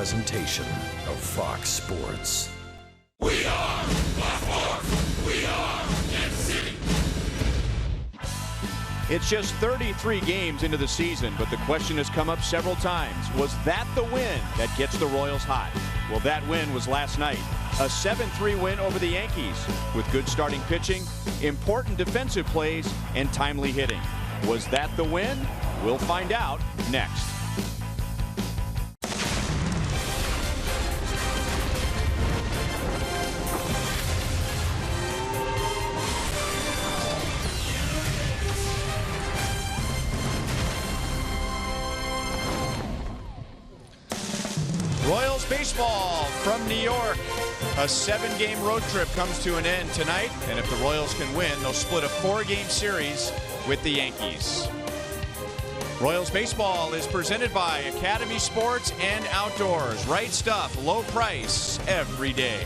presentation of Fox Sports. We are Fox. We are MC. It's just 33 games into the season, but the question has come up several times. Was that the win that gets the Royals hot? Well, that win was last night. A 7-3 win over the Yankees with good starting pitching, important defensive plays, and timely hitting. Was that the win? We'll find out next. Royals baseball from New York. A 7-game road trip comes to an end tonight, and if the Royals can win, they'll split a 4-game series with the Yankees. Royals baseball is presented by Academy Sports and Outdoors. Right stuff, low price, every day.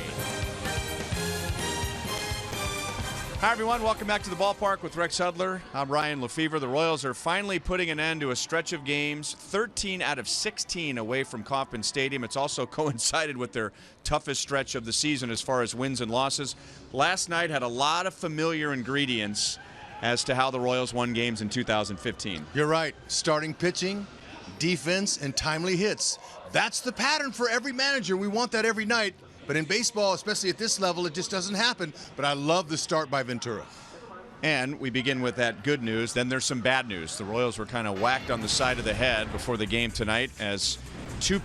Hi, everyone. Welcome back to the ballpark with Rex Hudler. I'm Ryan Lefevre. The Royals are finally putting an end to a stretch of games, 13 out of 16 away from Kauffman Stadium. It's also coincided with their toughest stretch of the season as far as wins and losses. Last night had a lot of familiar ingredients as to how the Royals won games in 2015. You're right. Starting pitching, defense, and timely hits. That's the pattern for every manager. We want that every night. But in baseball, especially at this level, it just doesn't happen. But I love the start by Ventura. And we begin with that good news. Then there's some bad news. The Royals were kind of whacked on the side of the head before the game tonight as two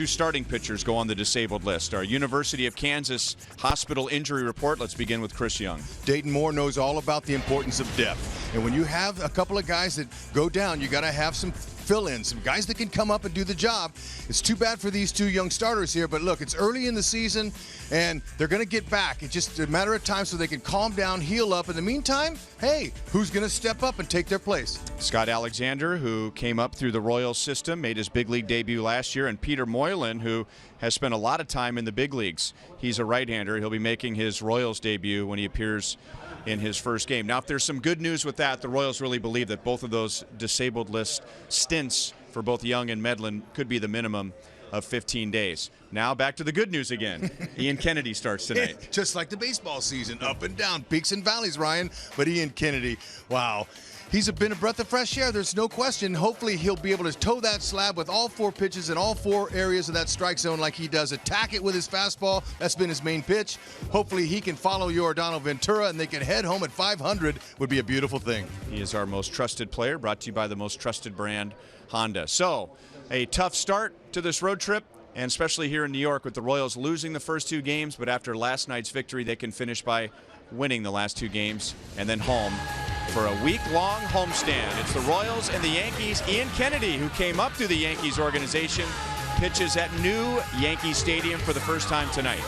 starting pitchers go on the disabled list. Our University of Kansas hospital injury report. Let's begin with Chris Young. Dayton Moore knows all about the importance of depth. And when you have a couple of guys that go down, you got to have some fill-in, some guys that can come up and do the job. It's too bad for these two young starters here, but look, it's early in the season, and they're going to get back. It's just a matter of time so they can calm down, heal up. In the meantime, hey, who's going to step up and take their place? Scott Alexander, who came up through the Royals system, made his big league debut last year, and Peter Moylan, who has spent a lot of time in the big leagues. He's a right-hander. He'll be making his Royals debut when he appears in his first game. Now, if there's some good news with that, the Royals really believe that both of those disabled list stints for both Young and Medlin could be the minimum of 15 days. Now back to the good news again. Ian Kennedy starts tonight. Just like the baseball season, up and down, peaks and valleys, Ryan. But Ian Kennedy, wow. He's been a breath of fresh air. There's no question. Hopefully he'll be able to toe that slab with all 4 pitches in all 4 areas of that strike zone like he does. Attack it with his fastball. That's been his main pitch. Hopefully he can follow Yordano Ventura and they can head home at 500. Would be a beautiful thing. He is our most trusted player, brought to you by the most trusted brand, Honda. So a tough start to this road trip, and especially here in New York with the Royals losing the first 2 games, but after last night's victory, they can finish by winning the last 2 games and then home for a week-long homestand. It's the Royals and the Yankees. Ian Kennedy, who came up through the Yankees organization, pitches at new Yankee Stadium for the first time tonight.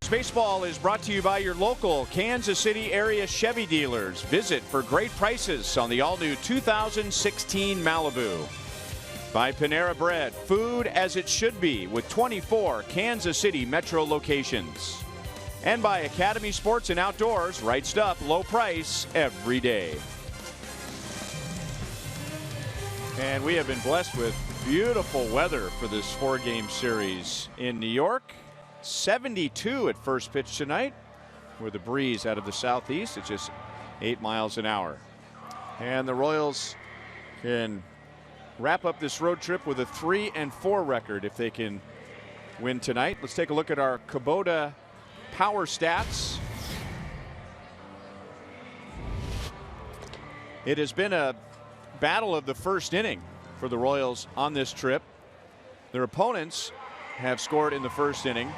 Sports Baseball is brought to you by your local Kansas City area Chevy dealers. Visit for great prices on the all-new 2016 Malibu. By Panera Bread, food as it should be with 24 Kansas City metro locations. And by Academy Sports and Outdoors, right stuff, low price every day. And we have been blessed with beautiful weather for this 4-game series in New York. 72 at first pitch tonight with a breeze out of the southeast at just 8 miles an hour. And the Royals can wrap up this road trip with a 3-4 record if they can win tonight. Let's take a look at our Kubota power stats. It has been a battle of the first inning for the Royals on this trip. Their opponents have scored in the first inning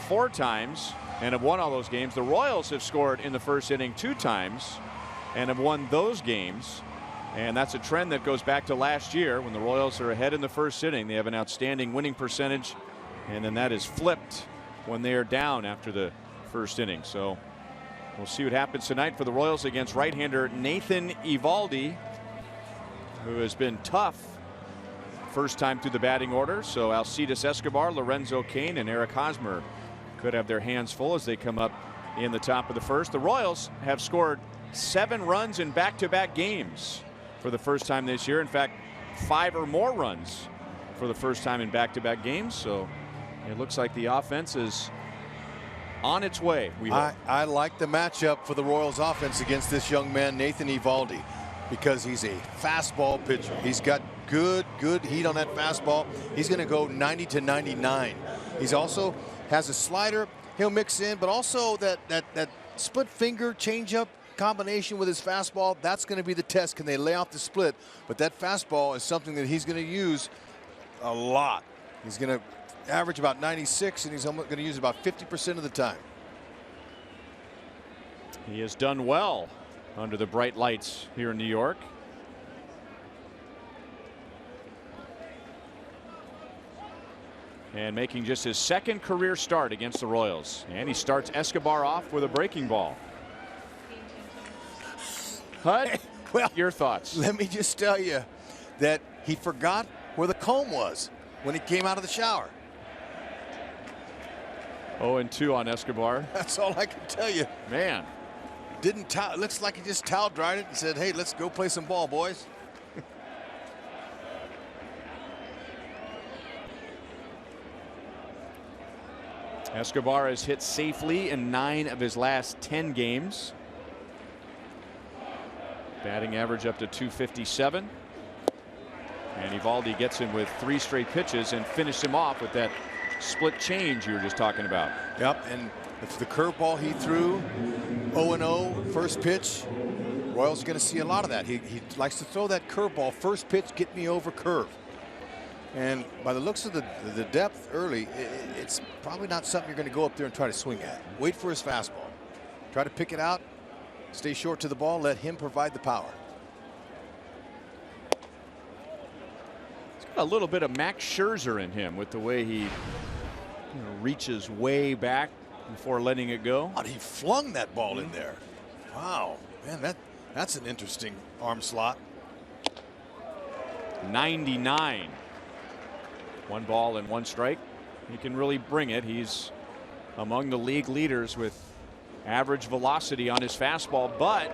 4 times and have won all those games. The Royals have scored in the first inning 2 times and have won those games. And that's a trend that goes back to last year when the Royals are ahead in the first inning. They have an outstanding winning percentage, and then that is flipped when they are down after the first inning. So we'll see what happens tonight for the Royals against right-hander Nathan Eovaldi, who has been tough first time through the batting order. So Alcides Escobar, Lorenzo Cain, and Eric Hosmer could have their hands full as they come up in the top of the first. The Royals have scored 7 runs in back-to-back games for the first time this year. In fact, 5 or more runs for the first time in back-to-back games. So it looks like the offense is on its way. I like the matchup for the Royals offense against this young man, Nathan Eovaldi, because he's a fastball pitcher. He's got good heat on that fastball. He's going to go 90 to 99. He's also has a slider he'll mix in, but also that split finger changeup combination with his fastball. That's going to be the test. Can they lay off the split? But that fastball is something that he's going to use a lot. He's going to average about 96, and he's going to use about 50% of the time. He has done well under the bright lights here in New York. And making just his 2nd career start against the Royals. And he starts Escobar off with a breaking ball. Hud, well, your thoughts? Let me just tell you that he forgot where the comb was when he came out of the shower. 0-2 on Escobar. That's all I can tell you. Man. Looks like he just towel dried it and said, hey, let's go play some ball, boys. Escobar has hit safely in 9 of his last 10 games. Batting average up to 257. And Eovaldi gets him with 3 straight pitches and finished him off with that split change you were just talking about. Yep, and the curveball he threw, 0-0 first pitch. Royals are going to see a lot of that. He likes to throw that curveball first pitch, get me over curve. And by the looks of the depth early, it's probably not something you're going to go up there and try to swing at. Wait for his fastball. Try to pick it out. Stay short to the ball. Let him provide the power. He's got a little bit of Max Scherzer in him with the way he reaches way back before letting it go. Oh, he flung that ball in there. Wow, man, that's an interesting arm slot. 99. 1 ball and 1 strike. He can really bring it. He's among the league leaders with average velocity on his fastball, but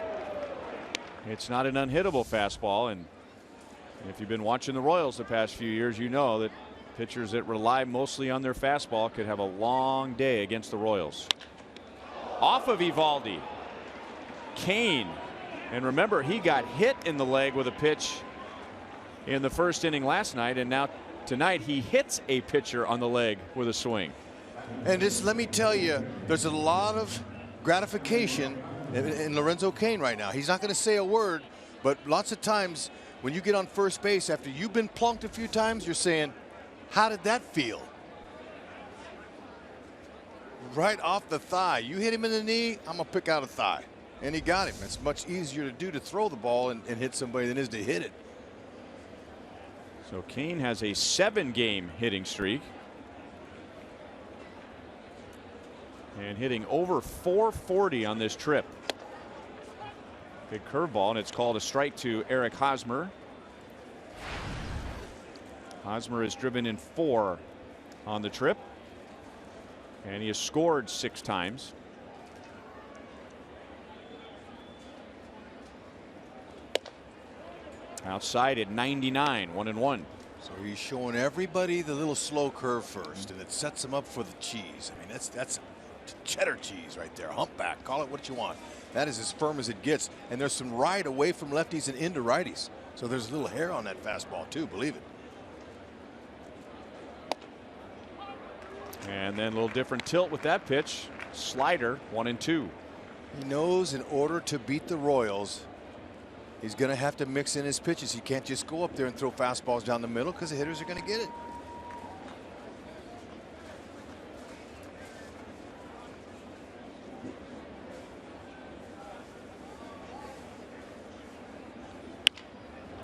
it's not an unhittable fastball. And if you've been watching the Royals the past few years, you know that pitchers that rely mostly on their fastball could have a long day against the Royals. Off of Eovaldi, Cain, and remember, he got hit in the leg with a pitch in the first inning last night, and now tonight he hits a pitcher on the leg with a swing. And just let me tell you, there's a lot of gratification in Lorenzo Cain right now. He's not going to say a word, but lots of times when you get on first base after you've been plunked a few times, you're saying, how did that feel? Right off the thigh. You hit him in the knee, I'm going to pick out a thigh. And he got him. It's much easier to do to throw the ball and hit somebody than it is to hit it. So Cain has a 7-game hitting streak. and hitting over 440 on this trip. Big curveball, and it's called a strike to Eric Hosmer. Hosmer has driven in 4 on the trip, and he has scored 6 times. Outside at 99, 1-1. So he's showing everybody the little slow curve first, and it sets him up for the cheese. I mean, that's cheddar cheese right there, humpback, call it what you want. That is as firm as it gets, and there's some right away from lefties and into righties. So there's a little hair on that fastball too, believe it. And then a little different tilt with that pitch. Slider, 1-2. He knows in order to beat the Royals, he's going to have to mix in his pitches. He can't just go up there and throw fastballs down the middle because the hitters are going to get it.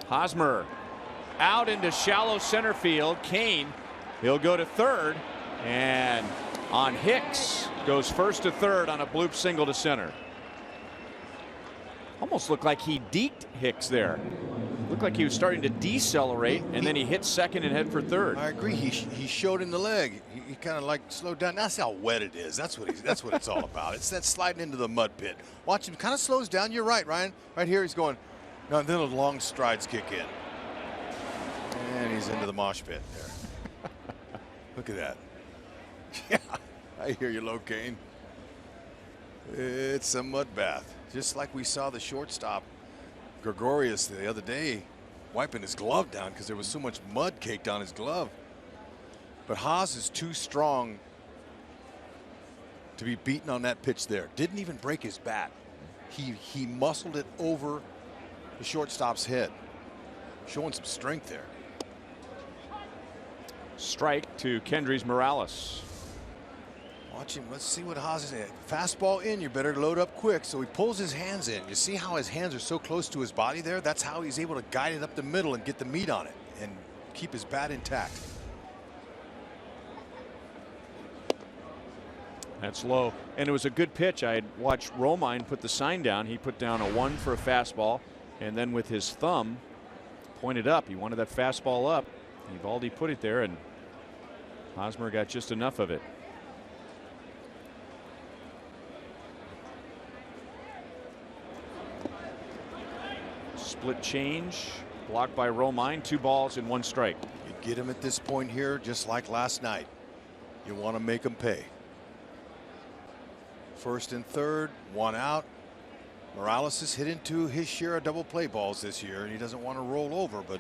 Hosmer out into shallow center field. Kane, he'll go to third, and on Hicks goes first to third on a bloop single to center. Almost looked like he deked Hicks there. Looked like he was starting to decelerate, and then he hit second and head for third. I agree. He showed him the leg. He kind of like slowed down. That's how wet it is. That's what it's all about. It's that sliding into the mud pit. Watch him kind of slows down. You're right, Ryan. Right here he's going. No, and then the long strides kick in, and he's into the mosh pit there. Look at that. Yeah, I hear you, Locaine. It's a mud bath, just like we saw the shortstop Gregorius the other day wiping his glove down because there was so much mud caked on his glove. But Haas is too strong to be beaten on that pitch there. Didn't even break his bat. He muscled it over the shortstop's head, showing some strength there. Strike to Kendrys Morales. Watch him. Let's see what Haas is at. Fastball in. You better load up quick. So he pulls his hands in. You see how his hands are so close to his body there? That's how he's able to guide it up the middle and get the meat on it and keep his bat intact. That's low, and it was a good pitch. I had watched Romine put the sign down. He put down a 1 for a fastball, and then with his thumb pointed up, he wanted that fastball up. Eovaldi put it there, and Hosmer got just enough of it. Split change, blocked by Romine. 2 balls and 1 strike. You get him at this point here, just like last night. You want to make him pay. First and third, 1 out. Morales has hit into his share of double play balls this year, and he doesn't want to roll over. But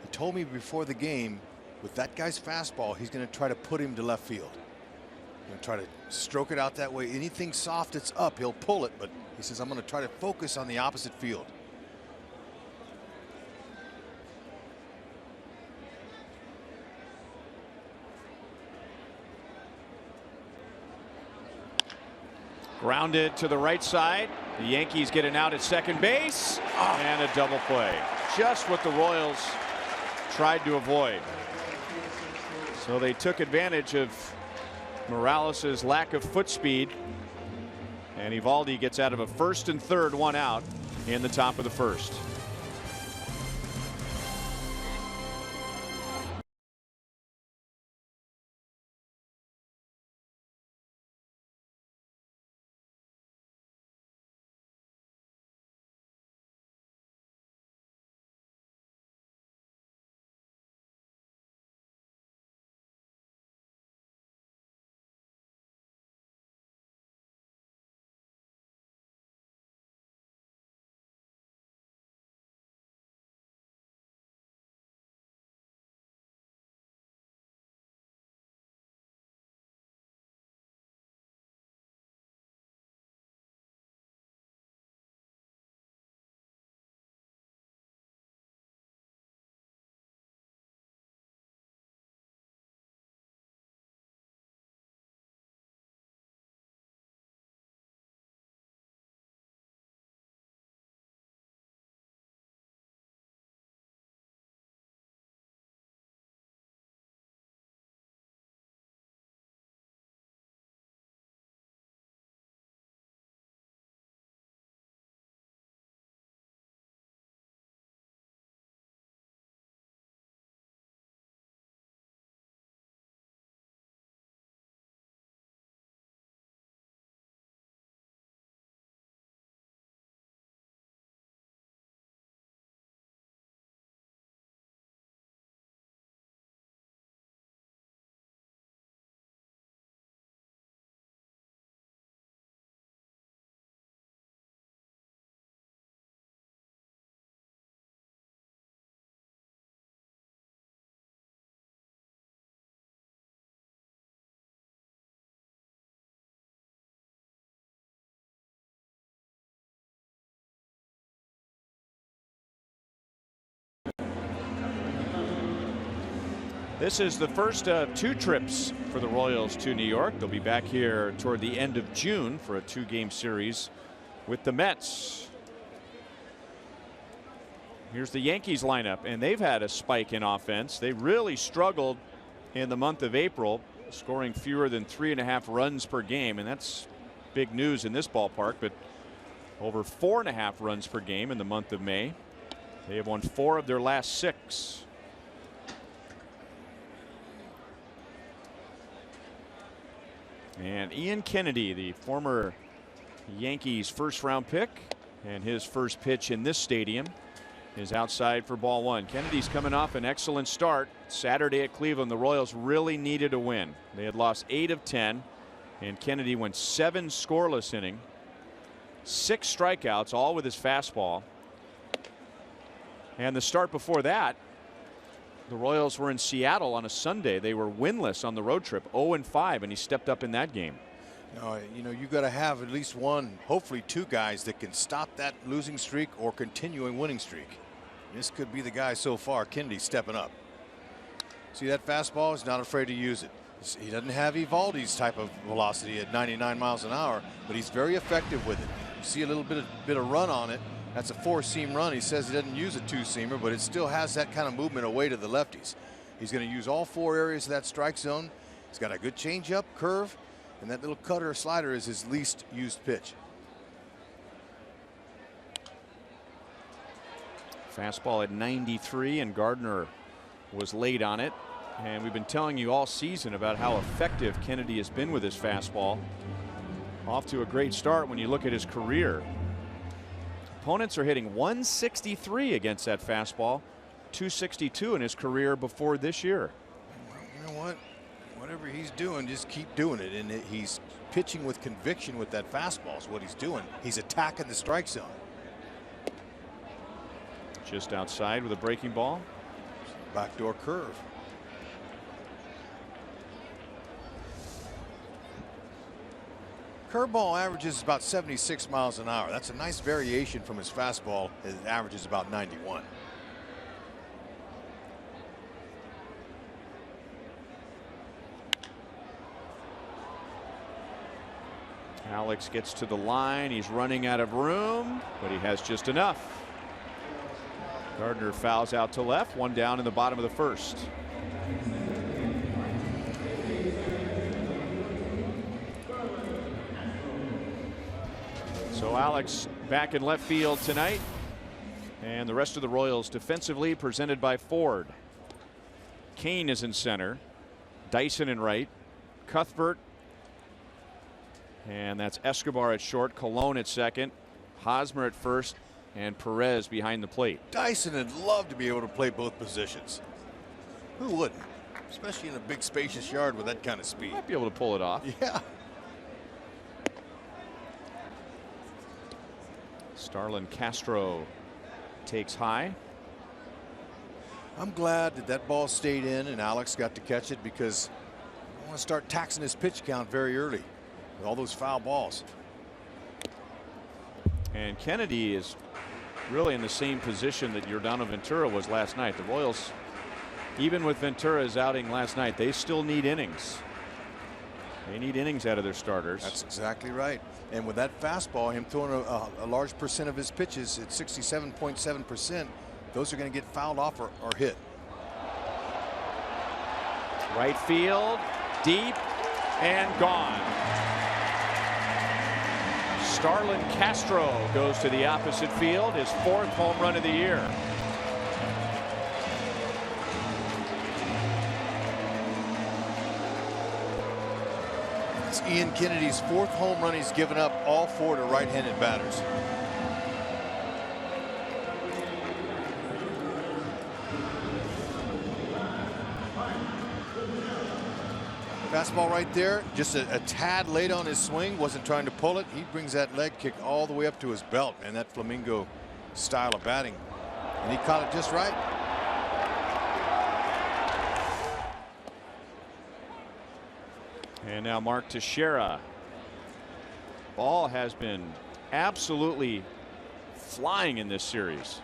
he told me before the game, with that guy's fastball, he's going to try to put him to left field. He's going to try to stroke it out that way. Anything soft that's up, he'll pull it. But he says, I'm going to try to focus on the opposite field. Grounded to the right side. The Yankees get an out at second base, and a double play. Just what the Royals tried to avoid. So they took advantage of Morales' lack of foot speed, and Eovaldi gets out of a first and third, 1 out in the top of the first. This is the first of 2 trips for the Royals to New York. They'll be back here toward the end of June for a 2-game series with the Mets. Here's the Yankees lineup, and they've had a spike in offense. They really struggled in the month of April, scoring fewer than 3.5 runs per game, and that's big news in this ballpark, but over 4.5 runs per game in the month of May. They have won 4 of their last 6. And Ian Kennedy, the former Yankees first-round pick, and his first pitch in this stadium is outside for ball 1. Kennedy's coming off an excellent start Saturday at Cleveland. The Royals really needed a win. They had lost 8 of 10, and Kennedy went 7 scoreless innings, 6 strikeouts, all with his fastball. And the start before that, the Royals were in Seattle on a Sunday. They were winless on the road trip, 0-5, and he stepped up in that game. No, you know, you got to have at least one, hopefully 2 guys that can stop that losing streak or continuing winning streak. This could be the guy so far. Kennedy stepping up. See that fastball? He's not afraid to use it. He doesn't have Evaldi's type of velocity at 99 miles an hour, but he's very effective with it. You see a little bit of run on it. That's a 4-seam run. He says he doesn't use a 2-seamer, but it still has that kind of movement away to the lefties. He's going to use all 4 areas of that strike zone. He's got a good changeup, curve, and that little cutter or slider is his least used pitch. Fastball at 93, and Gardner was late on it. And we've been telling you all season about how effective Kennedy has been with his fastball. Off to a great start when you look at his career. Opponents are hitting 163 against that fastball, 262 in his career before this year. You know what? Whatever he's doing, just keep doing it. And he's pitching with conviction with that fastball is what he's doing. He's attacking the strike zone. Just outside with a breaking ball. Backdoor curve. Curveball averages about 76 miles an hour. That's a nice variation from his fastball. It averages about 91. Alex gets to the line. He's running out of room, but he has just enough. Gardner fouls out to left. 1 down in the bottom of the first. So Alex back in left field tonight, and the rest of the Royals defensively presented by Ford. Kane is in center, Dyson in right, Cuthbert, and that's Escobar at short, Colon at second, Hosmer at first, and Perez behind the plate. Dyson would love to be able to play both positions. Who wouldn't? Especially in a big spacious yard with that kind of speed. Might be able to pull it off. Yeah. Starlin Castro takes high. I'm glad that ball stayed in and Alex got to catch it, because I want to start taxing his pitch count very early with all those foul balls. And Kennedy is really in the same position that Yordano Ventura was last night. The Royals, even with Ventura's outing last night, they still need innings. They need innings out of their starters. That's exactly right. And with that fastball, him throwing a large percent of his pitches at 67.7%, those are going to get fouled off or hit. Right field, deep, and gone. Starlin Castro goes to the opposite field, his 4th home run of the year. It's Ian Kennedy's 4th home run he's given up, all 4 to right-handed batters. Fastball right there, just a tad late on his swing, wasn't trying to pull it. He brings that leg kick all the way up to his belt, and that flamingo style of batting. And he caught it just right. And now Mark Teixeira. Ball has been absolutely flying in this series.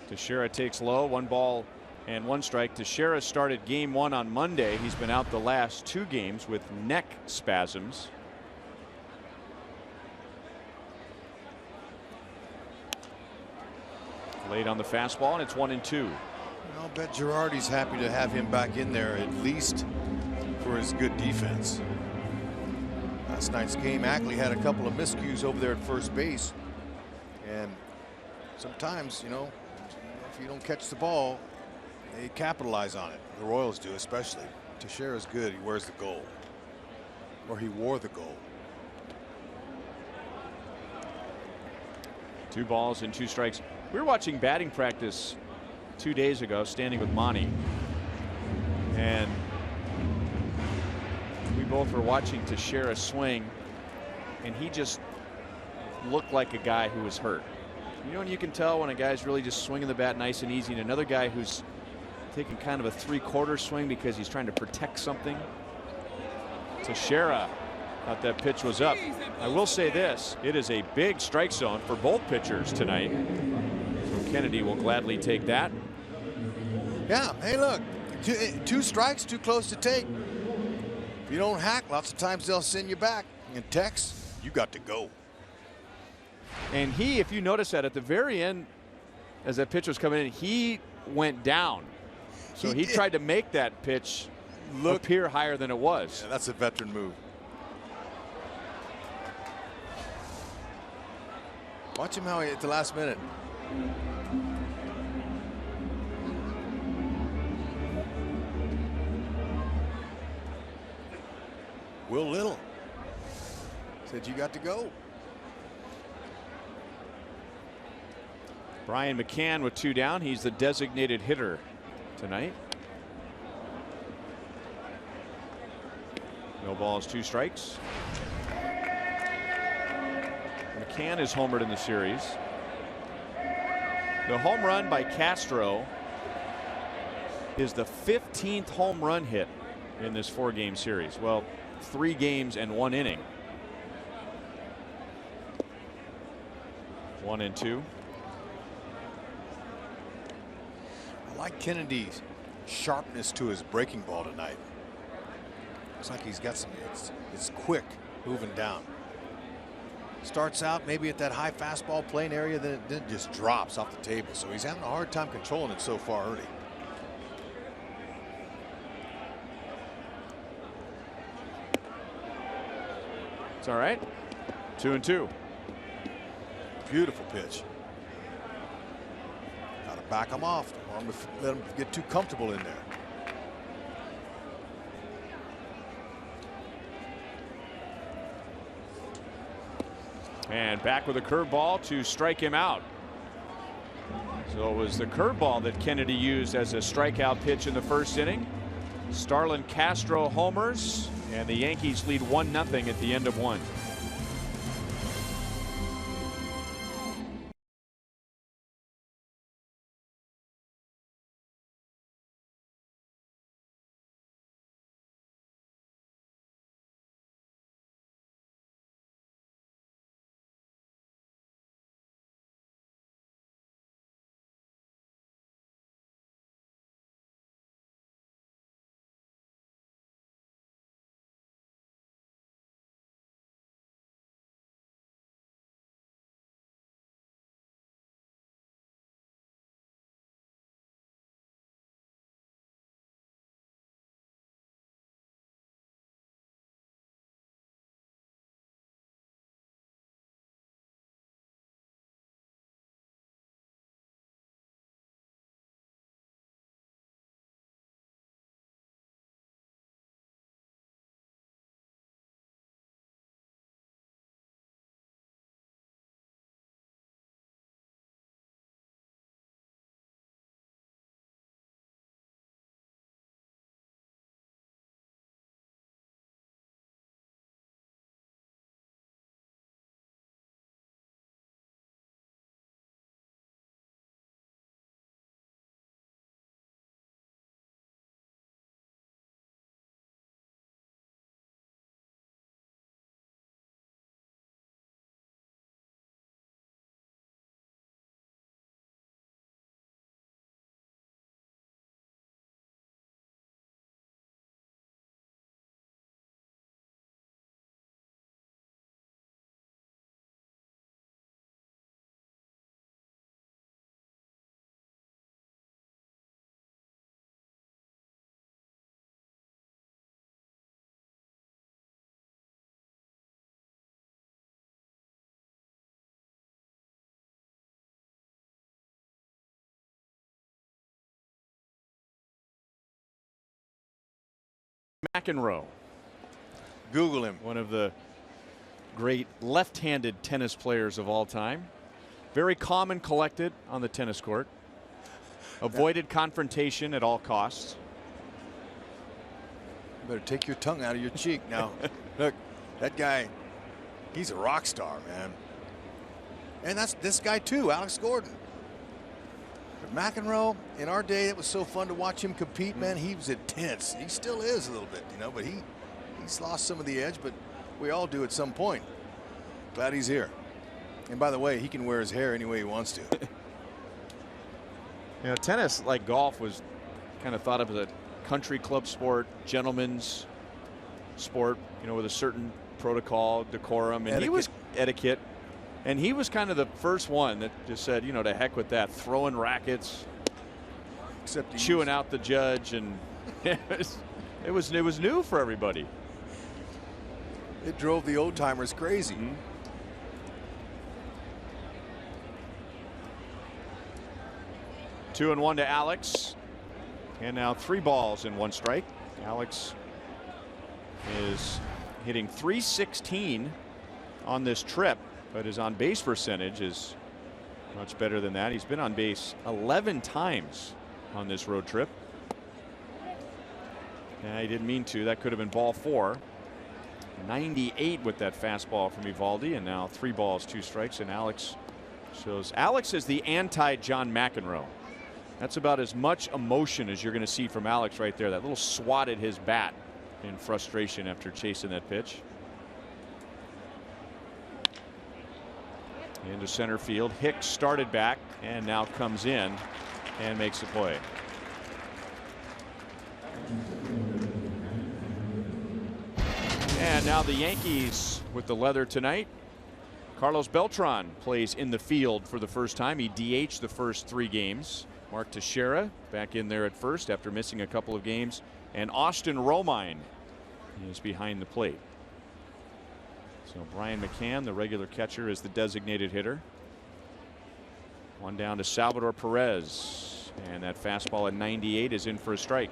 Teixeira takes low, 1 ball and 1 strike. Teixeira started game 1 on Monday. He's been out the last 2 games with neck spasms. Late on the fastball, and it's 1-2. I'll bet Girardi's happy to have him back in there, at least for his good defense. Last night's game, Ackley had a couple of miscues over there at first base, and sometimes, you know, if you don't catch the ball, they capitalize on it. The Royals do, especially. Teixeira's good. He wears the gold, or he wore the gold. 2 balls and 2 strikes. We were watching batting practice 2 days ago, standing with Monty, and we both were watching Teixeira swing, and he just looked like a guy who was hurt. You know, and you can tell when a guy's really just swinging the bat nice and easy, and another guy who's taking kind of a 3/4 swing because he's trying to protect something. Teixeira thought that pitch was up. I will say this, it is a big strike zone for both pitchers tonight. So Kennedy will gladly take that. Yeah, hey, look, 2 strikes, too close to take. If you don't hack, lots of times they'll send you back. And Tex, you got to go. And he, if you notice that at the very end, as that pitch was coming in, he went down. So he tried to make that pitch appear higher than it was. Yeah, that's a veteran move. Watch him how he at the last minute. Will Little said you got to go. Brian McCann with 2 down. He's the designated hitter tonight. No balls, 2 strikes. McCann is homered in the series. The home run by Castro is the 15th home run hit in this 4-game series. Well, 3 games and 1 inning. 1-2. I like Kennedy's sharpness to his breaking ball tonight. Looks like he's got some, it's quick moving down. Starts out maybe at that high fastball plane area, then it just drops off the table. So he's having a hard time controlling it so far early. It's all right. 2-2. Beautiful pitch. Got to back him off. Don't let him get too comfortable in there. And back with a curveball to strike him out. So it was the curveball that Kennedy used as a strikeout pitch in the first inning. Starlin Castro homers, and the Yankees lead 1-0 at the end of 1. McEnroe, Google him. one of the great left-handed tennis players of all time. Very calm and collected on the tennis court. Avoided confrontation at all costs. You better take your tongue out of your cheek now. Look, that guy, he's a rock star, man. And that's this guy too, Alex Gordon. But McEnroe, in our day, it was so fun to watch him compete, man. He was intense. He still is a little bit, you know, but he's lost some of the edge, but we all do at some point. Glad he's here. And by the way, he can wear his hair any way he wants to. You know, tennis, like golf, was kind of thought of as a country club sport, gentleman's sport, you know, with a certain protocol, decorum, and he was etiquette. And he was kind of the first one that just said, you know, to heck with that, throwing rackets, Except chewing out the judge, and it was new for everybody. It drove the old timers crazy. Mm-hmm. Two and one to Alex, and now 3 balls and 1 strike. Alex is hitting .316 on this trip, but his on base percentage is much better than that. He's been on base 11 times on this road trip. Yeah, he didn't mean to. That could have been ball 4. 98 with that fastball from Eovaldi, and now 3 balls 2 strikes, and Alex shows. Alex is the anti-John McEnroe. That's about as much emotion as you're going to see from Alex right there. That little swat at his bat in frustration after chasing that pitch. Into center field. Hicks started back and now comes in and makes a play. And now the Yankees with the leather tonight. Carlos Beltran plays in the field for the first time. He DH'd the first 3 games. Mark Teixeira back in there at first after missing a couple of games. And Austin Romine is behind the plate. So Brian McCann, the regular catcher, is the designated hitter. 1 down to Salvador Perez. And that fastball at 98 is in for a strike.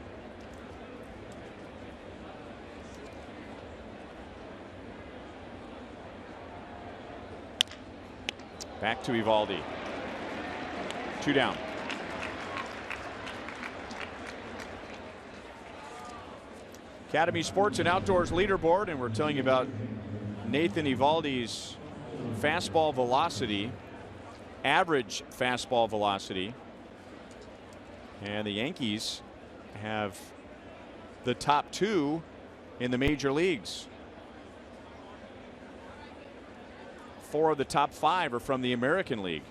Back to Eovaldi. 2 down. Academy Sports and Outdoors leaderboard, and we're telling you about Nathan Eovaldi's fastball velocity, average fastball velocity. And the Yankees have the top 2 in the major leagues. 4 of the top 5 are from the American League,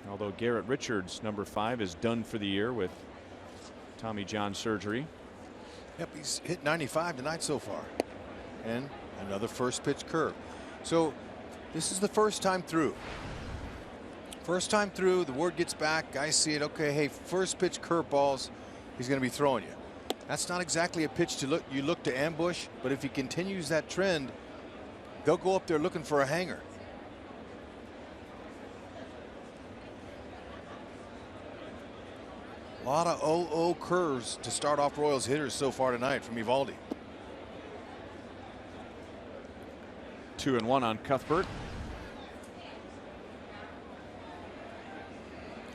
although Garrett Richards, number 5, is done for the year with Tommy John surgery. Yep, he's hit 95 tonight so far. And another first pitch curve. So this is the first time through. First time through, the word gets back, guys see it. Okay, hey, first pitch curveballs, he's going to be throwing you. That's not exactly a pitch to look to ambush, but if he continues that trend, they'll go up there looking for a hanger. A lot of 0-0 curves to start off Royals hitters so far tonight from Eovaldi. 2 and 1 on Cuthbert.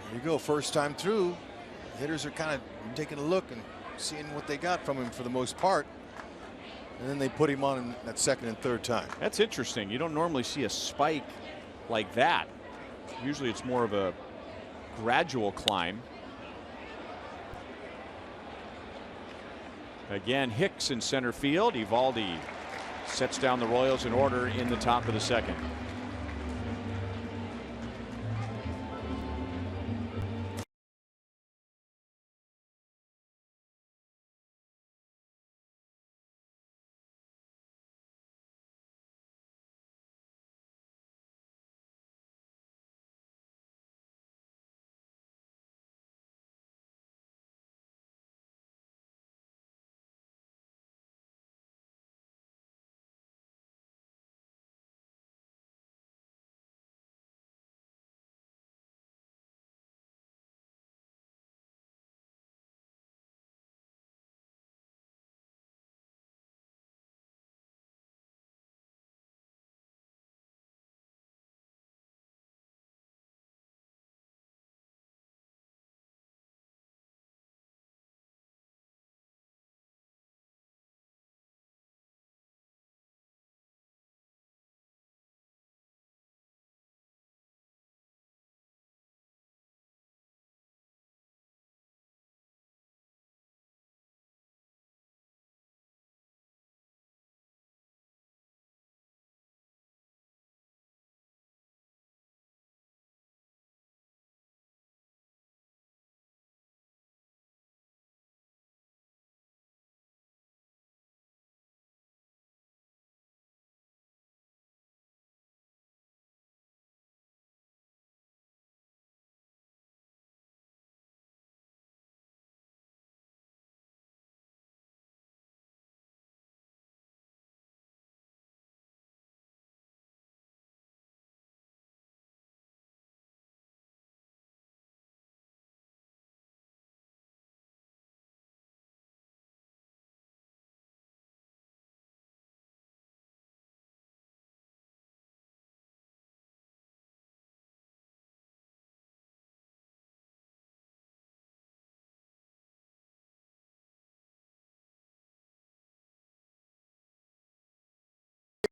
There you go, first time through. Hitters are kind of taking a look and seeing what they got from him for the most part. And then they put him on in that second and third time. That's interesting. You don't normally see a spike like that. Usually it's more of a gradual climb. Again, Hicks in center field. Eovaldi sets down the Royals in order in the top of the second.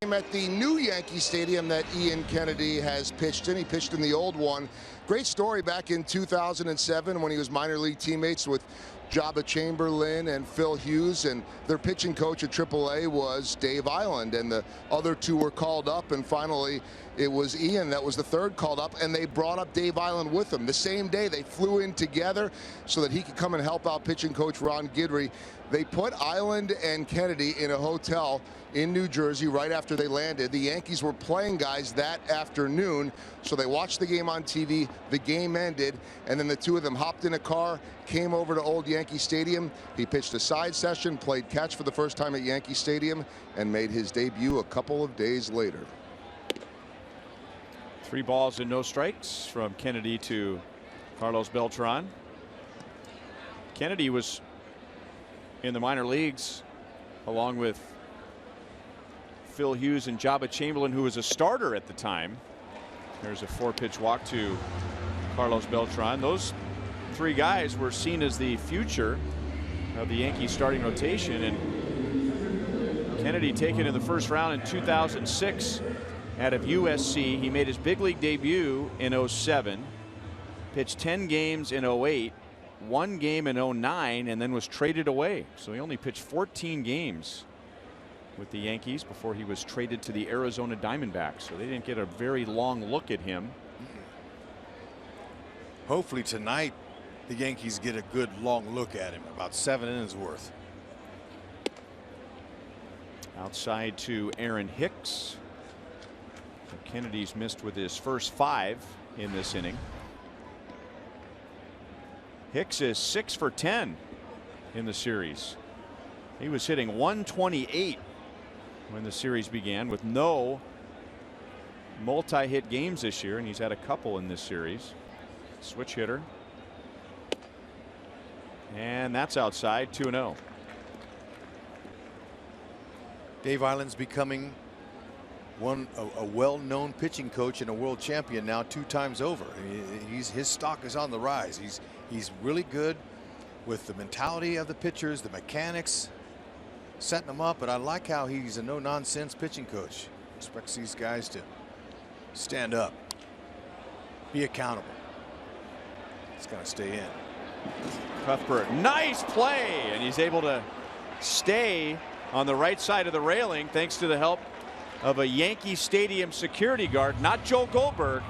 At the new Yankee Stadium that Ian Kennedy has pitched in. He pitched in the old one. Great story back in 2007 when he was minor league teammates with Jabba Chamberlain and Phil Hughes, and their pitching coach at AAA was Dave Island, and the other two were called up, and finally it was Ian that was the third called up, and they brought up Dave Island with them. The same day they flew in together so that he could come and help out pitching coach Ron Guidry. They put Island and Kennedy in a hotel in New Jersey right after they landed. The Yankees were playing guys that afternoon, so they watched the game on TV. The game ended, and then the two of them hopped in a car, came over to Old Yankee Stadium. He pitched a side session, played catch for the first time at Yankee Stadium, and made his debut a couple of days later. 3 balls and no strikes from Kennedy to Carlos Beltran. Kennedy was in the minor leagues along with Phil Hughes and Jabba Chamberlain, who was a starter at the time. There's a 4-pitch walk to Carlos Beltran. Those 3 guys were seen as the future of the Yankees starting rotation, and Kennedy taken in the first round in 2006 out of USC. He made his big league debut in 07, pitched 10 games in 08, 1 game in 09, and then was traded away. So he only pitched 14 games with the Yankees before he was traded to the Arizona Diamondbacks. So they didn't get a very long look at him. Hopefully tonight the Yankees get a good long look at him, about 7 innings worth. Outside to Aaron Hicks. Kennedy's missed with his first 5 in this inning. Hicks is 6 for 10 in the series. He was hitting 128 when the series began, with no multi-hit games this year, and he's had a couple in this series. Switch hitter. And that's outside, 2-0. Dave Island's becoming a well-known pitching coach and a world champion now 2 times over. His stock is on the rise. He's really good with the mentality of the pitchers, the mechanics, setting them up. But I like how he's a no-nonsense pitching coach. Expects these guys to stand up, be accountable. It's got to stay in. Cuthbert, nice play, and he's able to stay on the right side of the railing thanks to the help of a Yankee Stadium security guard, not Joe Goldberg,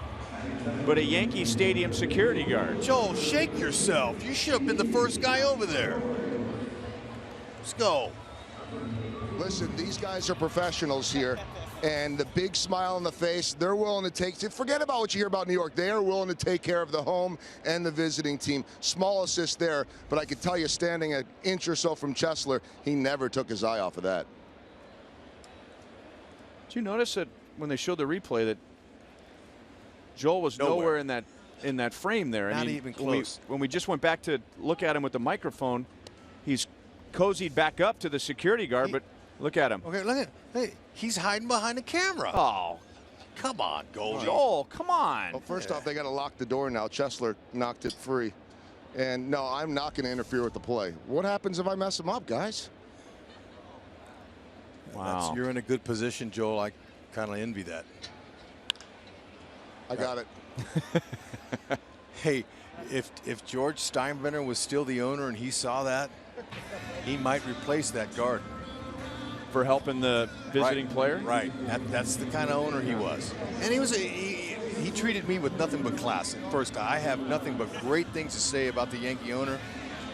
but a Yankee Stadium security guard. Joel, shake yourself. You should have been the first guy over there. Let's go. Listen, these guys are professionals here, and the big smile on the face, they're willing to take. Forget about what you hear about New York. They are willing to take care of the home and the visiting team. Small assist there, but I could tell you, standing an inch or so from Chesler, he never took his eye off of that. Did you notice that when they showed the replay that Joel was nowhere in that frame there? Not even close. When we just went back to look at him with the microphone, he's cozied back up to the security guard, but look at him. Okay, look at. Hey, he's hiding behind the camera. Oh, come on, Goldie. Joel, come on. Well, first off, they got to lock the door now. Chesler knocked it free. And no, I'm not going to interfere with the play. What happens if I mess him up, guys? Wow. You're in a good position, Joel. I kind of envy that. I got it. Hey, if George Steinbrenner was still the owner and he saw that, he might replace that guard. For helping the visiting player? Right. That's the kind of owner he was. And he treated me with nothing but class. First, I have nothing but great things to say about the Yankee owner,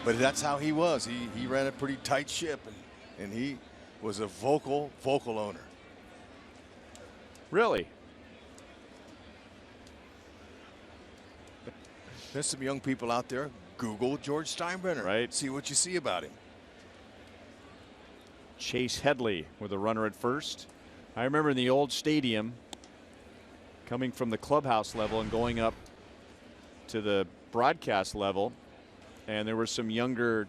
but that's how he was. He ran a pretty tight ship, and he was a vocal owner. Really? There's some young people out there. Google George Steinbrenner. Right. See what you see about him. Chase Headley with a runner at first. I remember in the old stadium, coming from the clubhouse level and going up to the broadcast level, and there were some younger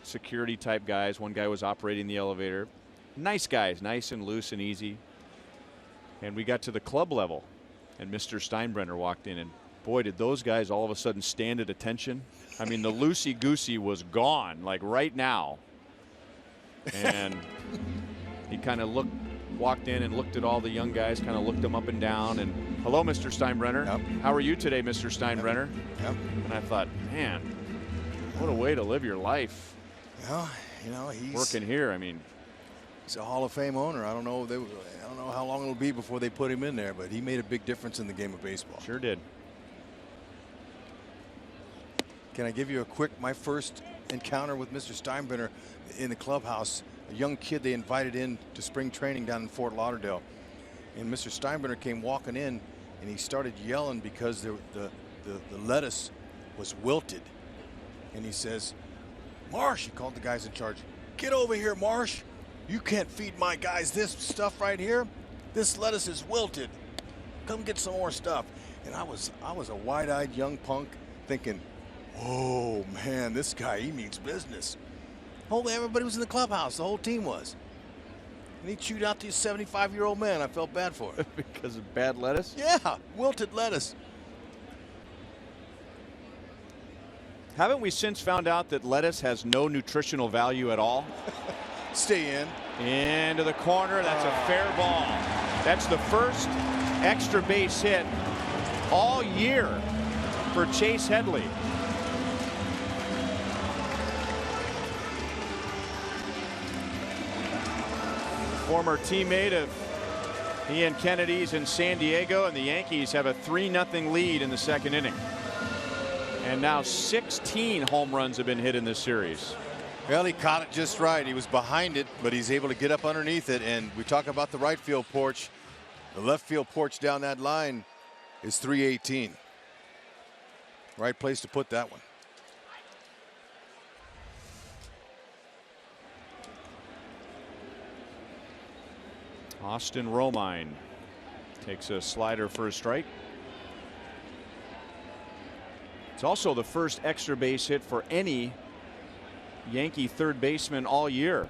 security type guys. One guy was operating the elevator. Nice guys, nice and loose and easy. And we got to the club level, and Mr. Steinbrenner walked in, and boy, did those guys all of a sudden stand at attention. I mean, the loosey-goosey was gone, like right now. And he kind of walked in and looked at all the young guys, kind of looked them up and down. And hello, Mr. Steinbrenner. Yep. How are you today, Mr. Steinbrenner? Yep. And I thought, man, what a way to live your life. Well, you know, he's working here. I mean, he's a Hall of Fame owner. I don't know how long it'll be before they put him in there, but he made a big difference in the game of baseball. Sure did. Can I give you my first encounter with Mr. Steinbrenner in the clubhouse? A young kid they invited in to spring training down in Fort Lauderdale. And Mr. Steinbrenner came walking in and he started yelling because the lettuce was wilted. And he says, "Marsh," he called the guys in charge, "get over here, Marsh. You can't feed my guys this stuff right here. This lettuce is wilted. Come get some more stuff." And I was a wide-eyed young punk thinking, "Oh man, this guy, he means business." Everybody was in the clubhouse. The whole team was. And he chewed out this 75-year-old man. I felt bad for him. Because of bad lettuce? Yeah, wilted lettuce. Haven't we since found out that lettuce has no nutritional value at all? Stay in. Into the corner. That's a fair ball. That's the first extra base hit all year for Chase Headley. Former teammate of Ian Kennedy's in San Diego, and the Yankees have a 3-0 lead in the second inning. And now 16 home runs have been hit in this series. Well, he caught it just right. He was behind it, but he's able to get up underneath it. And we talk about the right field porch. The left field porch down that line is 318. Right place to put that one. Austin Romine takes a slider for a strike. It's also the first extra base hit for any Yankee third baseman all year.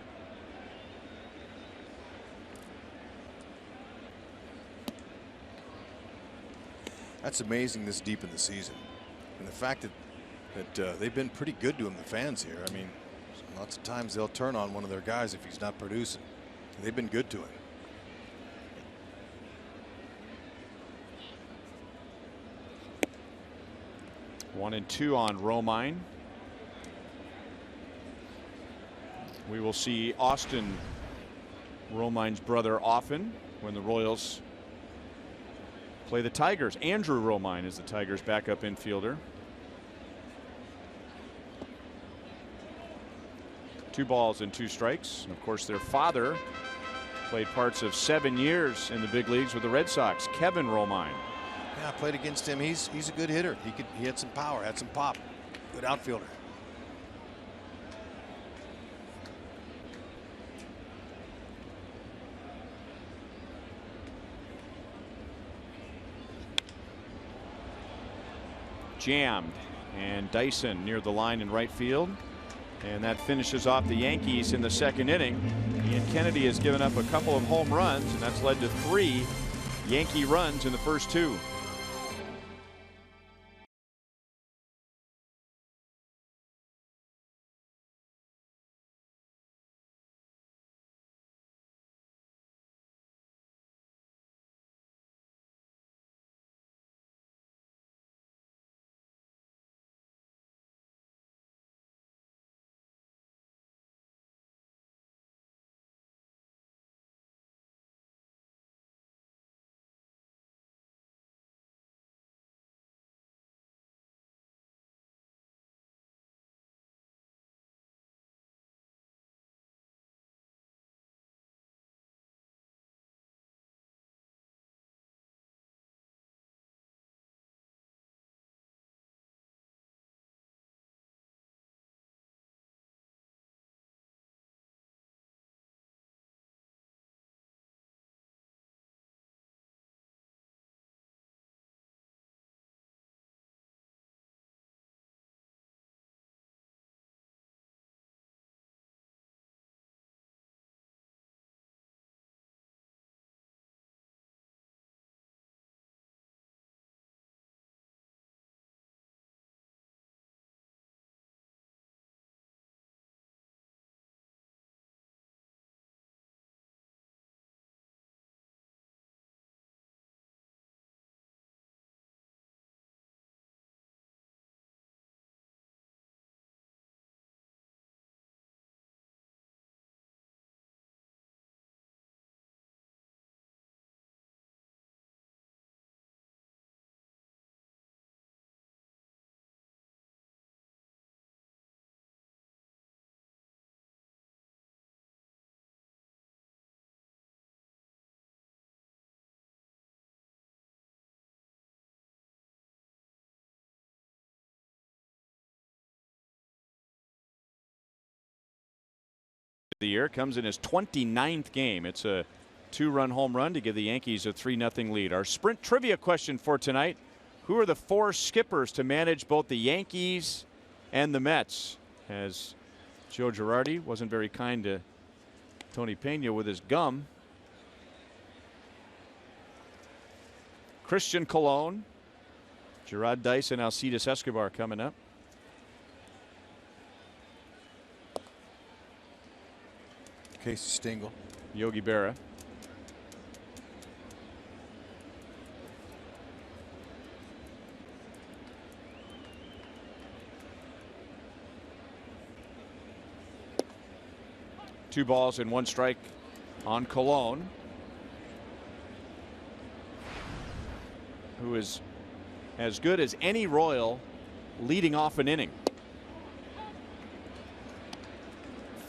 That's amazing this deep in the season. And the fact that they've been pretty good to him, the fans here. I mean, lots of times they'll turn on one of their guys if he's not producing. They've been good to him. One and two on Romine. We will see Austin Romine's brother often when the Royals play the Tigers. Andrew Romine is the Tigers' backup infielder. 2 balls and 2 strikes. And of course, their father played parts of 7 years in the big leagues with the Red Sox, Kevin Romine. Yeah, I played against him. He's a good hitter. He had some power, had some pop. Good outfielder. Jammed, and Dyson near the line in right field. And that finishes off the Yankees in the second inning. Ian Kennedy has given up a couple of home runs, and that's led to 3 Yankee runs in the first 2. the year. Comes in his 29th game. It's a 2-run home run to give the Yankees a 3-0 lead. Our sprint trivia question for tonight: who are the 4 skippers to manage both the Yankees and the Mets? As Joe Girardi wasn't very kind to Tony Pena with his gum. Christian Colon, Gerard Dice, and Alcides Escobar coming up. Casey Stengel. Yogi Berra. Two balls and 1 strike on Colon, who is as good as any Royal leading off an inning.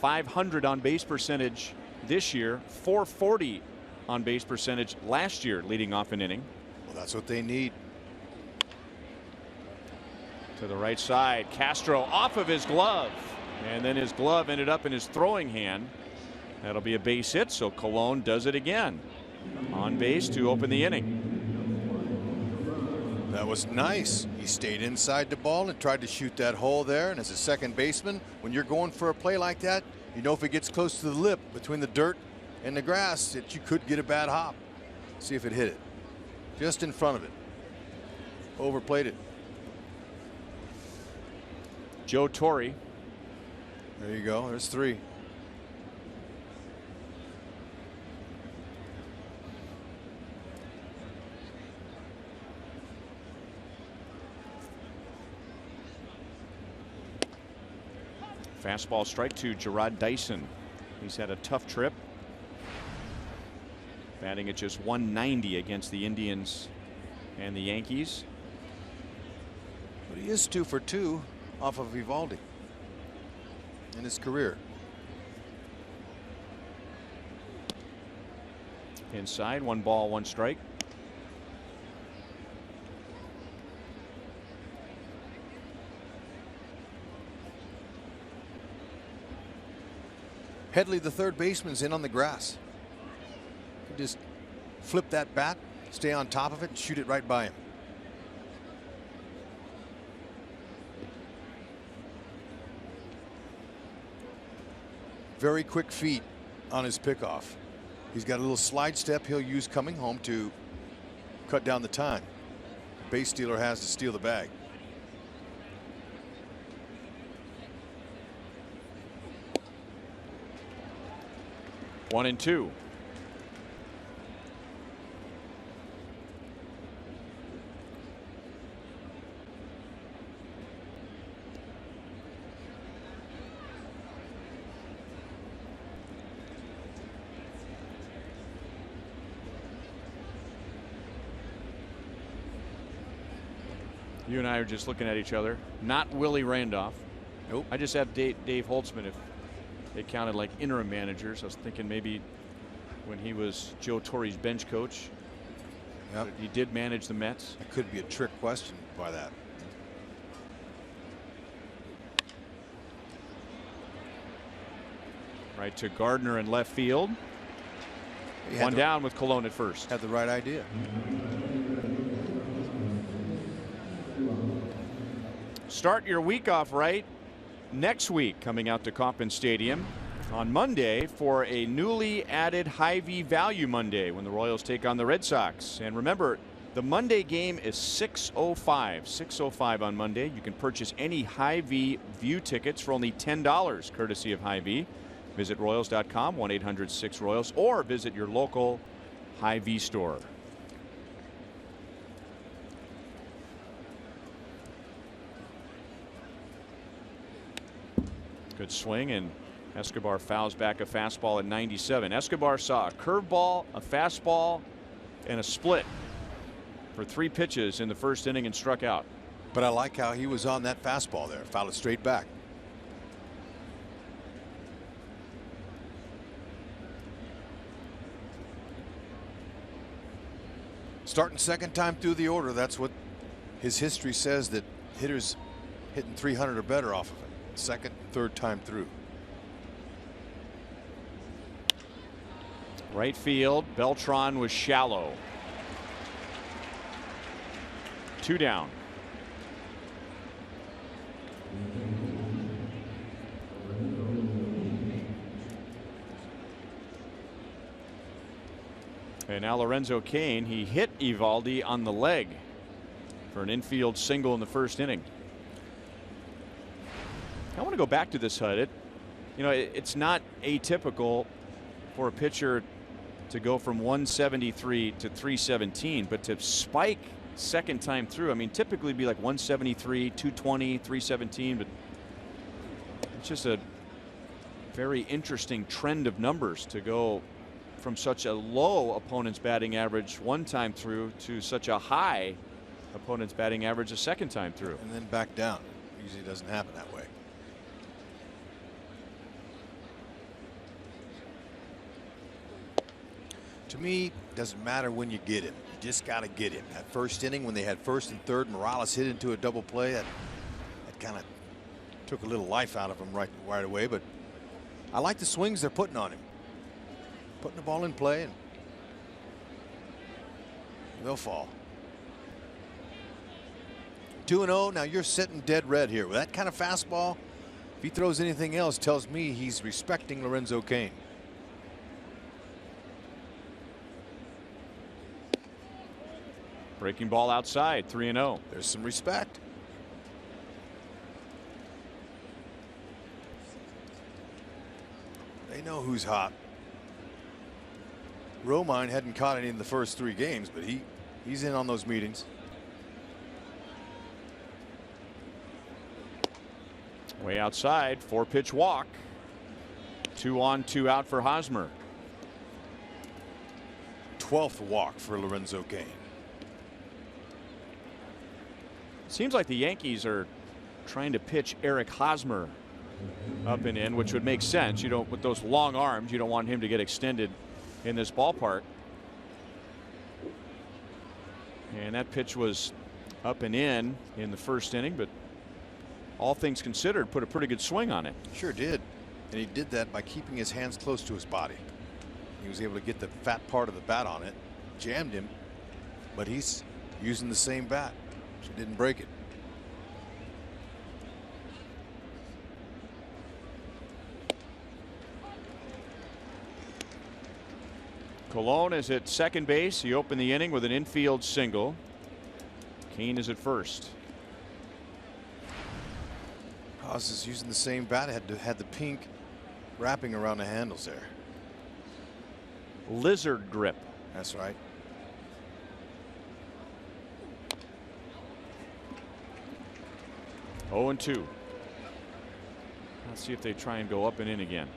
.500 on base percentage this year, .440 on base percentage last year leading off an inning. Well, that's what they need. To the right side, Castro off of his glove, and then his glove ended up in his throwing hand. That'll be a base hit, so Colon does it again. On base to open the inning. That was nice. He stayed inside the ball and tried to shoot that hole there. And as a second baseman, when you're going for a play like that, you know if it gets close to the lip between the dirt and the grass that you could get a bad hop. See if it hit it. Just in front of it. Overplayed it. Joe Torre. There you go. There's 3. Fastball strike to Gerard Dyson. He's had a tough trip. Batting at just .190 against the Indians and the Yankees. But he is 2 for 2 off of Eovaldi in his career. Inside, 1 ball, 1 strike. Headley, the third baseman's in on the grass. You just flip that bat, stay on top of it, and shoot it right by him. Very quick feet on his pickoff. He's got a little slide step he'll use coming home to cut down the time. The base stealer has to steal the bag. One and 2. You and I are just looking at each other. Not Willie Randolph. Nope. I just have Dave Holtzman. If they counted like interim managers, I was thinking maybe when he was Joe Torre's bench coach. Yep. He did manage the Mets. It could be a trick question by that. Right to Gardner in left field. One down with Colon at first. Had the right idea. Start your week off right next week, coming out to Kauffman Stadium on Monday for a newly added Hy-Vee Value Monday when the Royals take on the Red Sox. And remember, the Monday game is 6:05. 6:05 on Monday. You can purchase any Hy-Vee view tickets for only $10, courtesy of Hy-Vee. Visit Royals.com, 1-800-6-ROYALS, or visit your local Hy-Vee store. Good swing, and Escobar fouls back a fastball at 97. Escobar saw a curveball, a fastball, and a split for 3 pitches in the first inning and struck out. But I like how he was on that fastball there. Fouled it straight back. Starting second time through the order, that's what his history says, that hitters hitting 300 or better off of it. Second, third time through. Right field, Beltran was shallow. 2 down. And now Lorenzo Cain, he hit Eovaldi on the leg for an infield single in the first inning. I want to go back to this, HUD. It's not atypical for a pitcher to go from 173 to 317, but to spike second time through, I mean, typically it'd be like 173, 220, 317, but it's just a very interesting trend of numbers to go from such a low opponent's batting average one time through to such a high opponent's batting average a second time through. And then back down. Usually doesn't happen that way. To me, doesn't matter when you get him. You just got to get him. That first inning when they had first and third, Morales hit into a double play. That kind of took a little life out of him right away. But I like the swings they're putting on him. Putting the ball in play, and they'll fall. 2-0. Now you're sitting dead red here. With that kind of fastball, if he throws anything else, tells me he's respecting Lorenzo Cain. Breaking ball outside, 3-0. There's some respect. They know who's hot. Romine hadn't caught any in the first 3 games, but he's in on those meetings. Way outside, 4-pitch walk. 2 on, 2 out for Hosmer. 12th walk for Lorenzo Cain. Seems like the Yankees are trying to pitch Eric Hosmer up and in, which would make sense. You don't, with those long arms, you don't want him to get extended in this ballpark. And that pitch was up and in the first inning, but all things considered, put a pretty good swing on it. Sure did. And he did that by keeping his hands close to his body. He was able to get the fat part of the bat on it, jammed him, but he's using the same bat. So didn't break it. Colon is at second base. He opened the inning with an infield single. Cain is at first. Haas is using the same bat. Had the pink wrapping around the handles there. Lizard grip. That's right. Oh, and 2. Let's see if they try and go up and in again.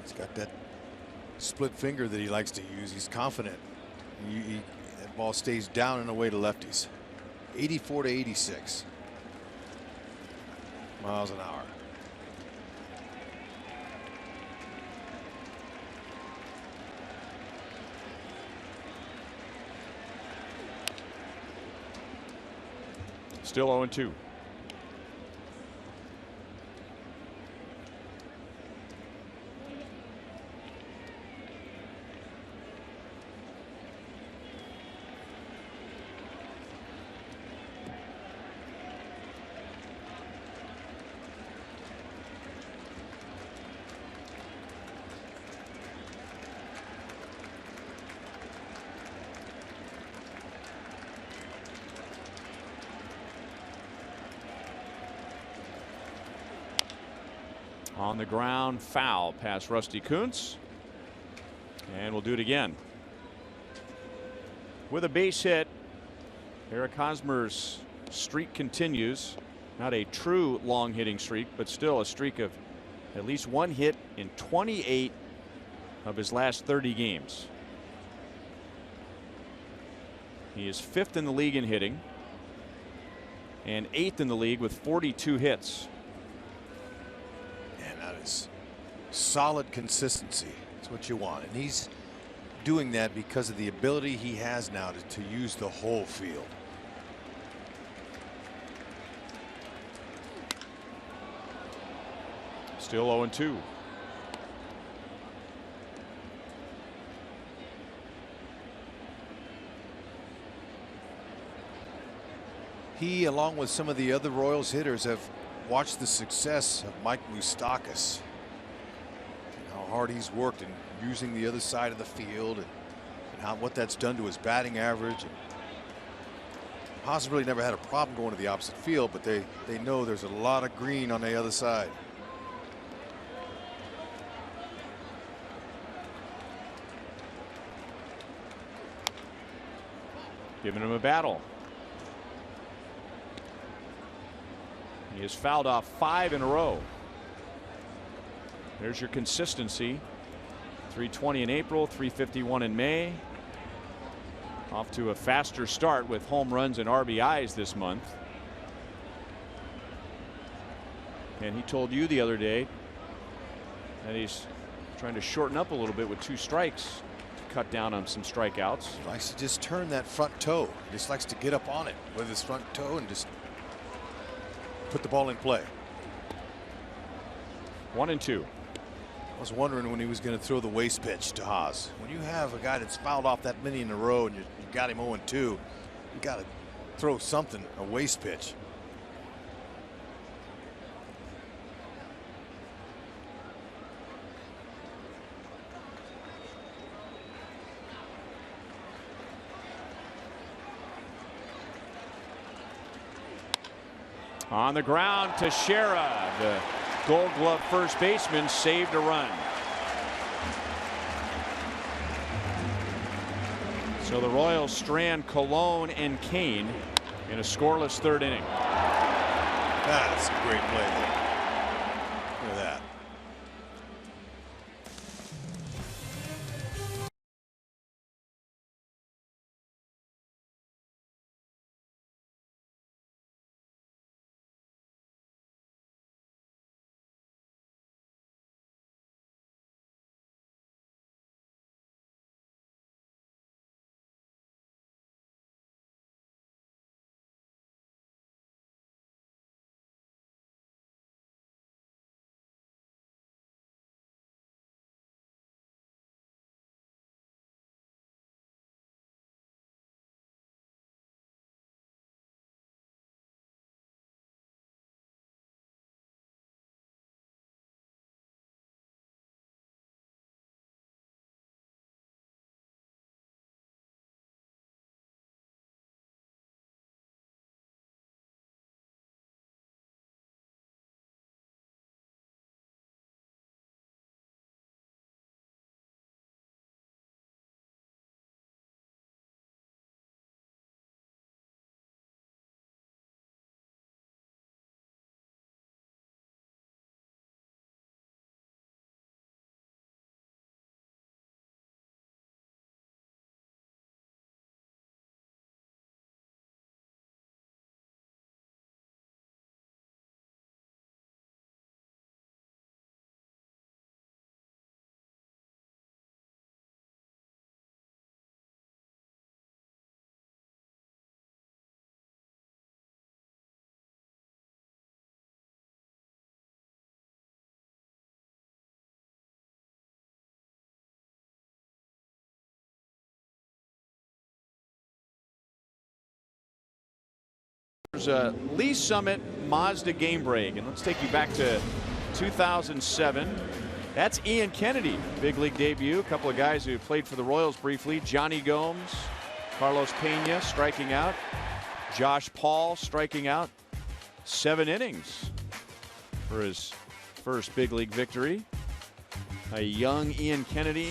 He's got that split finger that he likes to use. He's confident. That ball stays down and away to lefties. 84 to 86 miles an hour. Still 0-2. On the ground, foul past Rusty Kuntz. And we'll do it again. With a base hit, Eric Hosmer's streak continues. Not a true long hitting streak, but still a streak of at least 1 hit in 28 of his last 30 games. He is 5th in the league in hitting and 8th in the league with 42 hits. Solid consistency. That's what you want. And he's doing that because of the ability he has now to use the whole field. Still 0-2. he, along with some of the other Royals hitters, have watched the success of Mike Moustakas, how hard he's worked in using the other side of the field, and what that's done to his batting average. And Haas really never had a problem going to the opposite field, but they know there's a lot of green on the other side. Giving him a battle. He has fouled off 5 in a row. There's your consistency. 320 in April, 351 in May. Off to a faster start with home runs and RBIs this month. And he told you the other day that he's trying to shorten up a little bit with 2 strikes to cut down on some strikeouts. He likes to just turn that front toe. He just likes to get up on it with his front toe and just put the ball in play. 1-2. I was wondering when he was going to throw the waste pitch to Haas. When you have a guy that's fouled off that many in a row and you got him 0-2, you got to throw something, a waste pitch. On the ground, Teixeira, the Gold Glove first baseman, saved a run. So the Royals strand Colon and Kane in a scoreless 3rd inning. That's a great play there. Look at that. There's a Lee Summit Mazda game break, and let's take you back to 2007. That's Ian Kennedy, big league debut. A couple of guys who played for the Royals briefly. Johnny Gomes, Carlos Pena striking out, Josh Paul striking out. 7 innings for his first big league victory. A young Ian Kennedy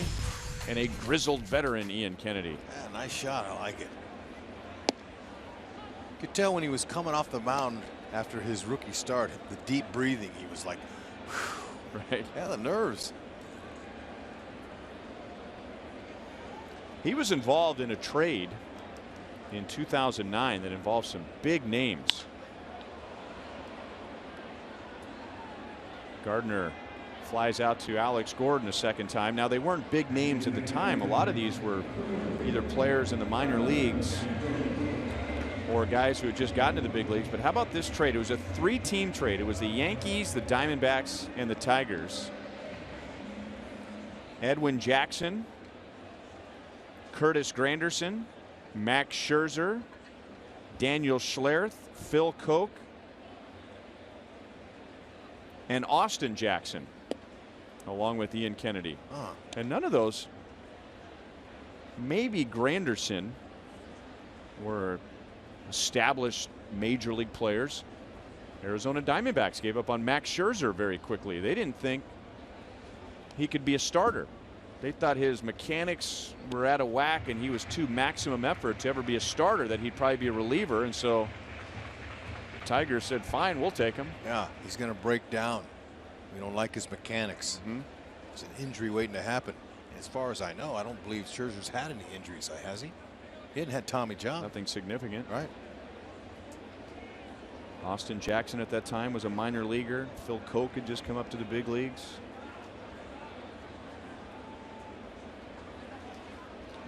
and a grizzled veteran Ian Kennedy. Yeah, nice shot. I like it. You could tell when he was coming off the mound after his rookie start, the deep breathing, he was like, whew. Right. Yeah, the nerves. He was involved in a trade in 2009 that involved some big names. Gardner flies out to Alex Gordon a second time. Now, they weren't big names at the time. A lot of these were either players in the minor leagues or guys who had just gotten to the big leagues. But how about this trade? It was a 3-team trade. It was the Yankees, the Diamondbacks, and the Tigers. Edwin Jackson, Curtis Granderson, Max Scherzer, Daniel Schlereth, Phil Koch, and Austin Jackson, along with Ian Kennedy. And none of those, maybe Granderson, were established major league players. Arizona Diamondbacks gave up on Max Scherzer very quickly. They didn't think he could be a starter. They thought his mechanics were out of whack and he was too maximum effort to ever be a starter, that he'd probably be a reliever. And so the Tigers said, fine, we'll take him. Yeah, he's going to break down. We don't like his mechanics. It's an injury waiting to happen. And as far as I know, I don't believe Scherzer's had any injuries, has he? He hadn't had Tommy John. Nothing significant. Right. Austin Jackson at that time was a minor leaguer. Phil Koch had just come up to the big leagues.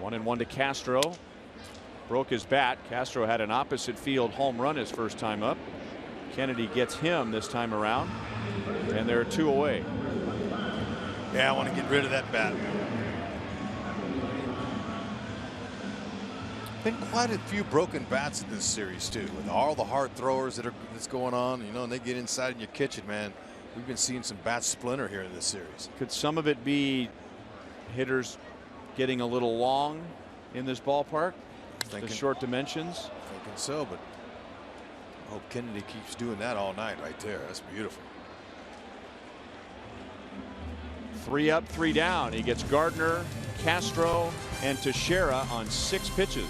1-1 to Castro. Broke his bat. Castro had an opposite field home run his first time up. Kennedy gets him this time around. And there are 2 away. Yeah, I want to get rid of that bat. Been quite a few broken bats in this series too, with all the hard throwers that's going on, you know, and they get inside in your kitchen, man. We've been seeing some bats splinter here in this series. Could some of it be hitters getting a little long in this ballpark? The short dimensions? Thinking so, but I hope Kennedy keeps doing that all night right there. That's beautiful. 3 up, 3 down. He gets Gardner, Castro, and Teixeira on 6 pitches.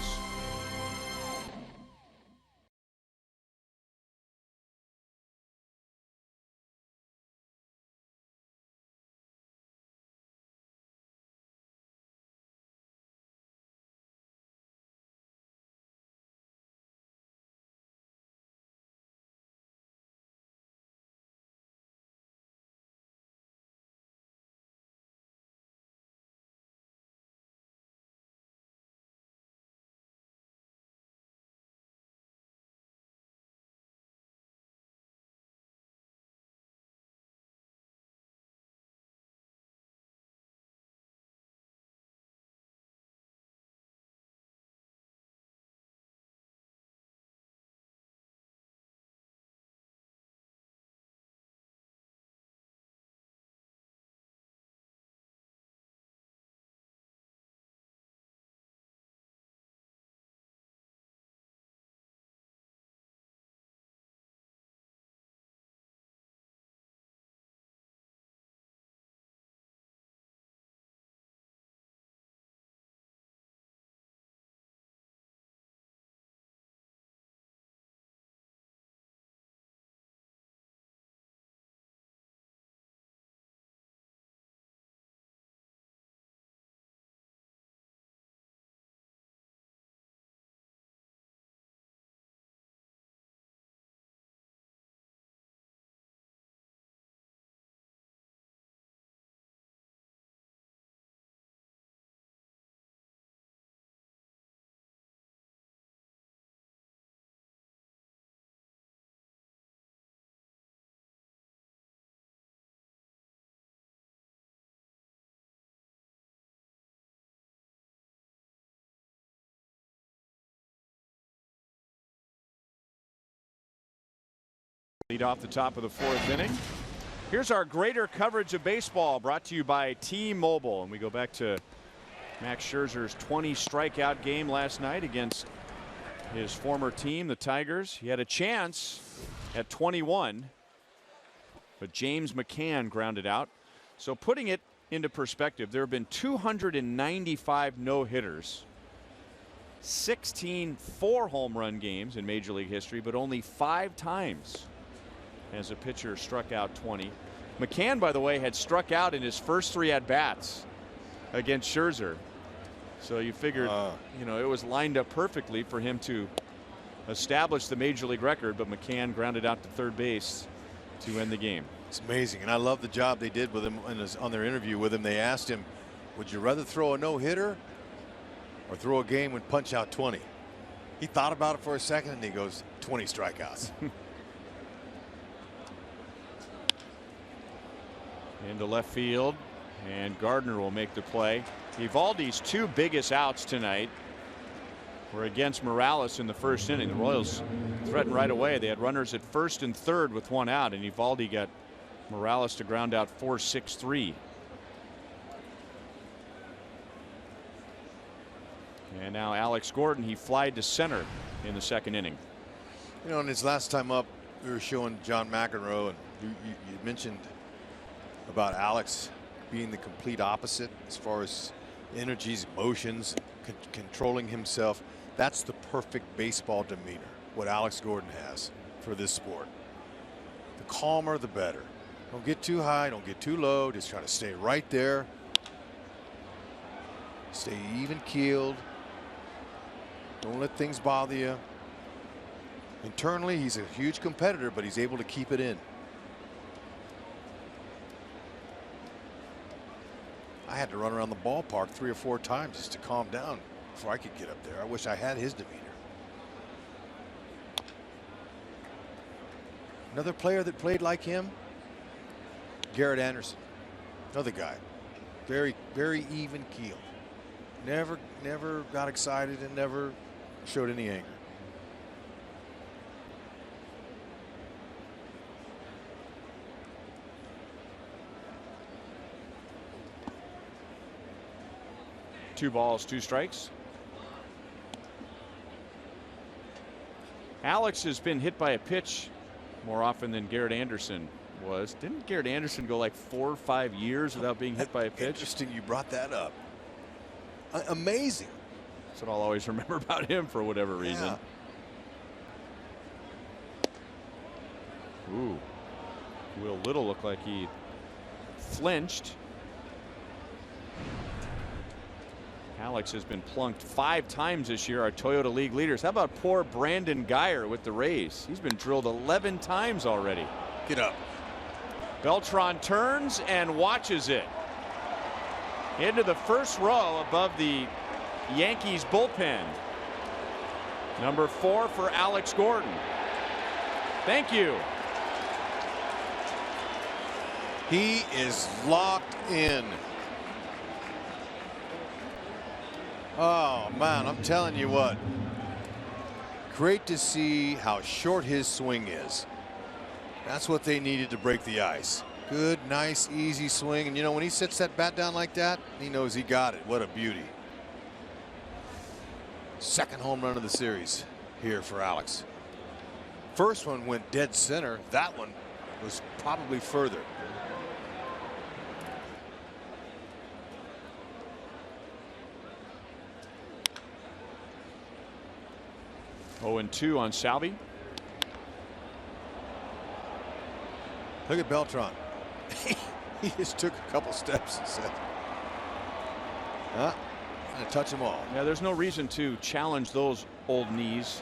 Lead off the top of the 4th inning. Here's our greater coverage of baseball, brought to you by T-Mobile. And we go back to Max Scherzer's 20 strikeout game last night against his former team, the Tigers. He had a chance at 21, but James McCann grounded out. So putting it into perspective, there have been 295 no-hitters, 16 4-home run games in Major League history, but only 5 times as a pitcher struck out 20. McCann, by the way, had struck out in his first 3 at-bats against Scherzer. So you figured, you know, it was lined up perfectly for him to establish the Major League record, but McCann grounded out to third base to end the game. It's amazing, and I love the job they did with him on their interview with him. They asked him, would you rather throw a no-hitter or throw a game and punch out 20? He thought about it for a second, and he goes, 20 strikeouts. Into left field, and Gardner will make the play. Evaldi's 2 biggest outs tonight were against Morales in the first inning. The Royals threatened right away. They had runners at first and third with one out, and Eovaldi got Morales to ground out 4-6-3. And now Alex Gordon, he flied to center in the second inning. You know, in his last time up, we were showing John McEnroe, and you mentioned about Alex being the complete opposite as far as energies, emotions, controlling himself. That's the perfect baseball demeanor, what Alex Gordon has for this sport. The calmer, the better. Don't get too high, don't get too low. Just try to stay right there. Stay even keeled. Don't let things bother you. Internally, he's a huge competitor, but he's able to keep it in. I had to run around the ballpark 3 or 4 times just to calm down before I could get up there. I wish I had his demeanor. Another player that played like him, Garrett Anderson. Another guy. Very, very even keel. Never got excited and never showed any anger. Two balls, 2 strikes. Alex has been hit by a pitch more often than Garrett Anderson was. Didn't Garrett Anderson go like 4 or 5 years without being hit by a pitch? Interesting you brought that up. Amazing. That's what I'll always remember about him for whatever reason. Yeah. Ooh. Will Little looked like he flinched. Alex has been plunked 5 times this year, our Toyota League leaders. How about poor Brandon Geyer with the Rays? He's been drilled 11 times already. Get up. Beltran turns and watches it into the first row above the Yankees bullpen. Number 4 for Alex Gordon. Thank you. He is locked in. Oh man, I'm telling you what. Great to see how short his swing is. That's what they needed to break the ice. Good, nice, easy swing. And you know, when he sets that bat down like that, he knows he got it. What a beauty. Second home run of the series here for Alex. First one went dead center. That one was probably further. Oh, and 2 on Salvi. Look at Beltran. He just took a couple steps and said, "Huh, I'm gonna touch them all." Yeah, there's no reason to challenge those old knees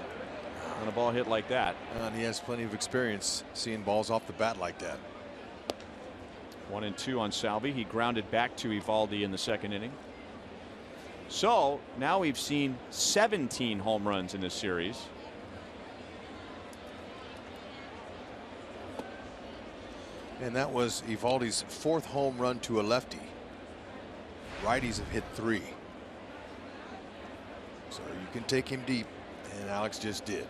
on a ball hit like that. And he has plenty of experience seeing balls off the bat like that. 1 and 2 on Salvi. He grounded back to Eovaldi in the second inning. So now we've seen 17 home runs in this series. And that was Eovaldi's 4th home run to a lefty. Righties have hit 3. So you can take him deep, and Alex just did.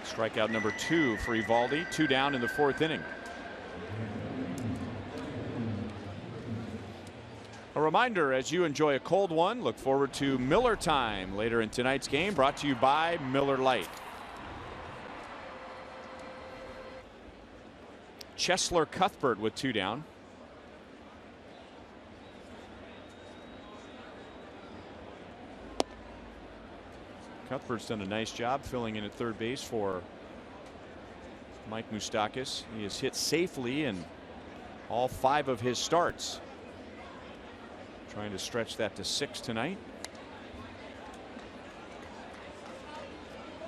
Strikeout number 2 for Eovaldi. 2 down in the 4th inning. A reminder, as you enjoy a cold one, look forward to Miller Time later in tonight's game, brought to you by Miller Lite. Chesler Cuthbert with 2 down. Cuthbert's done a nice job filling in at third base for Mike Moustakas. He has hit safely in all 5 of his starts. Trying to stretch that to 6 tonight.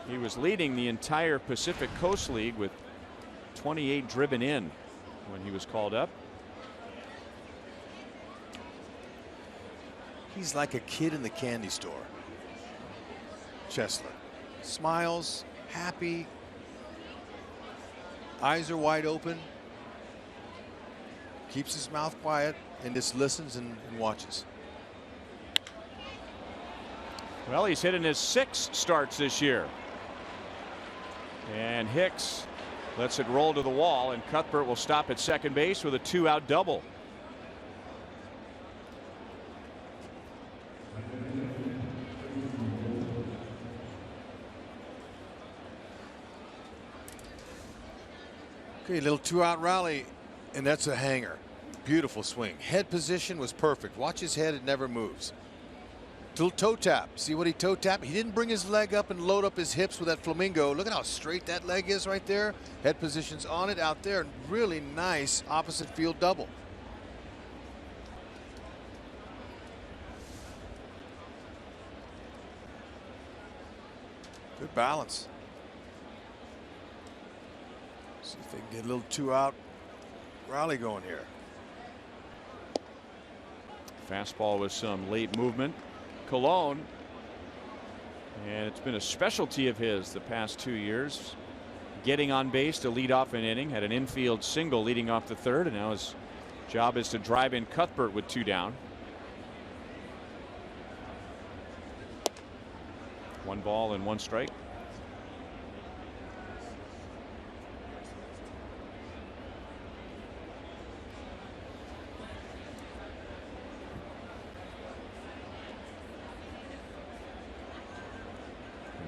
He was leading the entire Pacific Coast League with 28 driven in when he was called up. He's like a kid in the candy store. Chesler smiles, happy. Eyes are wide open. Keeps his mouth quiet and just listens and watches. Well, he's hit in his 6 starts this year. And Hicks lets it roll to the wall, and Cuthbert will stop at second base with a 2-out double. Okay, little 2-out rally, and that's a hanger. Beautiful swing. Head position was perfect. Watch his head, it never moves. Little toe tap. See what he toe tapped? He didn't bring his leg up and load up his hips with that flamingo. Look at how straight that leg is right there. Head position's on it out there. Really nice opposite field double. Good balance. See if they can get a little 2-out rally going here. Fastball with some late movement. Cologne, and it's been a specialty of his the past 2 years, getting on base to lead off an inning. Had an infield single leading off the third, and now his job is to drive in Cuthbert with 2 down. 1 ball and 1 strike.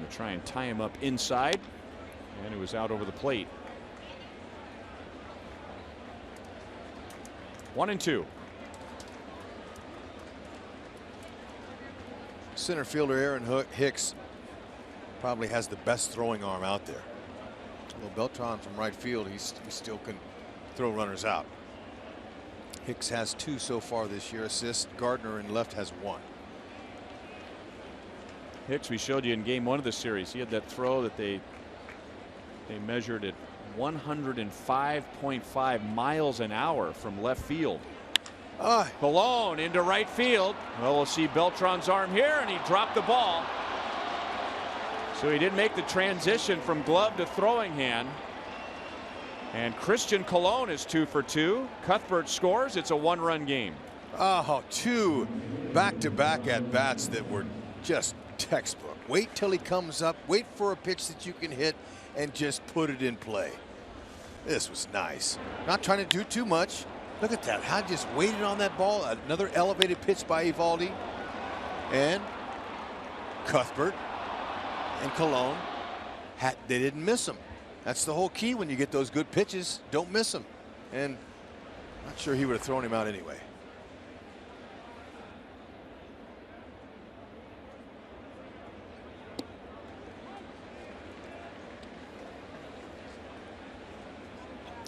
Try and tie him up inside, and it was out over the plate. 1-2. Center fielder Aaron Hicks probably has the best throwing arm out there. Well, Beltran from right field, he still can throw runners out. Hicks has 2 so far this year assists. Gardner in left has 1. Hicks, we showed you in game 1 of the series. He had that throw that they measured at 105.5 miles an hour from left field. Cologne into right field. Well, we'll see Beltran's arm here, and he dropped the ball. So he didn't make the transition from glove to throwing hand. And Christian Cologne is 2 for 2. Cuthbert scores. It's a 1-run game. Oh, 2 back-to-back at bats that were just textbook. Wait till he comes up, wait for a pitch that you can hit, and just put it in play. This was nice. Not trying to do too much. Look at that. How just waited on that ball. Another elevated pitch by Eovaldi. And Cuthbert and Cologne, they didn't miss him. That's the whole key when you get those good pitches. Don't miss them. And I'm not sure he would have thrown him out anyway.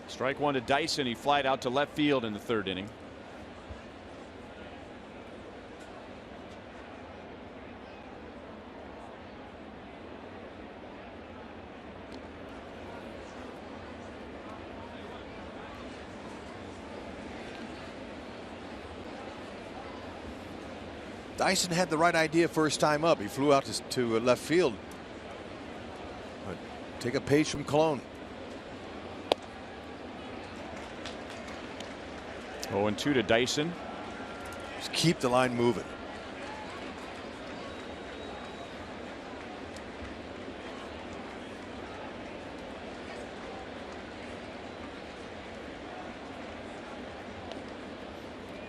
Strike 1 to Dyson. He flied out to left field in the 3rd inning. Dyson had the right idea first time up. He flew out to left field. But take a page from Cologne. 0-2 to Dyson. Just keep the line moving.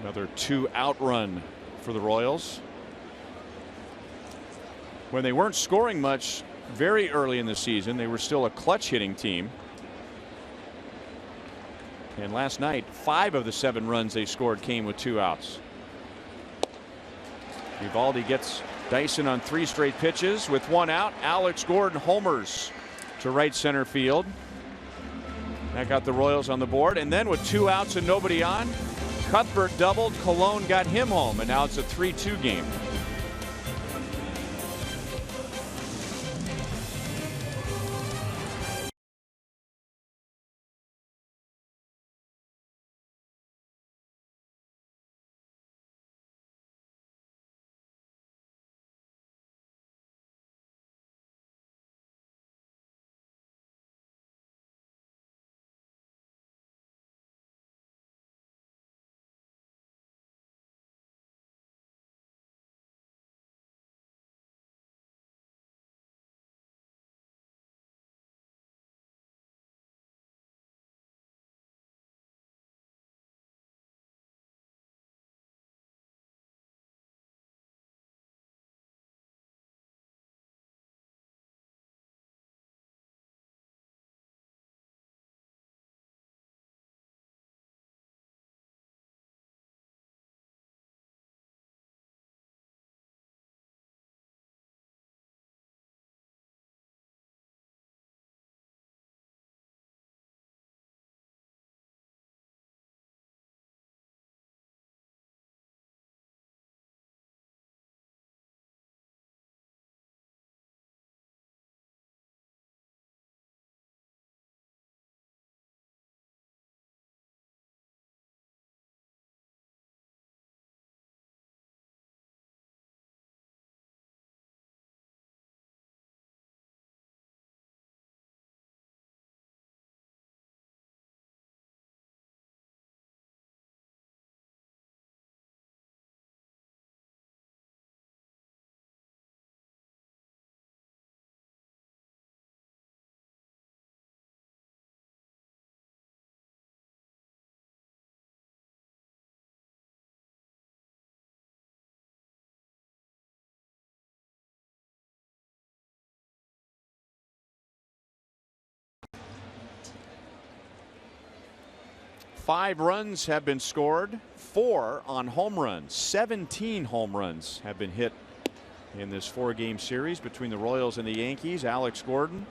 Another 2-out run for the Royals. When they weren't scoring much very early in the season, they were still a clutch hitting team. And last night, 5 of the 7 runs they scored came with 2 outs. Eovaldi gets Dyson on 3 straight pitches with 1 out. Alex Gordon homers to right center field. That got the Royals on the board. And then with 2 outs and nobody on, Cuthbert doubled. Cologne got him home. And now it's a 3-2 game. 5 runs have been scored, 4 on home runs. 17 home runs have been hit in this 4-game series between the Royals and the Yankees. Alex Gordon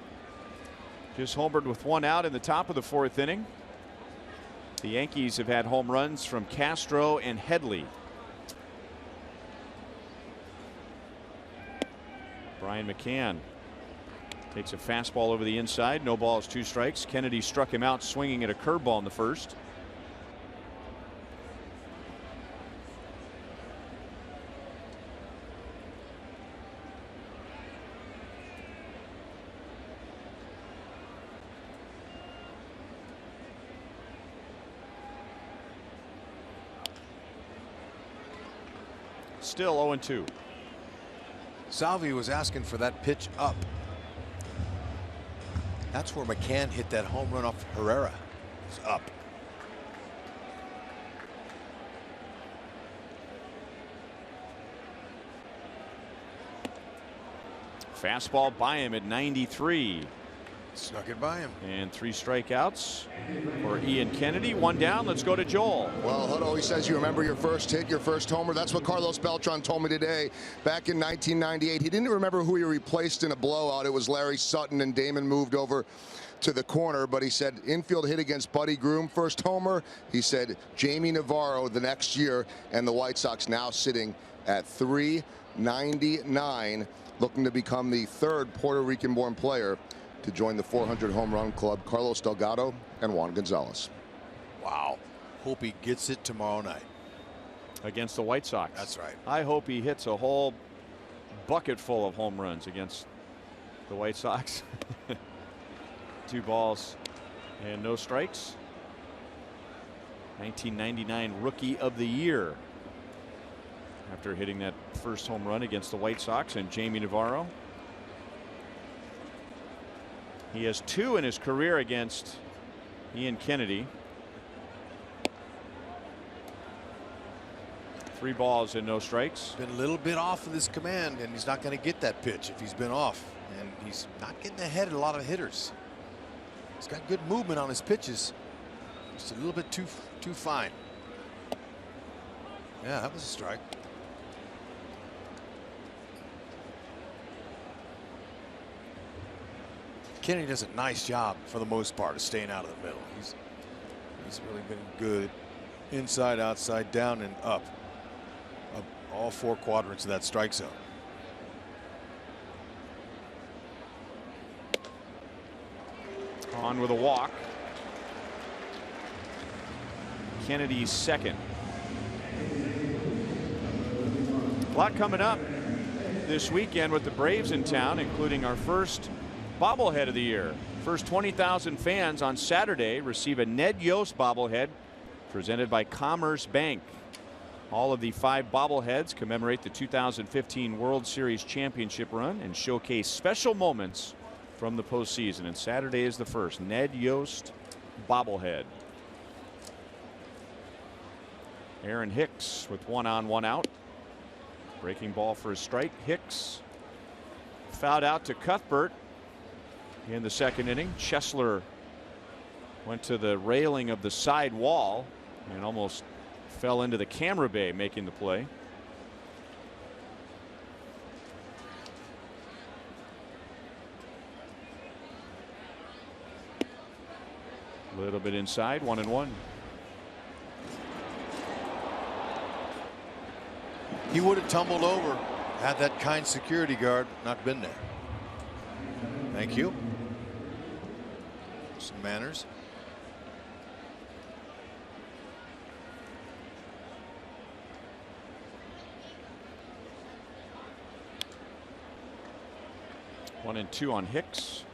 just homered with 1 out in the top of the 4th inning. The Yankees have had home runs from Castro and Headley. Brian McCann takes a fastball over the inside. No balls, 2 strikes. Kennedy struck him out swinging at a curveball in the first. Still 0-2. Salvi was asking for that pitch up. That's where McCann hit that home run off Herrera. It's up. Fastball by him at 93. Snuck it by him. And 3 strikeouts for Ian Kennedy. 1 down. Let's go to Joel. Well, Hud always says you remember your first hit, your first homer. That's what Carlos Beltran told me today. Back in 1998, he didn't remember who he replaced in a blowout. It was Larry Sutton, and Damon moved over to the corner. But he said infield hit against Buddy Groom, first homer. He said Jamie Navarro the next year, and the White Sox now sitting at 399, looking to become the 3rd Puerto Rican-born player to join the 400 home run club. Carlos Delgado and Juan Gonzalez. Wow. Hope he gets it tomorrow night against the White Sox. That's right. I hope he hits a whole bucket full of home runs against the White Sox. 2 balls and no strikes. 1999 Rookie of the Year after hitting that first home run against the White Sox. And Jamie Navarro, he has 2 in his career against Ian Kennedy. 3 balls and no strikes. Been a little bit off of his command, and he's not going to get that pitch if he's been off. And he's not getting ahead of a lot of hitters. He's got good movement on his pitches. Just a little bit too fine. Yeah, that was a strike. Kennedy does a nice job for the most part of staying out of the middle. He's really been good inside, outside, down, and up all 4 quadrants of that strike zone. On with a walk. Kennedy's 2nd. A lot coming up this weekend with the Braves in town, including our first bobblehead of the year. First 20,000 fans on Saturday receive a Ned Yost bobblehead presented by Commerce Bank. All of the 5 bobbleheads commemorate the 2015 World Series championship run and showcase special moments from the postseason. And Saturday is the first Ned Yost bobblehead. Aaron Hicks with 1 on, 1 out. Breaking ball for a strike. Hicks fouled out to Cuthbert in the 2nd inning. Chesler went to the railing of the side wall and almost fell into the camera bay making the play. A little bit inside, 1-1. He would have tumbled over had that kind security guard not been there. Thank you. Some manners. One and 2 on Hicks.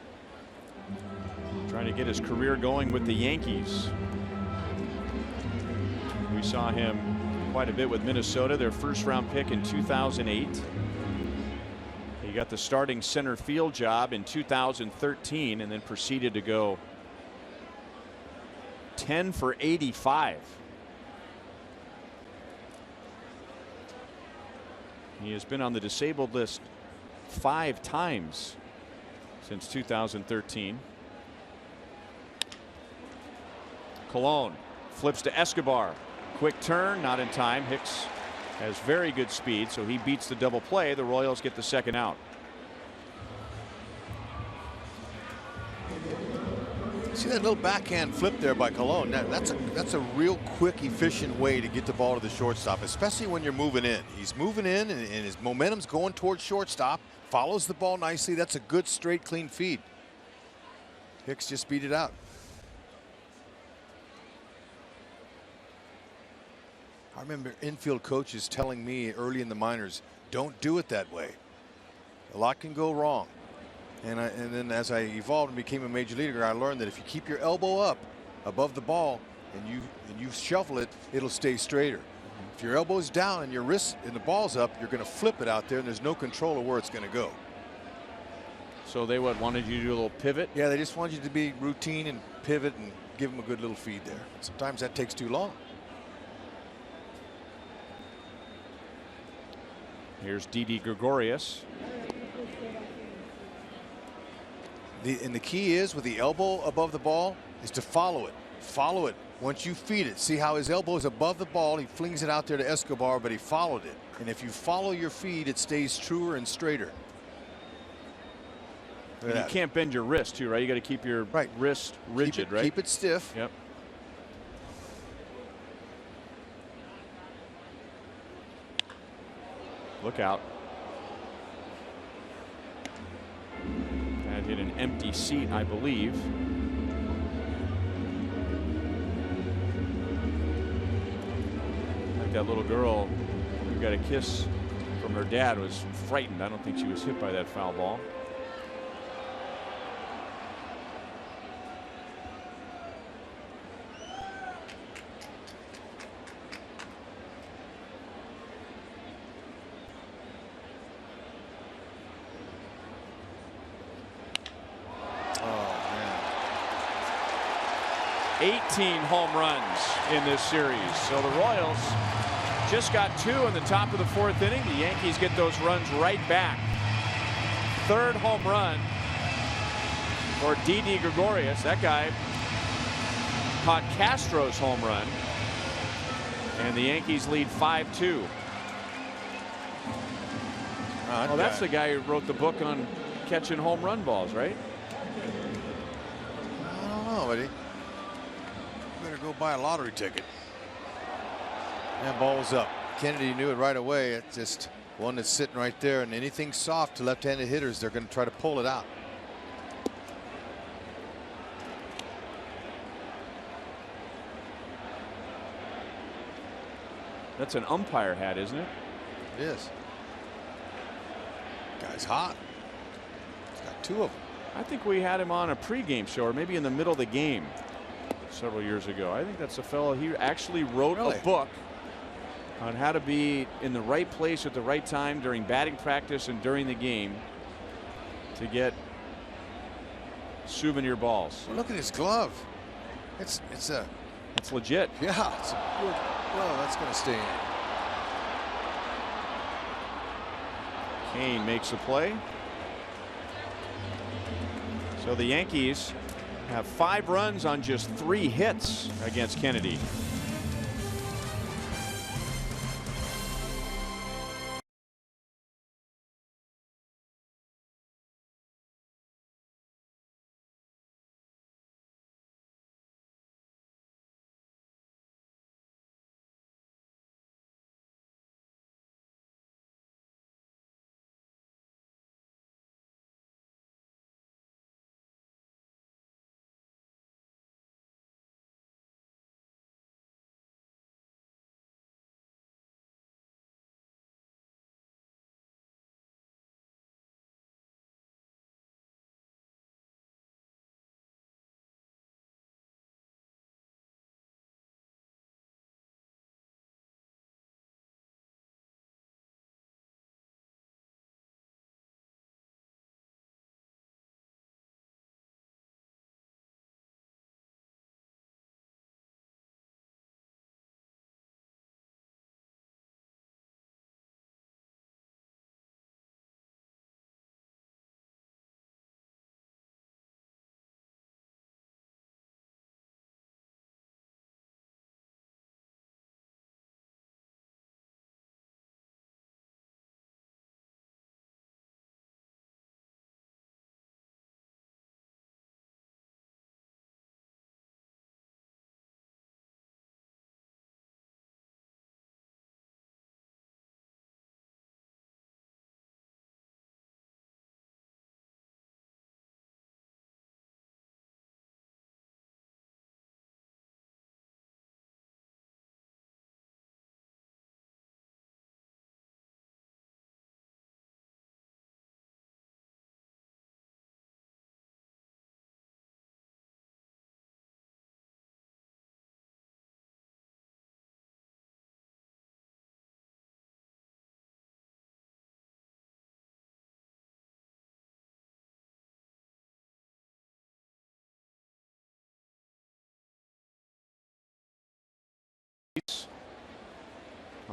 Trying to get his career going with the Yankees. We saw him quite a bit with Minnesota, their 1st-round pick in 2008. He got the starting center field job in 2013 and then proceeded to go 10 for 85. He has been on the disabled list 5 times since 2013. Colon Flips to Escobar. Quick turn, not in time. Hicks has very good speed, so he beats the double play. The Royals get the second out. See that little backhand flip there by Colon? That's a real quick, efficient way to get the ball to the shortstop, especially when you're moving in. He's moving in, and his momentum's going towards shortstop. Follows the ball nicely. That's a good, straight, clean feed. Hicks just beat it out. I remember infield coaches telling me early in the minors, don't do it that way. A lot can go wrong. And then as I evolved and became a major leaguer, I learned that if you keep your elbow up above the ball and you shuffle it, it'll stay straighter. If your elbow's down and your wrist and the ball's up, you're going to flip it out there, and there's no control of where it's going to go. So they wanted you to do a little pivot? Yeah, they just wanted you to be routine and pivot and give them a good little feed there. Sometimes that takes too long. Here's Didi Gregorius. And the key is with the elbow above the ball is to follow it. Follow it once you feed it. See how his elbow is above the ball. He flings it out there to Escobar, but he followed it. And if you follow your feed, it stays truer and straighter. And you can't bend your wrist too, right? You got to keep your wrist rigid, right? Keep it stiff. Yep. Look out. That hit an empty seat, I believe. Like that little girl who got a kiss from her dad was frightened. I don't think she was hit by that foul ball. Oh, man. 18 home runs in this series. So the Royals just got 2 in the top of the 4th inning. The Yankees get those runs right back. 3rd home run for Didi Gregorius. That guy caught Castro's home run. And the Yankees lead 5-2. Oh, that's the guy who wrote the book on catching home run balls, right? I don't know, buddy. Better go buy a lottery ticket. That ball was up. Kennedy knew it right away. It's just one that's sitting right there, and anything soft to left-handed hitters, they're going to try to pull it out. That's an umpire hat, isn't it? It is. Guy's hot. He's got 2 of them. I think we had him on a pregame show, or maybe in the middle of the game several years ago. I think that's a fellow. He actually wrote a book on how to be in the right place at the right time during batting practice and during the game to get souvenir balls. Well, look at his glove. It's legit. Yeah, it's a good glove. That's going to stay in. Kane makes a play. So the Yankees have 5 runs on just 3 hits against Kennedy.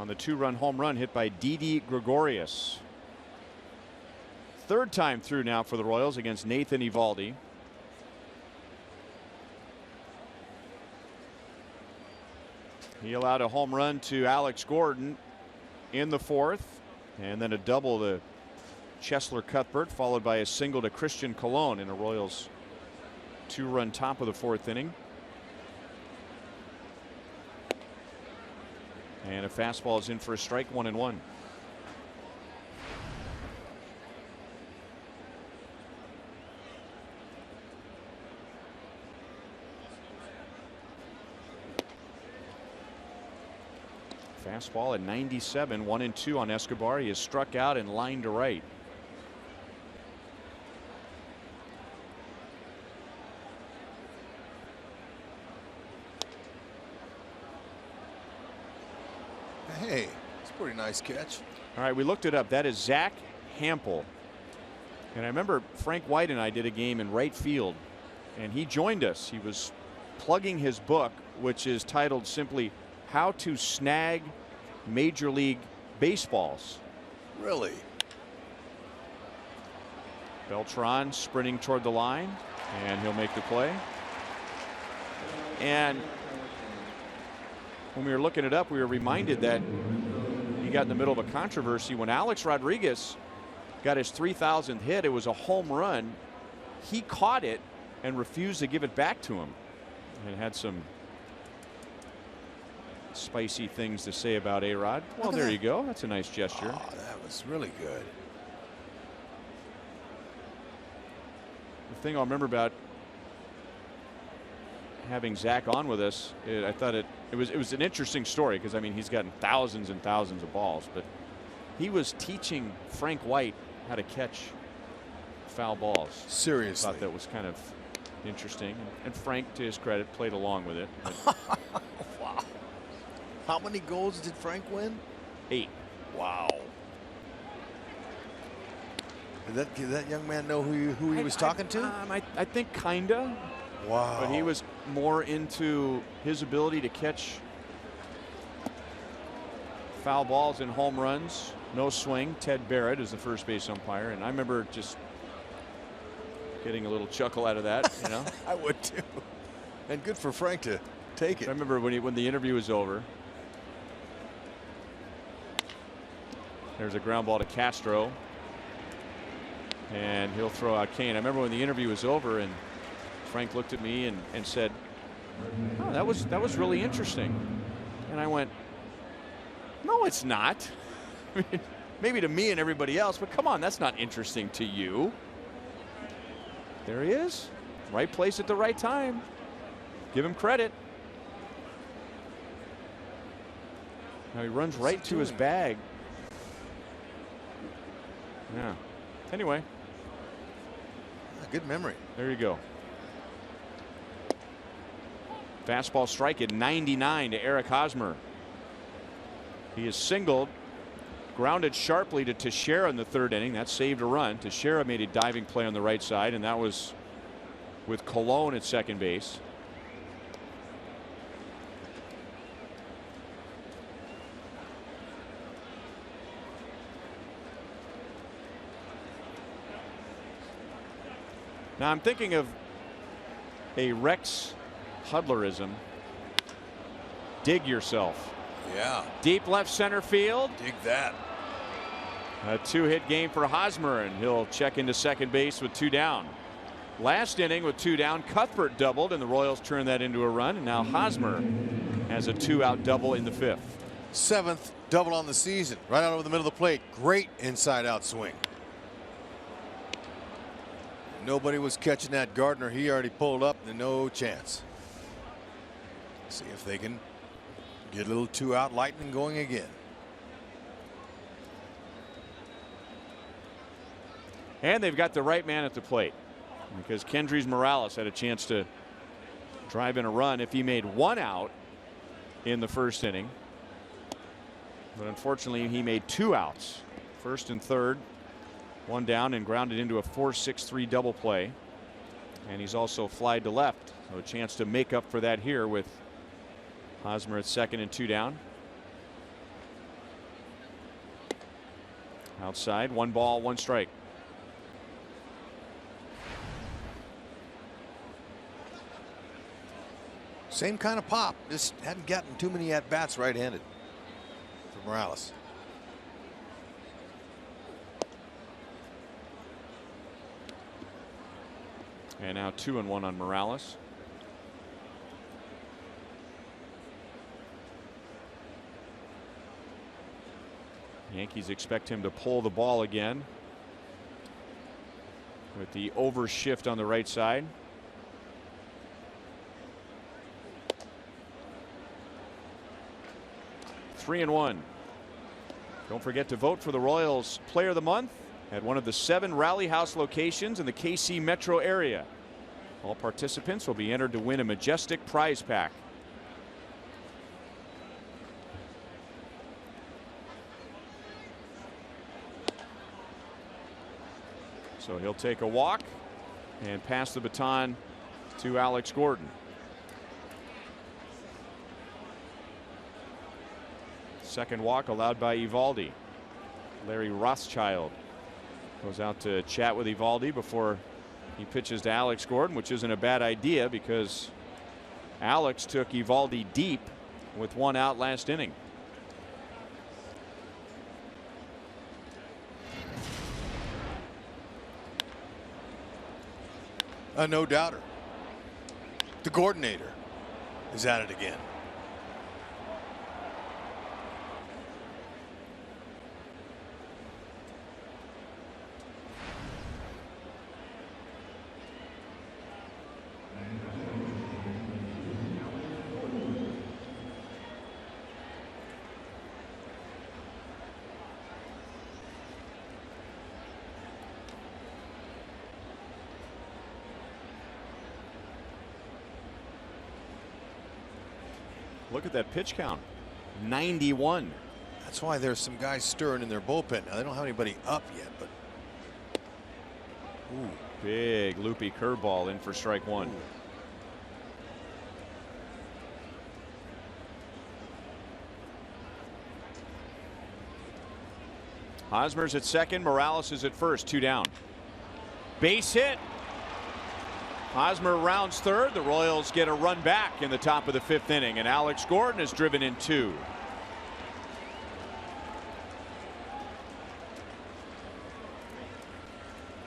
on the 2-run home run hit by Didi Gregorius. Third time through now for the Royals against Nathan Eovaldi. He allowed a home run to Alex Gordon in the 4th, and then a double to Cheslor Cuthbert, followed by a single to Christian Colon in a Royals 2-run top of the 4th inning. And a fastball is in for a strike, 1-1. Fastball at 97, 1-2 on Escobar. He is struck out and lined to right. Hey, it's a pretty nice catch. All right, we looked it up. That is Zach Hampel. And I remember Frank White and I did a game in right field, and he joined us. He was plugging his book, which is titled simply How to Snag Major League Baseballs. Really? Beltran sprinting toward the line, and he'll make the play. And when we were looking it up, we were reminded that he got in the middle of a controversy when Alex Rodriguez got his 3,000th hit. It was a home run. He caught it and refused to give it back to him, and had some spicy things to say about A-Rod. Well, there you go. That's a nice gesture. Oh, that was really good. The thing I'll remember about having Zach on with us, I thought it was an interesting story, because I mean, he's gotten thousands and thousands of balls, but he was teaching Frank White how to catch foul balls. Seriously. I thought that was kind of interesting, and Frank, to his credit, played along with it. Wow. How many goals did Frank win? 8. Wow. Did that young man know who he was talking to? I think kinda. Wow. But he was more into his ability to catch foul balls and home runs. No swing. Ted Barrett is the first base umpire, and I remember just getting a little chuckle out of that. You know, I would too. And good for Frank to take it. I remember when the interview was over. There's a ground ball to Castro, and he'll throw out Kane. I remember when the interview was over, and Frank looked at me and said, "Oh, that was really interesting." And I went, "No, it's not. I mean, maybe to me and everybody else, but come on, that's not interesting to you." There he is, right place at the right time. Give him credit. Now he runs right to his bag. Yeah. Anyway. Good memory. There you go. Fastball strike at 99 to Eric Hosmer. He is singled, grounded sharply to Teixeira in the 3rd inning. That saved a run. Teixeira made a diving play on the right side, and that was with Colon at second base. Now I'm thinking of a Rex Hudlerism. Dig yourself. Yeah. Deep left center field. Dig that. A 2-hit game for Hosmer, and he'll check into second base with 2 down. Last inning with 2 down, Cuthbert doubled, and the Royals turned that into a run, and now Hosmer has a 2-out double in the 5th. 7th double on the season, right out over the middle of the plate. Great inside out swing. Nobody was catching that. Gardner, he already pulled up, and no chance. See if they can get a little 2-out lightning going again. And they've got the right man at the plate, because Kendrys Morales had a chance to drive in a run if he made 1 out in the 1st inning. But unfortunately, he made 2 outs, 1st and 3rd. 1 down, and grounded into a 4-6-3 double play. And he's also flied to left, so a chance to make up for that here with Hosmer at 2nd and 2 down. Outside, 1 ball, 1 strike. Same kind of pop. Just hadn't gotten too many at bats right-handed for Morales. And now 2-1 on Morales. Yankees expect him to pull the ball again with the overshift on the right side. Three and 1. Don't forget to vote for the Royals Player of the Month at one of the 7 Rally House locations in the KC metro area. All participants will be entered to win a majestic prize pack. So he'll take a walk and pass the baton to Alex Gordon. Second walk allowed by Eovaldi. Larry Rothschild goes out to chat with Eovaldi before he pitches to Alex Gordon, which isn't a bad idea because Alex took Eovaldi deep with 1 out last inning. A no doubter. The coordinator is at it again. Look at that pitch count. 91. That's why there's some guys stirring in their bullpen. Now they don't have anybody up yet, but ooh, big loopy curveball in for strike 1. Ooh. Hosmer's at second. Morales is at first. 2 down. Base hit. Hosmer rounds third. The Royals get a run back in the top of the 5th inning, and Alex Gordon is driven in 2.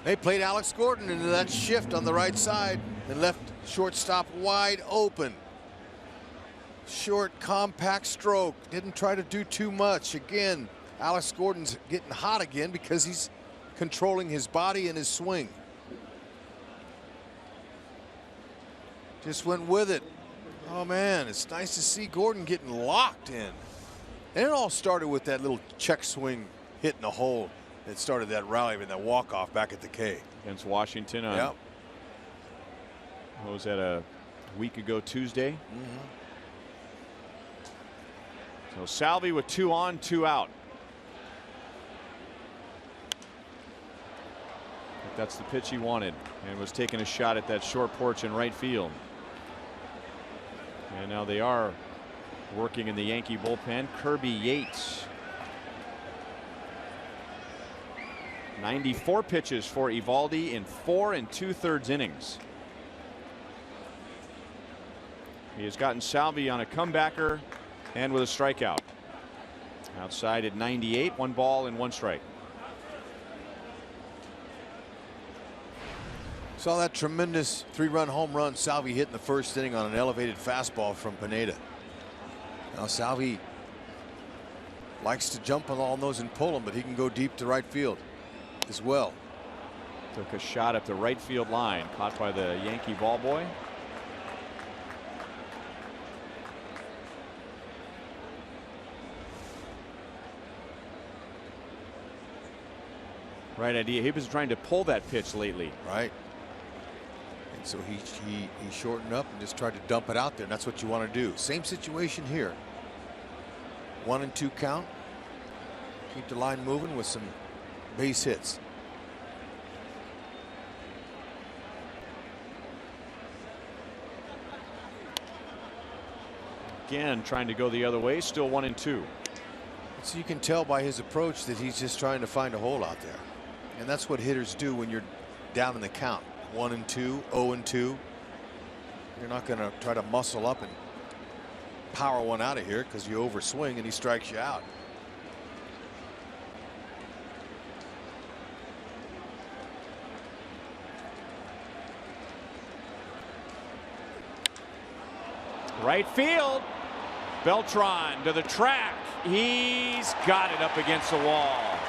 They played Alex Gordon into that shift on the right side and left shortstop wide open. Short, compact stroke. Didn't try to do too much. Again, Alex Gordon's getting hot again because he's controlling his body and his swing. Just went with it. Oh man, it's nice to see Gordon getting locked in. And it all started with that little check swing hitting the hole that started that rally and that walk-off back at the K. Against Washington on, yep. What was that, a week ago Tuesday? Mm-hmm. So Salvi with 2 on, 2 out. But that's the pitch he wanted and was taking a shot at that short porch in right field. And now they are working in the Yankee bullpen. Kirby Yates. 94 pitches for Eovaldi in 4 2/3 innings. He has gotten Salvi on a comebacker and with a strikeout. Outside at 98, 1 ball and 1 strike. Saw that tremendous 3-run home run Salvi hit in the 1st inning on an elevated fastball from Pineda. Now Salvi likes to jump on those and pull them, but he can go deep to right field as well. Took a shot at the right field line, caught by the Yankee ball boy. Right idea. He was trying to pull that pitch lately. Right. And so he shortened up and just tried to dump it out there. And that's what you want to do. Same situation here. 1 and 2 count. Keep the line moving with some base hits. Again, trying to go the other way. Still 1 and 2. So you can tell by his approach that he's just trying to find a hole out there. And that's what hitters do when you're down in the count. 1-2, 0-2. You're not going to try to muscle up and power one out of here because you overswing and he strikes you out. Right field. Beltran to the track. He's got it up against the wall.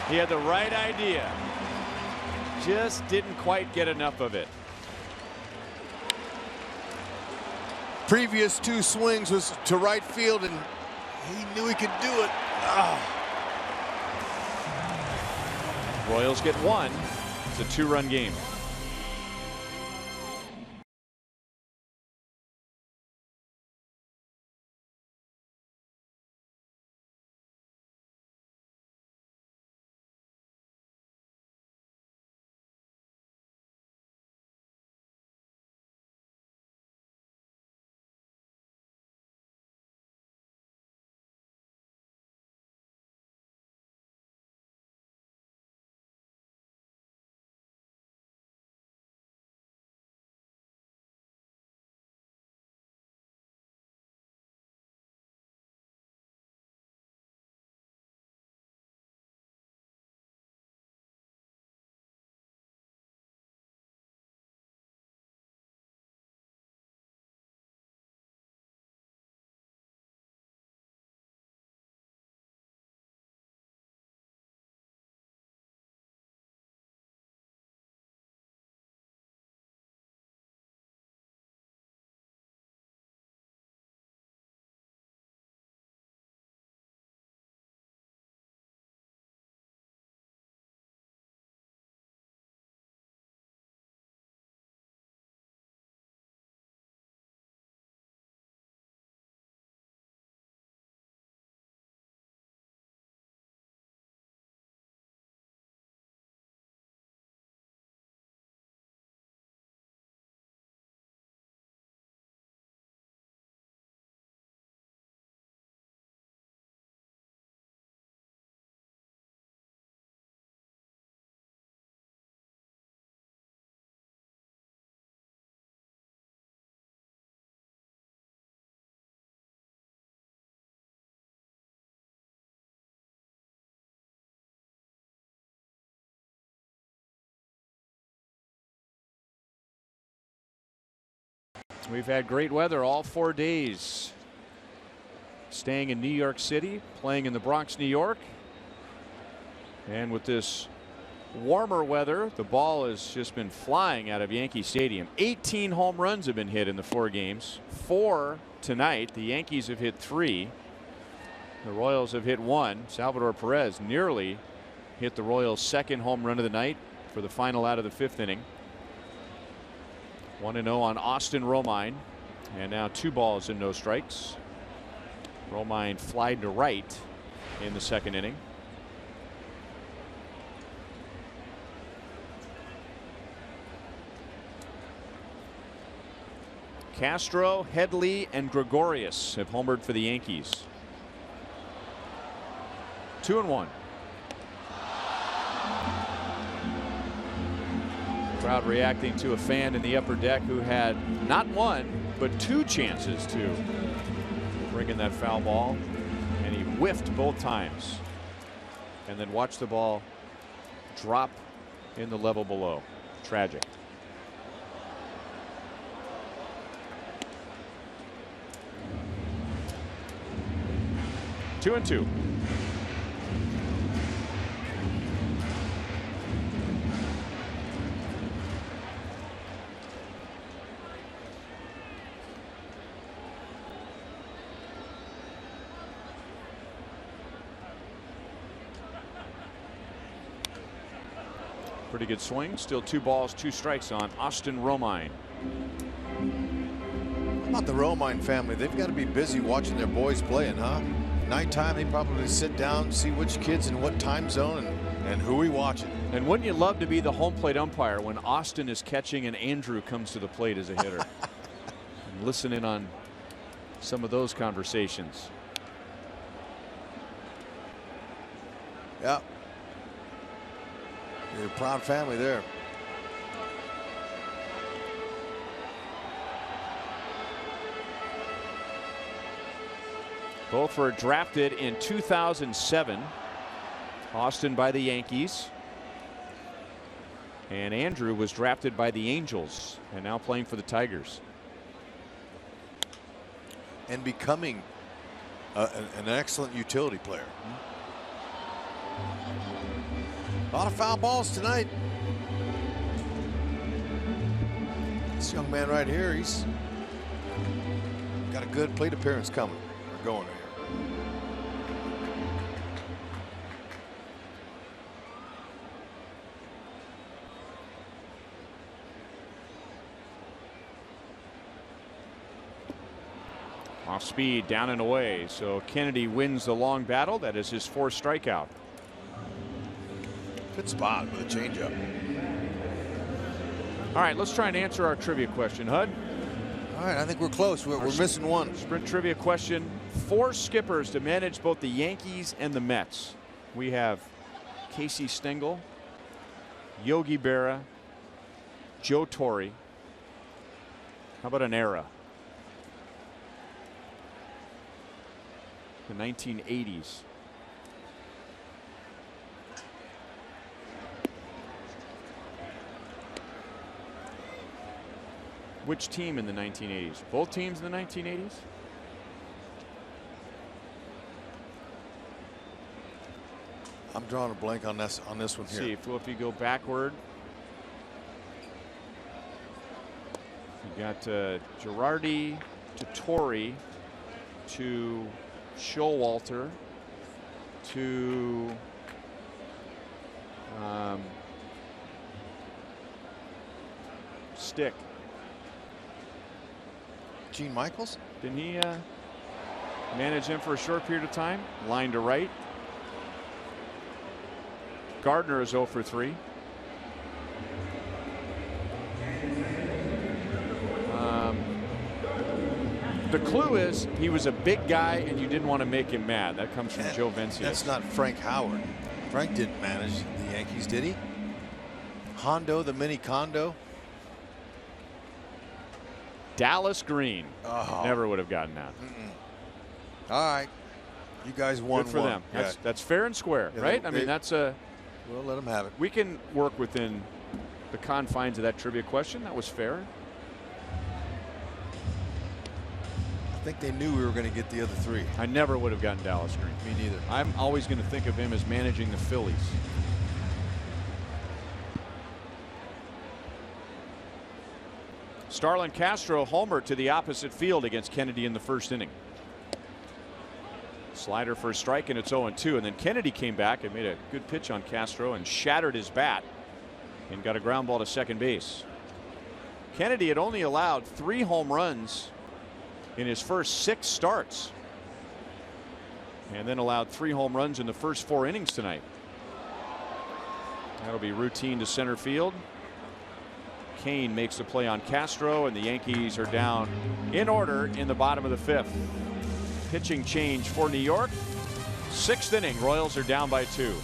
He had the right idea. Just didn't quite get enough of it. Previous 2 swings was to right field, and he knew he could do it. Royals get 1. It's a 2-run game. We've had great weather all 4 days. Staying in New York City, playing in the Bronx, New York. And with this warmer weather, the ball has just been flying out of Yankee Stadium. 18 home runs have been hit in the 4 games. 4 tonight. The Yankees have hit 3. The Royals have hit 1. Salvador Perez nearly hit the Royals' 2nd home run of the night for the final out of the 5th inning. 1-0 on Austin Romine, and now 2 balls and no strikes. Romine flied to right in the 2nd inning. Castro, Headley, and Gregorius have homered for the Yankees. 2-1. Crowd reacting to a fan in the upper deck who had not 1 but 2 chances to bring in that foul ball, and he whiffed both times and then watched the ball drop in the level below. Tragic. Two and two. Pretty good swing. Still 2 balls, 2 strikes on Austin Romine. How about the Romine family? They've got to be busy watching their boys playing, huh? Nighttime, they probably sit down, see which kid's in what time zone and who we watching. And wouldn't you love to be the home plate umpire when Austin is catching and Andrew comes to the plate as a hitter? And listen in on some of those conversations. Yeah. You're a proud family there. Both were drafted in 2007. Austin by the Yankees. And Andrew was drafted by the Angels and now playing for the Tigers. And becoming an excellent utility player. A lot of foul balls tonight. This young man right here, he's got a good plate appearance coming or going here. Off speed, down and away. So Kennedy wins the long battle. That is his 4th strikeout. Good spot with a changeup. All right, let's try and answer our trivia question, Hud. All right, I think we're close. We're missing one. Sprint trivia question. 4 skippers to manage both the Yankees and the Mets. We have Casey Stengel, Yogi Berra, Joe Torre. How about an era? The 1980s. Which team in the 1980s? Both teams in the 1980s? I'm drawing a blank on this one here. See if you go backward. You got Girardi to Torre to Showalter to Stick. Gene Michaels? Didn't he manage him for a short period of time? Line to right. Gardner is 0 for 3. The clue is he was a big guy and you didn't want to make him mad. That comes from Joe Vencius. That's not Frank Howard. Frank didn't manage the Yankees, did he? Hondo, the mini condo. Dallas Green. Oh. Never would have gotten that. All right. You guys won. Good for them. Yeah. That's fair and square, Yeah, right? I mean, that's a. We'll let them have it. We can work within the confines of that trivia question. That was fair. I think they knew we were going to get the other 3. I never would have gotten Dallas Green. Me neither. I'm always going to think of him as managing the Phillies. Starlin Castro homered to the opposite field against Kennedy in the 1st inning. Slider for a strike and it's 0-2, and then Kennedy came back and made a good pitch on Castro and shattered his bat and got a ground ball to second base. Kennedy had only allowed 3 home runs in his first 6 starts and then allowed 3 home runs in the first 4 innings tonight. That'll be routine to center field. Kane makes the play on Castro and the Yankees are down in order in the bottom of the 5th. Pitching change for New York. 6th inning, Royals are down by 2.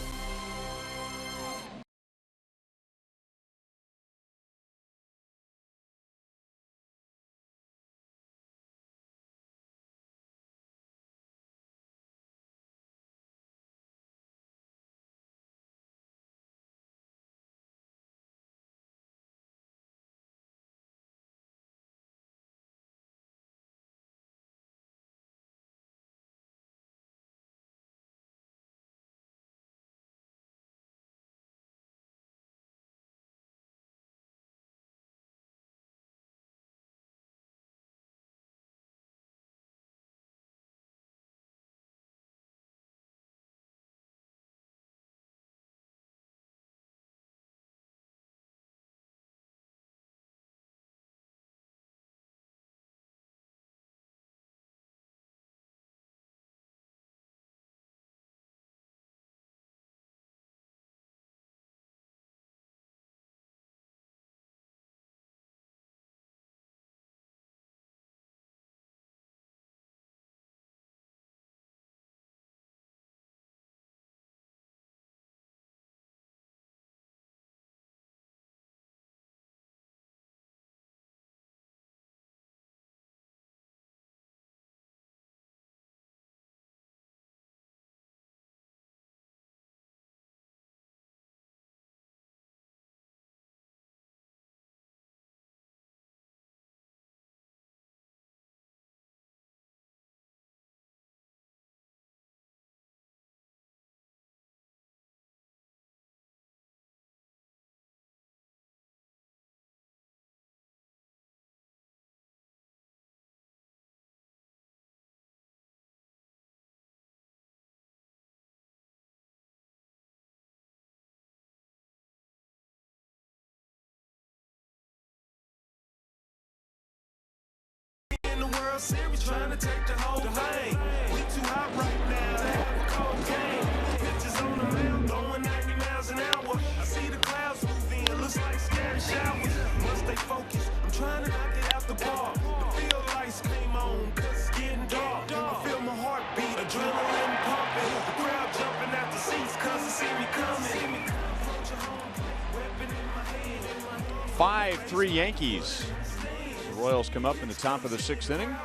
World Series trying to take the whole thing. We too hot right now to have a cocaine. Pitches on the mound, throwing 90 miles an hour. I see the clouds move in, looks like scary showers. Must stay focused, I'm trying to knock it out the park. The field lights came on, cause it's getting dark. I feel my heartbeat, adrenaline pumping. The crowd jumping out the seats cause they see me coming. 5-3 Yankees. The Royals come up in the top of the 6th inning.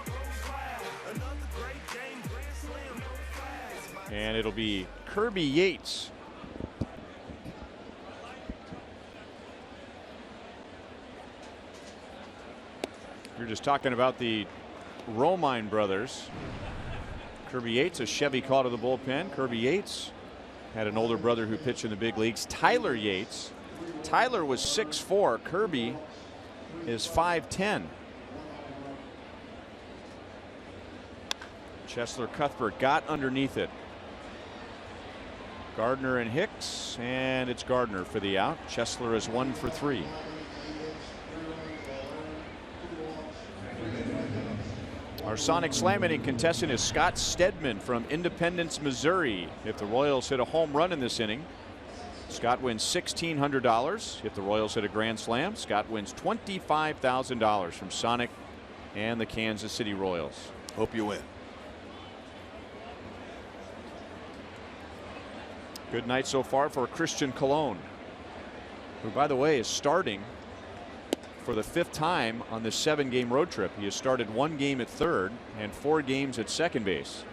And it'll be Kirby Yates. You're just talking about the Romine brothers. Kirby Yates, a Chevy call to the bullpen. Kirby Yates had an older brother who pitched in the big leagues, Tyler Yates. Tyler was 6'4". Kirby is 5'10". Chesler Cuthbert got underneath it. Gardner and Hicks, and it's Gardner for the out. Chesler is 1 for 3. Our Sonic Slam inning contestant is Scott Stedman from Independence, Missouri. If the Royals hit a home run in this inning, Scott wins $1,600. If the Royals hit a grand slam, Scott wins $25,000 from Sonic and the Kansas City Royals. Hope you win. Good night so far for Christian Colon, who, by the way, is starting for the 5th time on this 7-game road trip. He has started 1 game at third and 4 games at second base.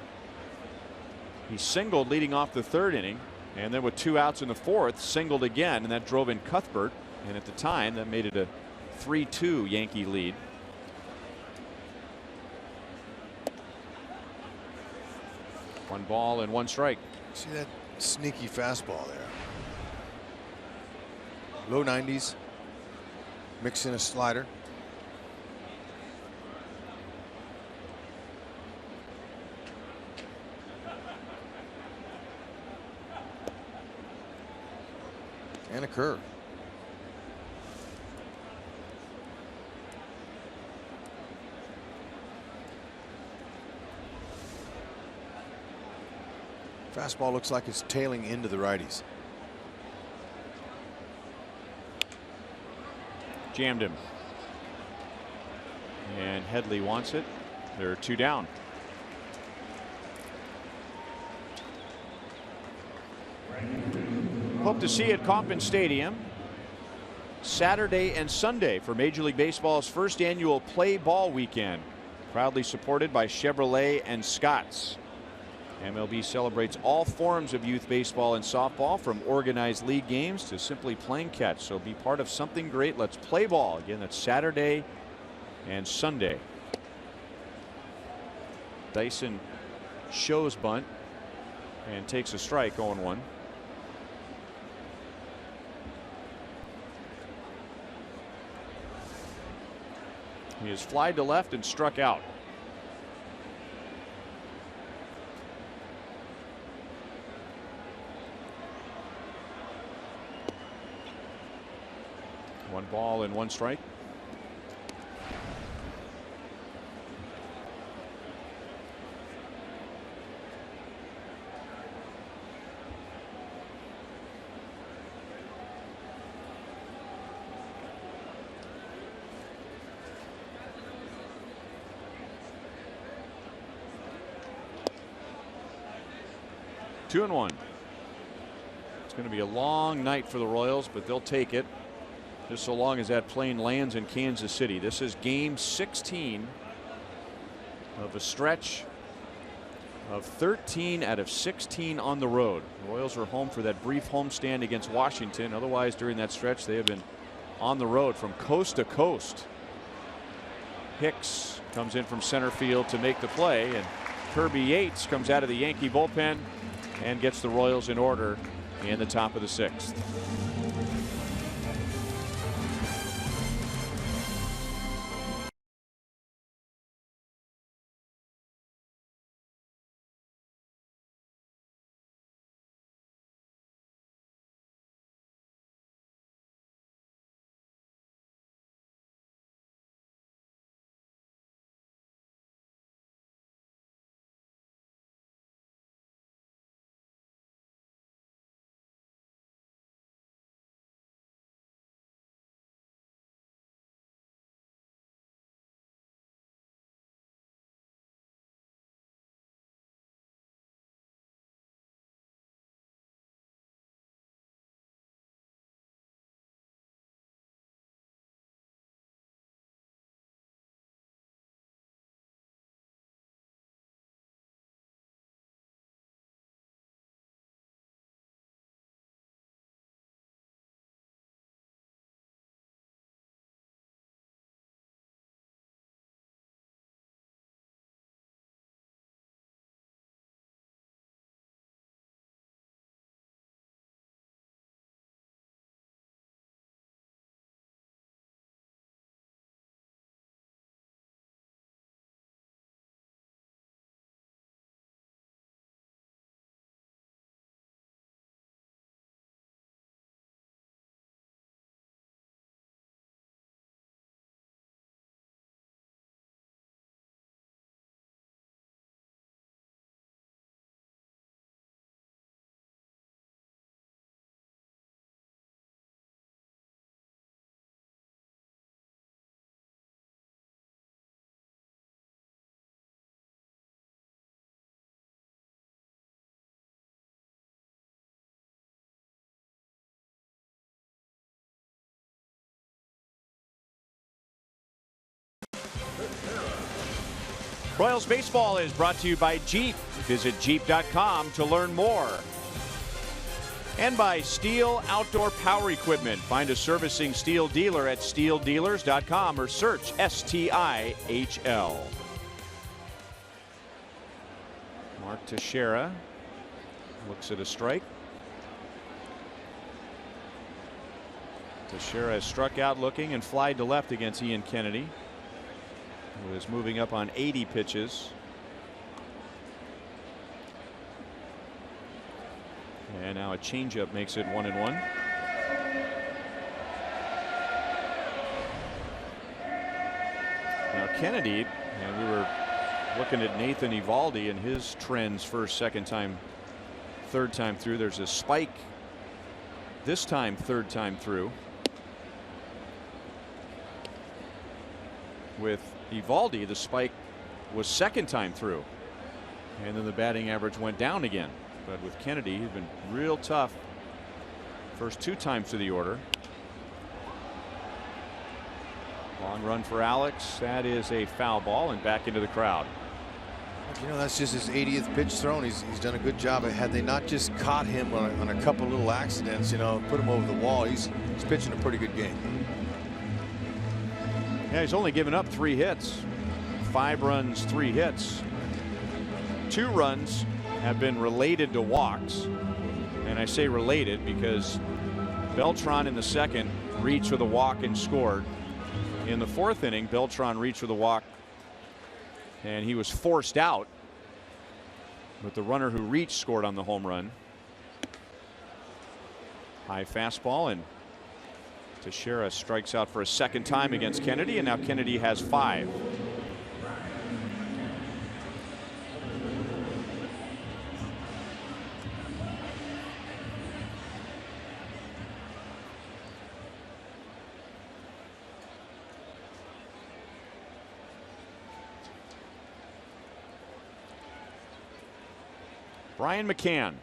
He singled leading off the 3rd inning, and then with 2 outs in the 4th, singled again, and that drove in Cuthbert. And at the time, that made it a 3-2 Yankee lead. One ball and 1 strike. See that sneaky fastball there. Low 90s. Mix in a slider. And a curve. Fastball looks like it's tailing into the righties. Jammed him. And Headley wants it. There are 2 down. Hope to see you at Kauffman Stadium Saturday and Sunday for Major League Baseball's first annual Play Ball Weekend. Proudly supported by Chevrolet and Scott's. MLB celebrates all forms of youth baseball and softball, from organized league games to simply playing catch. So be part of something great. Let's play ball. Again, that's Saturday and Sunday. Dyson shows bunt and takes a strike, 0-1. He is flied to left and struck out. One ball and 1 strike. Two and 1. It's going to be a long night for the Royals, but they'll take it. Just so long as that plane lands in Kansas City. This is game 16 of a stretch of 13 out of 16 on the road. The Royals are home for that brief homestand against Washington. Otherwise, during that stretch, they have been on the road from coast to coast. Hicks comes in from center field to make the play, and Kirby Yates comes out of the Yankee bullpen and gets the Royals in order in the top of the 6th. Royals baseball is brought to you by Jeep. Visit Jeep.com to learn more. And by Steel Outdoor Power Equipment. Find a servicing Steel dealer at steeldealers.com or search STIHL. Mark Teixeira looks at a strike. Teixeira has struck out looking and flied to left against Ian Kennedy, who is moving up on 80 pitches. And now a changeup makes it 1-1. Now Kennedy, and we were looking at Nathan Eovaldi and his trends first, second time, third time through. There's a spike this time, third time through. With Eovaldi, the spike was second time through, and then the batting average went down again. But with Kennedy, he's been real tough first two times through the order. Long run for Alex. That is a foul ball and back into the crowd. You know, that's just his 80th pitch thrown. He's done a good job. Had they not just caught him on a couple little accidents, you know, put him over the wall, he's pitching a pretty good game. Yeah, he's only given up 3 hits. 5 runs, 3 hits. 2 runs have been related to walks. And I say related because Beltran in the second reached with a walk and scored. In the 4th inning, Beltran reached with a walk and he was forced out. But the runner who reached scored on the home run. High fastball, and Teixeira strikes out for a second time against Kennedy, and now Kennedy has 5. Brian McCann.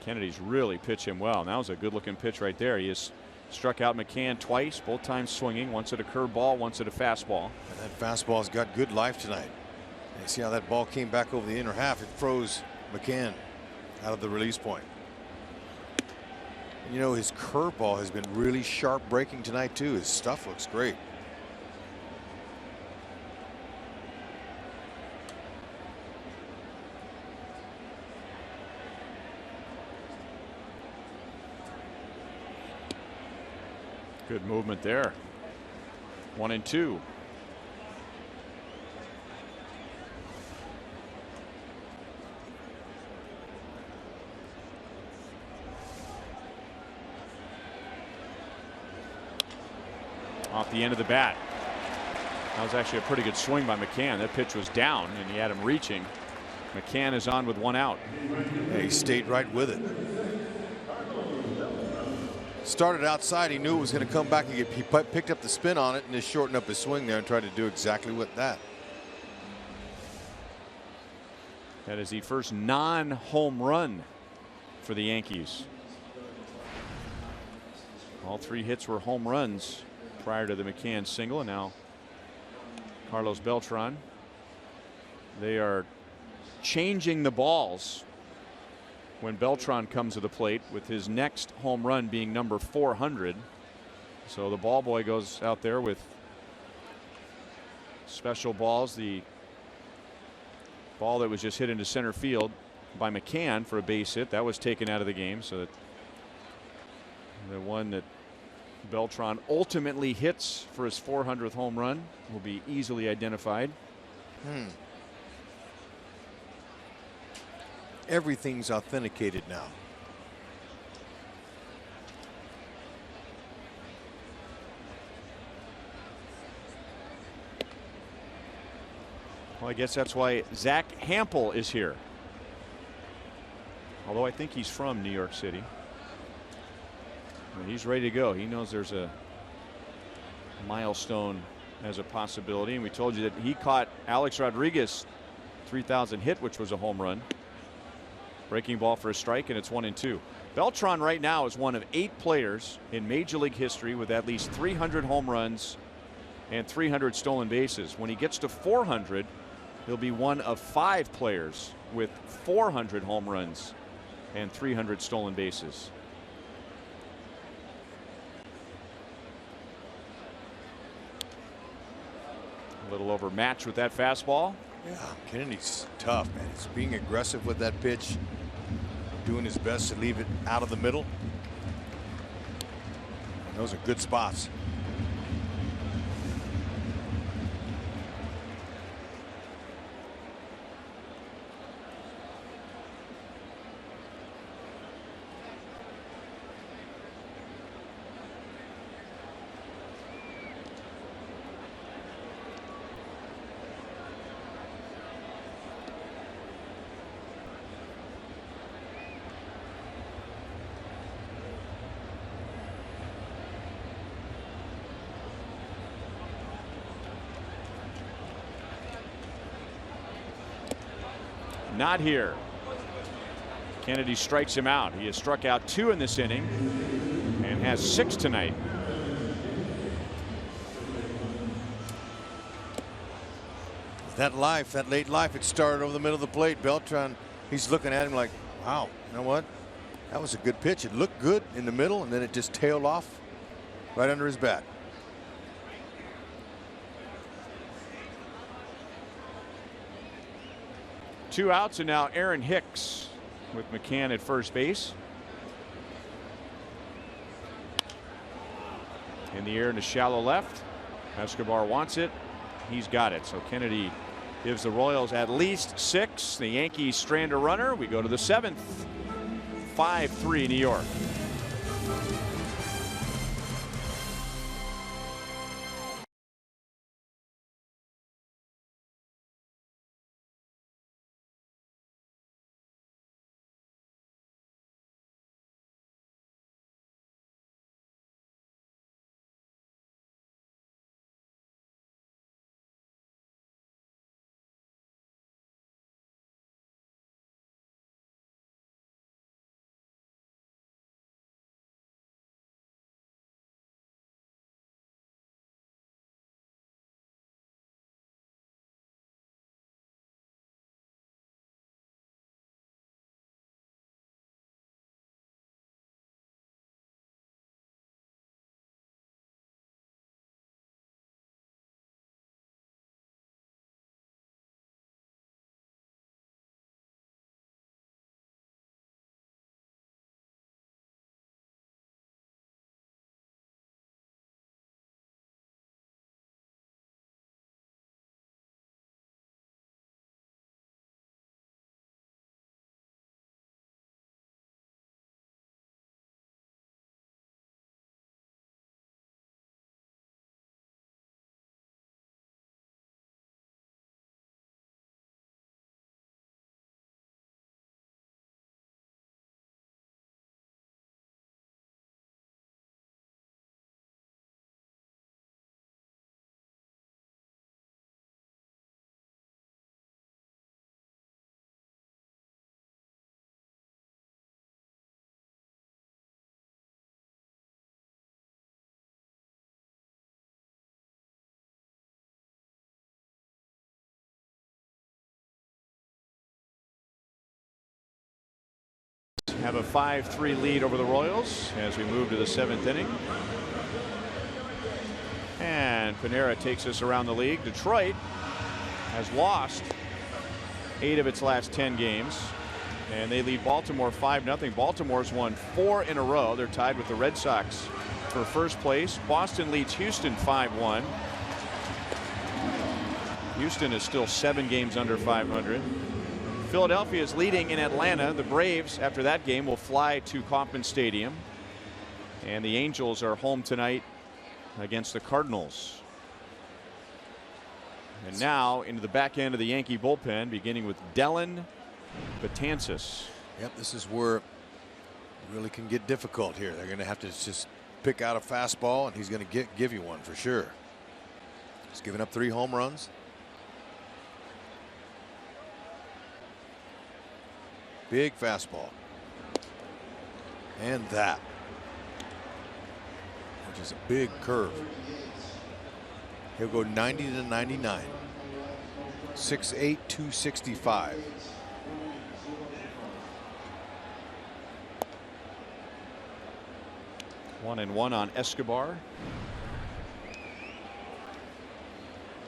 Kennedy's really pitched him well. That was a good looking pitch right there. He has struck out McCann twice, both times swinging, once at a curveball, once at a fastball. And that fastball's got good life tonight. And you see how that ball came back over the inner half. It froze McCann out of the release point. And you know, his curveball has been really sharp breaking tonight too. His stuff looks great. Good movement there. 1-2. Off the end of the bat. That was actually a pretty good swing by McCann. That pitch was down and he had him reaching. McCann is on with 1 out. Yeah, he stayed right with it. Started outside. He knew it was going to come back. He picked up the spin on it and just shortened up his swing there and tried to do exactly what that. That is the first non-home run for the Yankees. All 3 hits were home runs prior to the McCann single, and now Carlos Beltran. They are changing the balls when Beltran comes to the plate, with his next home run being number 400. So the ball boy goes out there with special balls. The ball that was just hit into center field by McCann for a base hit, that was taken out of the game. So that the one that Beltran ultimately hits for his 400th home run will be easily identified. Everything's authenticated now. Well, I guess that's why Zach Hampel is here. Although I think he's from New York City. And he's ready to go. He knows there's a milestone as a possibility. And we told you that he caught Alex Rodriguez 3,000 hit, which was a home run. Breaking ball for a strike, and it's 1-2. Beltran right now is one of 8 players in Major League history with at least 300 home runs and 300 stolen bases. When he gets to 400, he'll be one of 5 players with 400 home runs and 300 stolen bases. A little overmatched with that fastball. Yeah, Kennedy's tough, man. He's being aggressive with that pitch, doing his best to leave it out of the middle. And those are good spots. Not here. Kennedy strikes him out. He has struck out 2 in this inning and has 6 tonight. That late life, it started over the middle of the plate. Beltran, he's looking at him like, wow, you know what? That was a good pitch. It looked good in the middle, and then it just tailed off right under his bat. Two outs, and now Aaron Hicks with McCann at first base. In the air into shallow left. Escobar wants it. He's got it. So Kennedy gives the Royals at least 6. The Yankees strand a runner. We go to the 7th. 5-3 New York. Have a 5-3 lead over the Royals as we move to the 7th inning. And Panera takes us around the league. Detroit has lost 8 of its last 10 games, and they lead Baltimore 5-0. Baltimore's won 4 in a row. They're tied with the Red Sox for first place. Boston leads Houston 5-1. Houston is still 7 games under 500. Philadelphia is leading in Atlanta. The Braves, after that game, will fly to Kauffman Stadium. And the Angels are home tonight against the Cardinals. And now into the back end of the Yankee bullpen, beginning with Dellin Betances. Yep, this is where it really can get difficult here. They're going to have to just pick out a fastball, and he's going to give you one for sure. He's given up 3 home runs. Big fastball. And that, which is a big curve. He'll go 90 to 99. 6'8", 265. One and one on Escobar.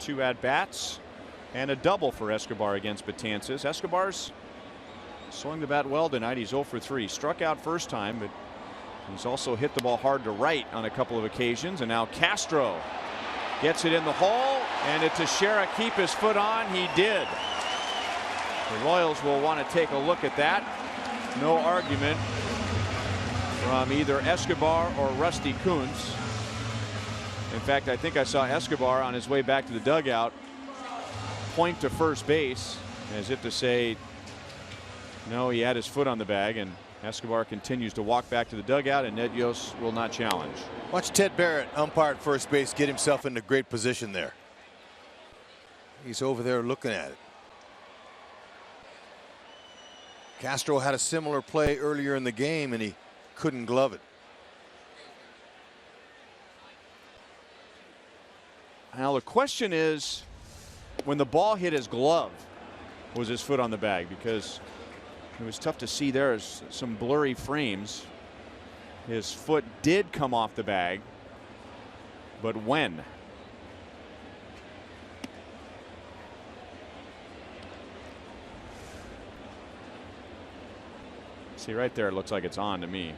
2 at-bats and a double for Escobar against Betances. Escobar's swung the bat well tonight. He's 0 for 3. Struck out first time, but he's also hit the ball hard to right on a couple of occasions. And now Castro gets it in the hole, and did Teixeira keep his foot on? He did. The Royals will want to take a look at that. No argument from either Escobar or Rusty Kuntz. In fact, I think I saw Escobar on his way back to the dugout point to first base as if to say, no, he had his foot on the bag, and Escobar continues to walk back to the dugout, and Ned Yost will not challenge. Watch Ted Barrett, umpire at first base, get himself into great position there. He's over there looking at it. Castro had a similar play earlier in the game, and he couldn't glove it. Now the question is, when the ball hit his glove, was his foot on the bag? Because it was tough to see there as some blurry frames. His foot did come off the bag, but when? See right there, it looks like it's on to me.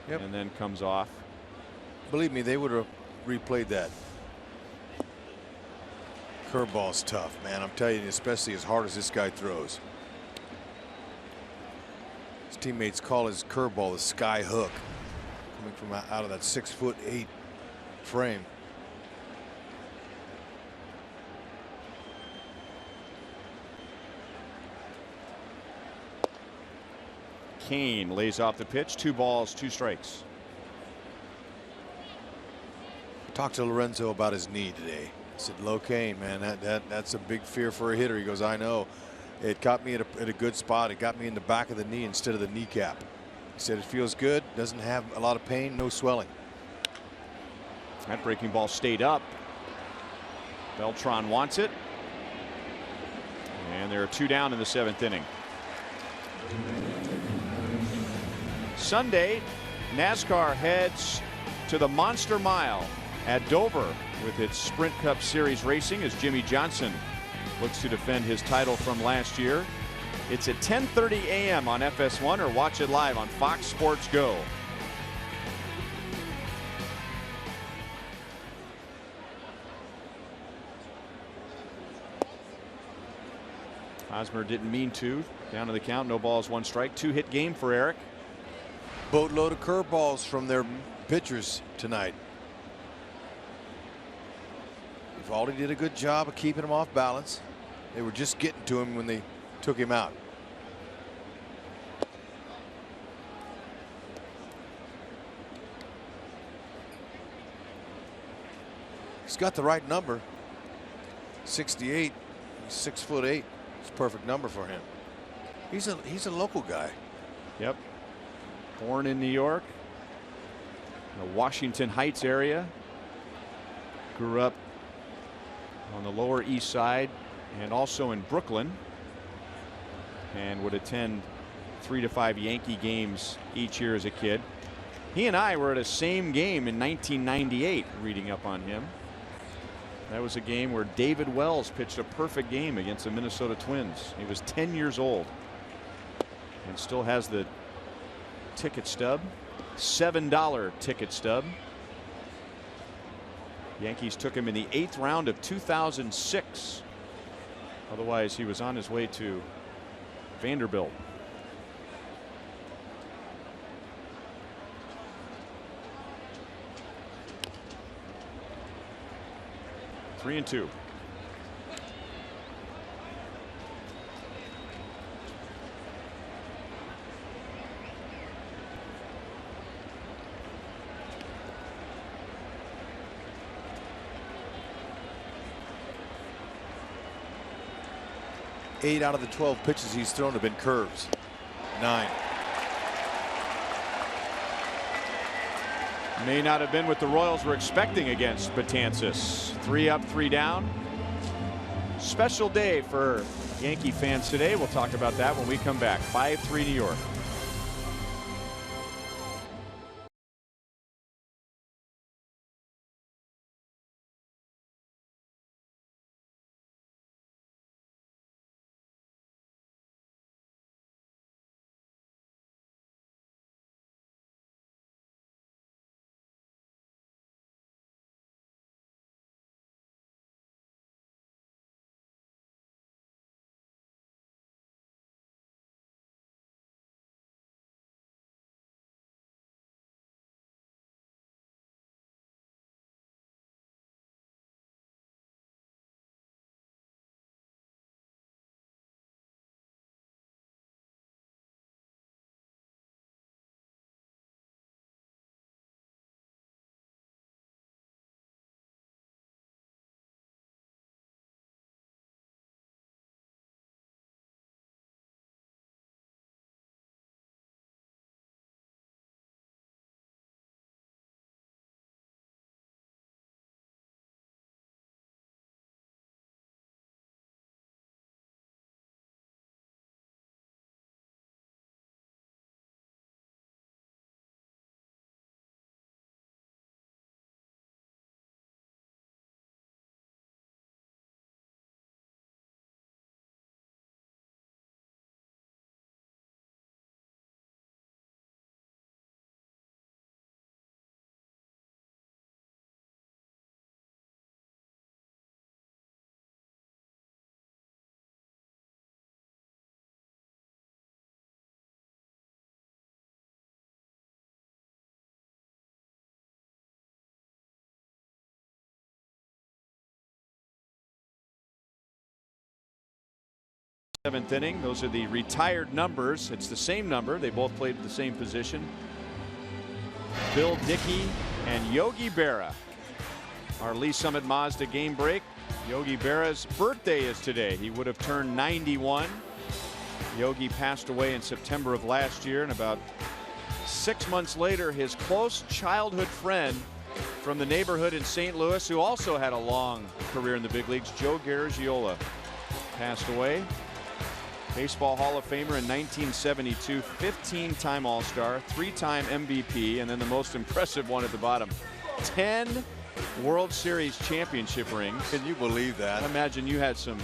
Yep. And then comes off. Believe me, they would have replayed that. Curveball's tough, man. I'm telling you, especially as hard as this guy throws. His teammates call his curveball the sky hook, coming from out of that 6'8" frame. Kane lays off the pitch. 2 balls, 2 strikes. Talked to Lorenzo about his knee today. I said, Locaine, man, that's a big fear for a hitter. He goes, I know. It caught me at a good spot. It got me in the back of the knee instead of the kneecap. He said it feels good, doesn't have a lot of pain, no swelling. That breaking ball stayed up. Beltran wants it. And there are 2 down in the 7th inning. Sunday, NASCAR heads to the Monster Mile at Dover with its Sprint Cup Series racing as Jimmy Johnson looks to defend his title from last year. It's at 10:30 a.m. on FS1 or watch it live on Fox Sports Go. Hosmer didn't mean to. Down to the count, no balls, 1 strike. 2-hit game for Eric. Boatload of curveballs from their pitchers tonight. Evaldi did a good job of keeping him off balance. They were just getting to him when they took him out. He's got the right number. 68. He's 6'8". It's a perfect number for him. He's a local guy. Yep. Born in New York, the Washington Heights area. Grew up on the Lower East Side and also in Brooklyn, and would attend 3 to 5 Yankee games each year as a kid. He and I were at a same game in 1998, reading up on him. That was a game where David Wells pitched a perfect game against the Minnesota Twins. He was 10 years old and still has the ticket stub, $7 ticket stub. Yankees took him in the 8th round of 2006. Otherwise, he was on his way to Vanderbilt. Three and 2. Eight out of the 12 pitches he's thrown have been curves. 9. May not have been what the Royals were expecting against Betances. 3 up, 3 down. Special day for Yankee fans today. We'll talk about that when we come back. 5-3 New York. Seventh inning. Those are the retired numbers. It's the same number. They both played the same position. Bill Dickey and Yogi Berra. Our Lee Summit Mazda game break. Yogi Berra's birthday is today. He would have turned 91. Yogi passed away in September of last year, and about 6 months later, his close childhood friend from the neighborhood in St. Louis, who also had a long career in the big leagues, Joe Garagiola, passed away. Baseball Hall of Famer in 1972, 15-time All-Star, 3-time MVP, and then the most impressive one at the bottom, 10 World Series championship rings. Can you believe that? I imagine you had some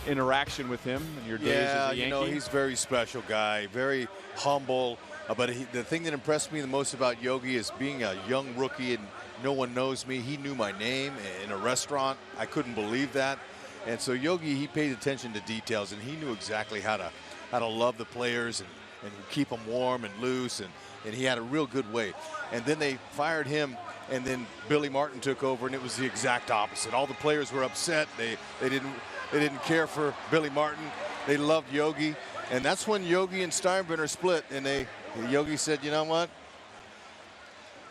interaction with him in your days as a Yankee. You know, he's a very special guy, very humble. But the thing that impressed me the most about Yogi is being a young rookie and no one knows me. He knew my name in a restaurant. I couldn't believe that. And so Yogi, he paid attention to details, and he knew exactly how to love the players and keep them warm and loose, and he had a real good way. And then they fired him, and then Billy Martin took over, and it was the exact opposite. All the players were upset. They didn't care for Billy Martin. They loved Yogi, and that's when Yogi and Steinbrenner split. And Yogi said, you know what?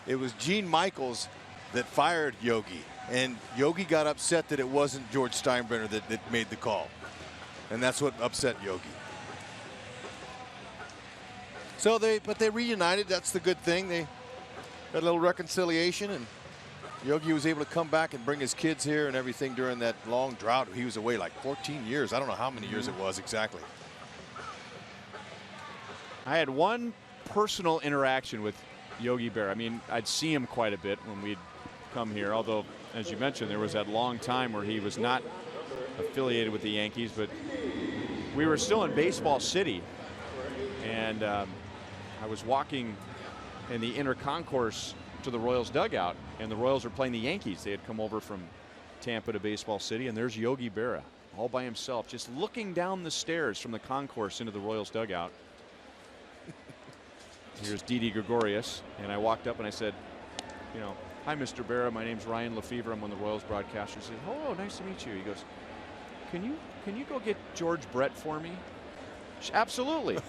It was Gene Michaels that fired Yogi. And Yogi got upset that it wasn't George Steinbrenner that made the call. And that's what upset Yogi. So but they reunited. That's the good thing. They had a little reconciliation, and Yogi was able to come back and bring his kids here and everything during that long drought. He was away like 14 years. I don't know how many years it was exactly. I had one personal interaction with Yogi Berra. I mean, I'd see him quite a bit when we'd come here, although, as you mentioned, there was that long time where he was not affiliated with the Yankees, but we were still in Baseball City, and I was walking in the inner concourse to the Royals dugout, and the Royals were playing the Yankees. They had come over from Tampa to Baseball City, and there's Yogi Berra all by himself, just looking down the stairs from the concourse into the Royals dugout. Here's Didi Gregorius, and I walked up and I said, you know, hi, Mr. Berra. My name's Ryan Lefevre. I'm one of the Royals broadcasters. He said, oh, nice to meet you. He goes, can you go get George Brett for me? Absolutely.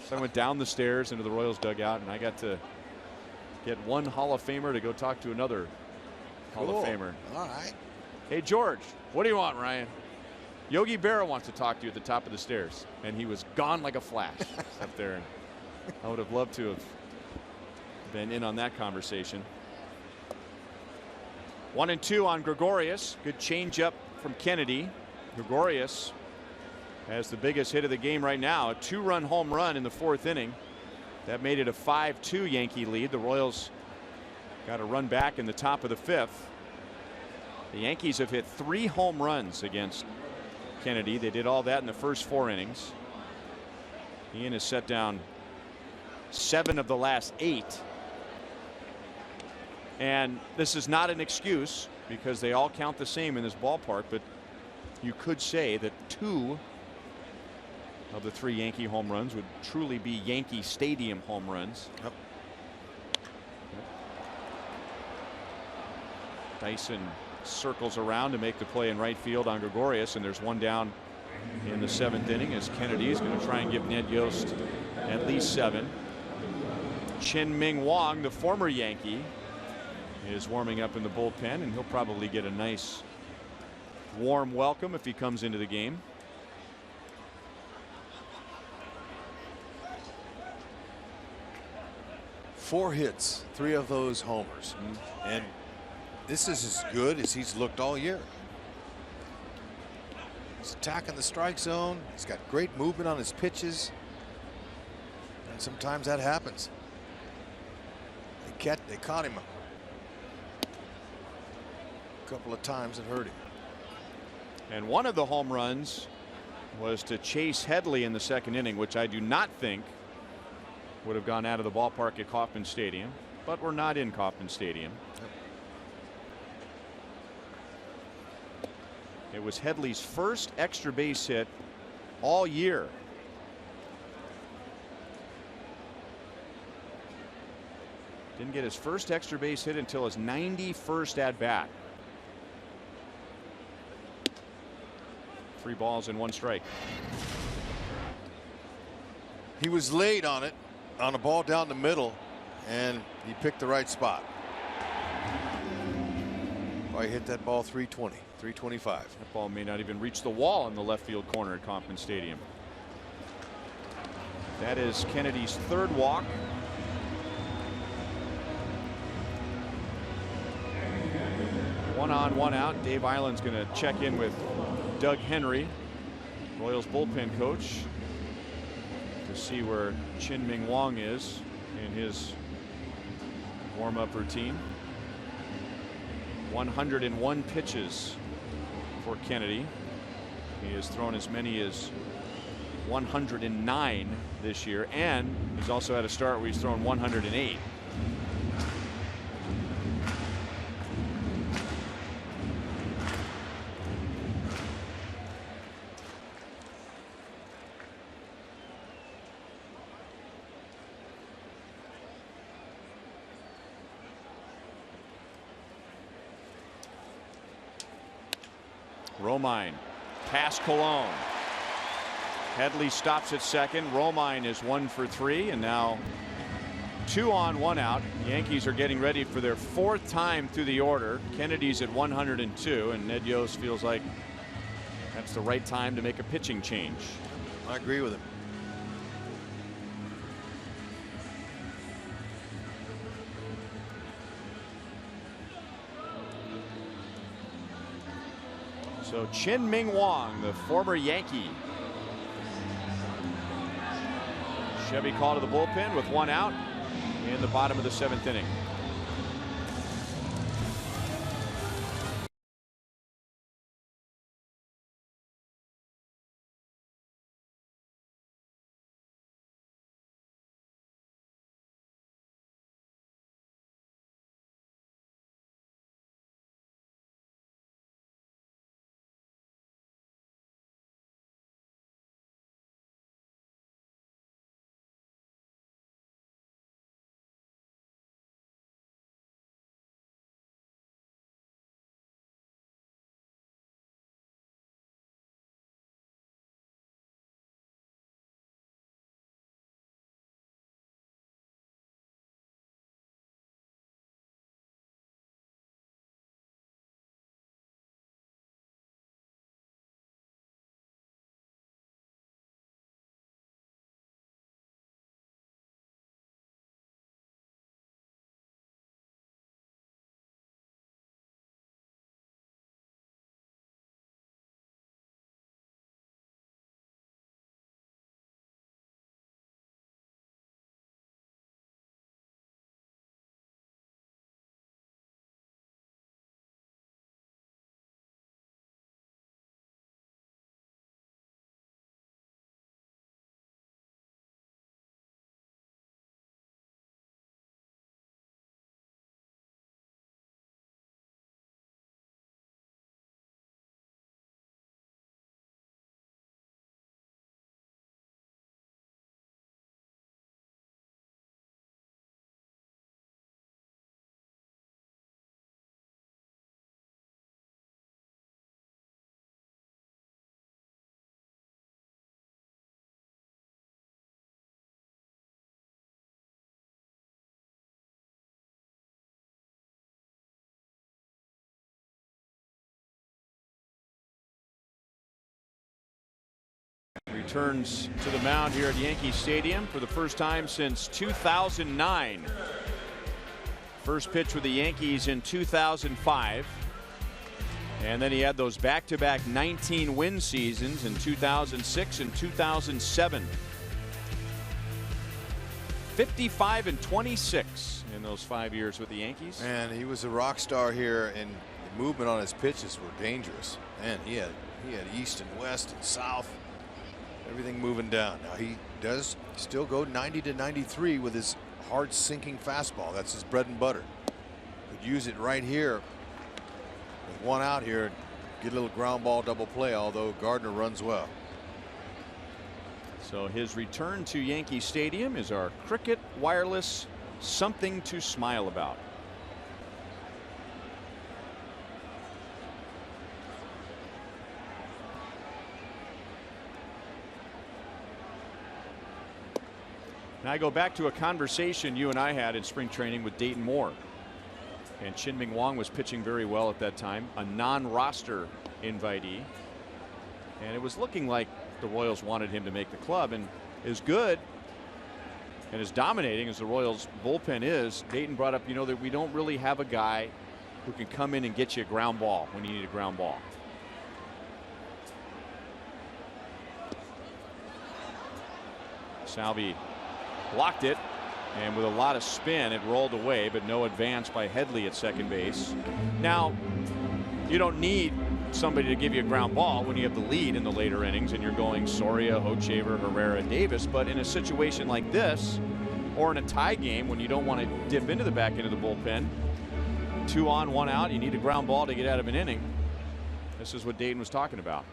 So I went down the stairs into the Royals dugout, and I got to get one Hall of Famer to go talk to another Hall of Famer. All right. Hey, George, what do you want, Ryan? Yogi Berra wants to talk to you at the top of the stairs. And he was gone like a flash up there. I would have loved to have been in on that conversation. 1-2 on Gregorius. Good changeup from Kennedy. Gregorius has the biggest hit of the game right now. A 2-run home run in the 4th inning. That made it a 5-2 Yankee lead. The Royals got a run back in the top of the 5th. The Yankees have hit 3 home runs against Kennedy. They did all that in the first 4 innings. Ian has set down 7 of the last 8. And this is not an excuse because they all count the same in this ballpark, but you could say that 2 of the 3 Yankee home runs would truly be Yankee Stadium home runs. Yep. Dyson circles around to make the play in right field on Gregorius, and there's one down in the 7th inning as Kennedy is going to try and give Ned Yost at least 7. Chien-Ming Wang, the former Yankee, is warming up in the bullpen, and he'll probably get a nice warm welcome if he comes into the game. Four hits, 3 of those homers, and this is as good as he's looked all year. He's attacking the strike zone. He's got great movement on his pitches, and sometimes that happens. They caught him a couple of times and hurt him. And one of the home runs was to Chase Headley in the 2nd inning, which I do not think would have gone out of the ballpark at Kauffman Stadium, but we're not in Kauffman Stadium. It was Headley's first extra base hit all year. Didn't get his first extra base hit until his 91st at bat. 3 balls and 1 strike. He was late on it, on a ball down the middle, and he picked the right spot. Probably hit that ball 320, 325. That ball may not even reach the wall in the left field corner at Kauffman Stadium. That is Kennedy's 3rd walk. One on, one out. Dave Island's going to check in with Doug Henry, Royals bullpen coach, to see where Chien-Ming Wang is in his warm-up routine. 101 pitches for Kennedy. He has thrown as many as 109 this year, and he's also had a start where he's thrown 108. Romine past Colon. Headley stops at 2nd. Romine is 1 for 3, and now 2 on, 1 out. The Yankees are getting ready for their 4th time through the order. Kennedy's at 102, and Ned Yost feels like that's the right time to make a pitching change. I agree with him. So Chien-Ming Wang, the former Yankee. Chevy called to the bullpen with 1 out in the bottom of the 7th inning. returns to the mound here at Yankee Stadium for the first time since 2009. First pitch with the Yankees in 2005. And then he had those back-to-back 19-win seasons in 2006 and 2007. 55 and 26 in those 5 years with the Yankees. And he was a rock star here, and the movement on his pitches were dangerous. And he had east and west and south, everything moving down. Now he does still go 90 to 93 with his hard sinking fastball. That's his bread and butter. Could use it right here with one out here, get a little ground ball double play, although Gardner runs well. So his return to Yankee Stadium is our Cricket Wireless something to smile about. Now I go back to a conversation you and I had in spring training with Dayton Moore. And Chien-Ming Wang was pitching very well at that time, a non-roster invitee. And it was looking like the Royals wanted him to make the club. And as good and as dominating as the Royals bullpen is, Dayton brought up, you know, that we don't really have a guy who can come in and get you a ground ball when you need a ground ball. Salvi blocked it, and with a lot of spin it rolled away, but no advance by Headley at second base. Now you don't need somebody to give you a ground ball when you have the lead in the later innings and you're going Soria, Hochevar, Herrera, Davis, but in a situation like this or in a tie game when you don't want to dip into the back end of the bullpen, 2 on 1 out, you need a ground ball to get out of an inning. This is what Dayton was talking about.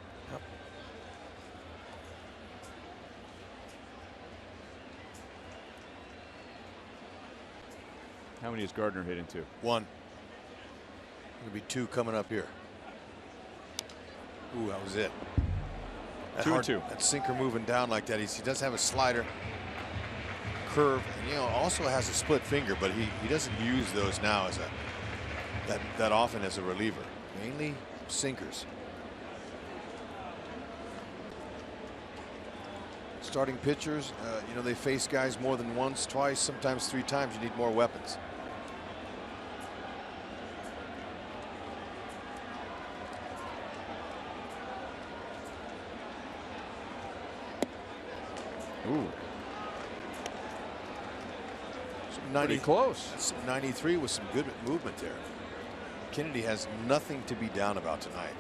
How many is Gardner hit into? 1. Gonna be 2 coming up here. Ooh, that was it. That 2-2. That sinker moving down like that. He does have a slider, curve, and you know also has a split finger, but he doesn't use those now as that often as a reliever. Mainly sinkers. Starting pitchers, you know, they face guys more than once, twice, sometimes 3 times. You need more weapons. Ooh. Pretty close. 93 with some good movement there. Kennedy has nothing to be down about tonight.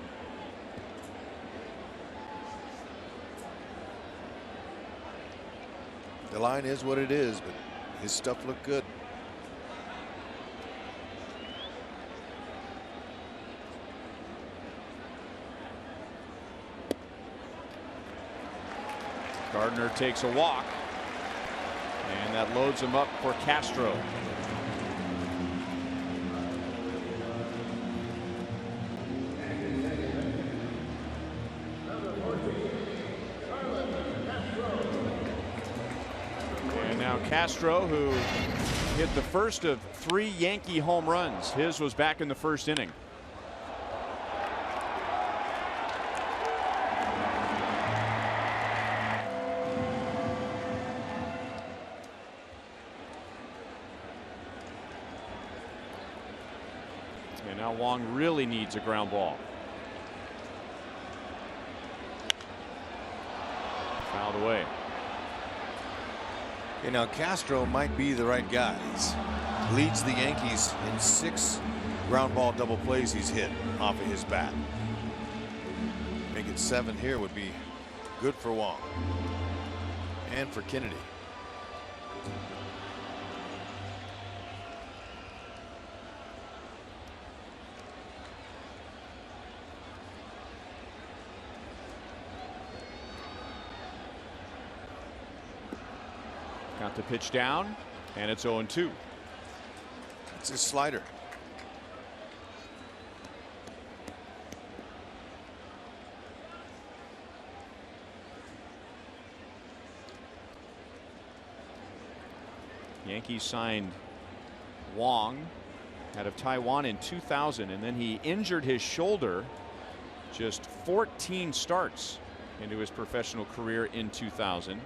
The line is what it is, but his stuff looked good. Gardner takes a walk, and that loads him up for Castro. And now Castro, who hit the first of 3 Yankee home runs. His was back in the first inning. And now Wong really needs a ground ball. Fouled away. You know, Castro might be the right guy. He leads the Yankees in 6 ground ball double plays he's hit off of his bat. Make it 7 here would be good for Wong and for Kennedy. Got the pitch down, and it's 0-2. It's his slider. Yankees signed Wong out of Taiwan in 2000, and then he injured his shoulder just 14 starts into his professional career in 2000.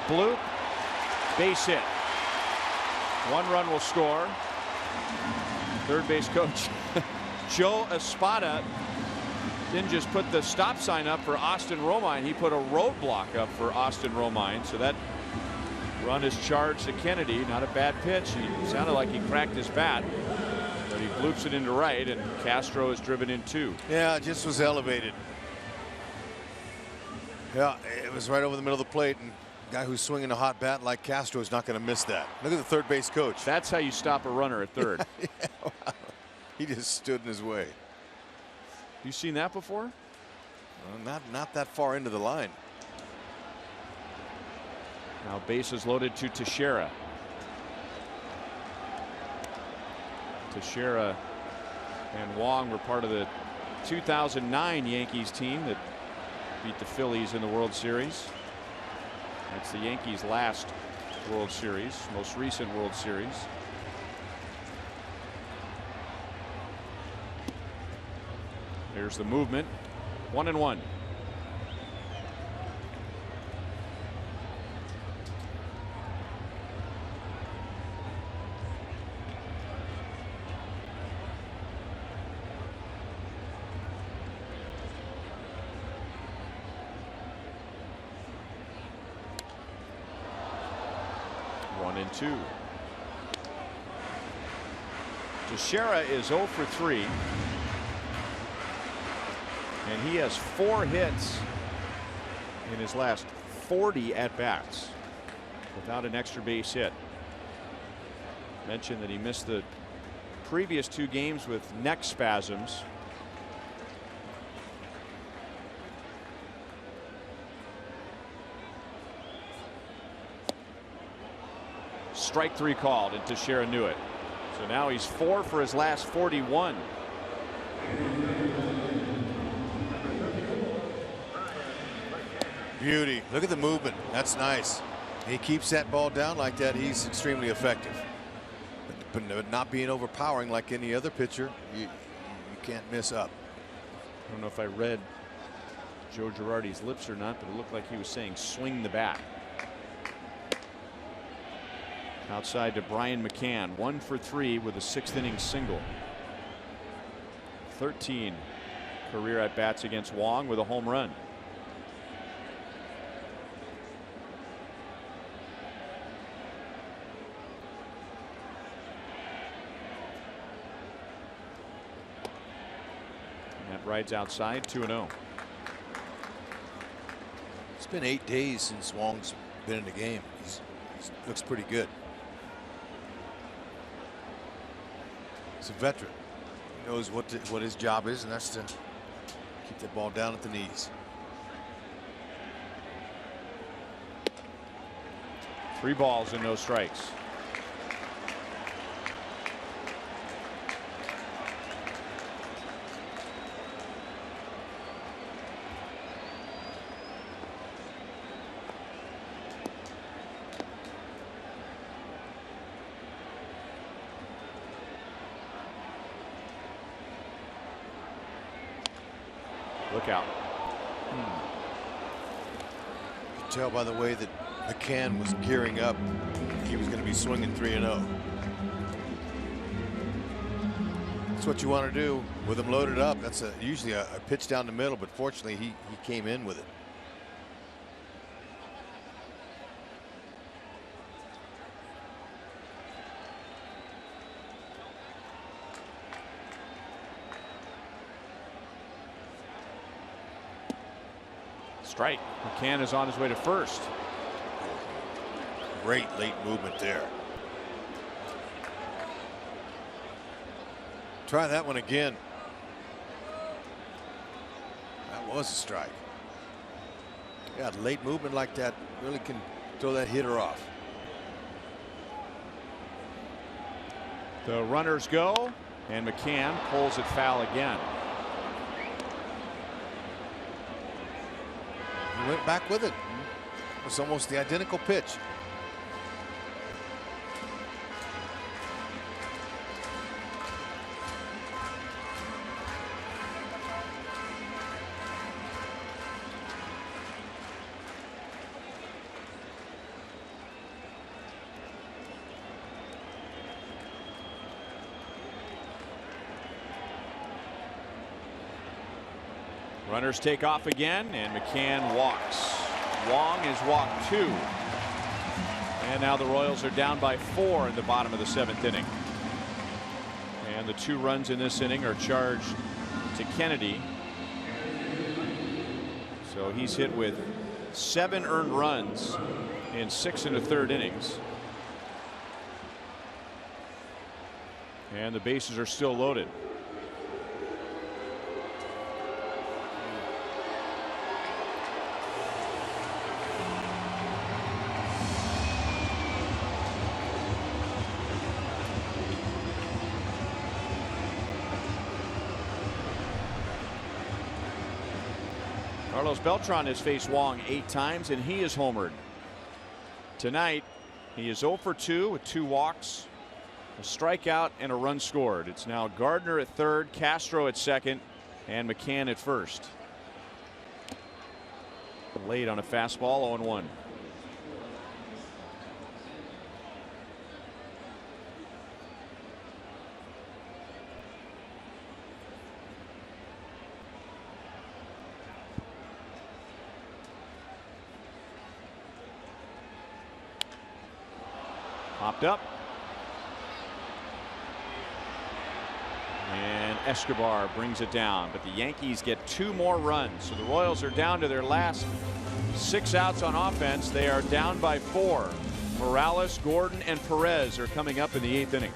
Bloop, base hit. 1 run will score. Third base coach Joe Espada didn't just put the stop sign up for Austin Romine, he put a roadblock up for Austin Romine. So that run is charged to Kennedy. Not a bad pitch. He sounded like he cracked his bat, but he bloops it into right, and Castro is driven in 2. Yeah, it just was elevated. Yeah, it was right over the middle of the plate, and a guy who's swinging a hot bat like Castro is not going to miss that. Look at the third base coach. That's how you stop a runner at third. Yeah, wow. He just stood in his way. You seen that before? Well, not that far into the line. Now bases loaded to Teixeira. Teixeira and Wong were part of the 2009 Yankees team that beat the Phillies in the World Series. That's the Yankees' last World Series, most recent World Series. Here's the movement. 1-1. One and 2. Teixeira is 0 for 3. And he has 4 hits in his last 40 at-bats without an extra base hit. Mentioned that he missed the previous 2 games with neck spasms. Strike 3 called, and Teixeira knew it. So now he's 4 for his last 41. Beauty. Look at the movement. That's nice. He keeps that ball down like that. He's extremely effective. But not being overpowering like any other pitcher, you can't miss up. I don't know if I read Joe Girardi's lips or not, but it looked like he was saying swing the bat. Outside to Brian McCann, 1 for 3 with a 6th inning single. 13 career at bats against Wong with a home run. That rides outside, 2-0. It's been 8 days since Wong's been in the game. He looks pretty good. He's a veteran. He knows what his job is, and that's to keep that ball down at the knees. 3 balls and no strikes. Look out. You can tell by the way that McCann was gearing up, he was going to be swinging 3-0. That's what you want to do with him loaded up. That's usually a pitch down the middle, but fortunately he came in with it. Strike. McCann is on his way to first. Great late movement there. Try that one again. That was a strike. Yeah, late movement like that really can throw that hitter off. The runners go, and McCann pulls it foul again. He went back with it. It was almost the identical pitch. Runners take off again, and McCann walks. Wong has walked 2. And now the Royals are down by 4 in the bottom of the 7th inning. And the 2 runs in this inning are charged to Kennedy. So he's hit with 7 earned runs in 6 1/3 innings. And the bases are still loaded. Carlos Beltran has faced Wong 8 times, and he is homered. Tonight, he is 0 for 2 with 2 walks, a strikeout, and a run scored. It's now Gardner at third, Castro at second, and McCann at first. Late on a fastball, 0-1. Popped up. And Escobar brings it down, but the Yankees get 2 more runs. So the Royals are down to their last 6 outs on offense. They are down by 4. Morales, Gordon, and Perez are coming up in the 8th inning.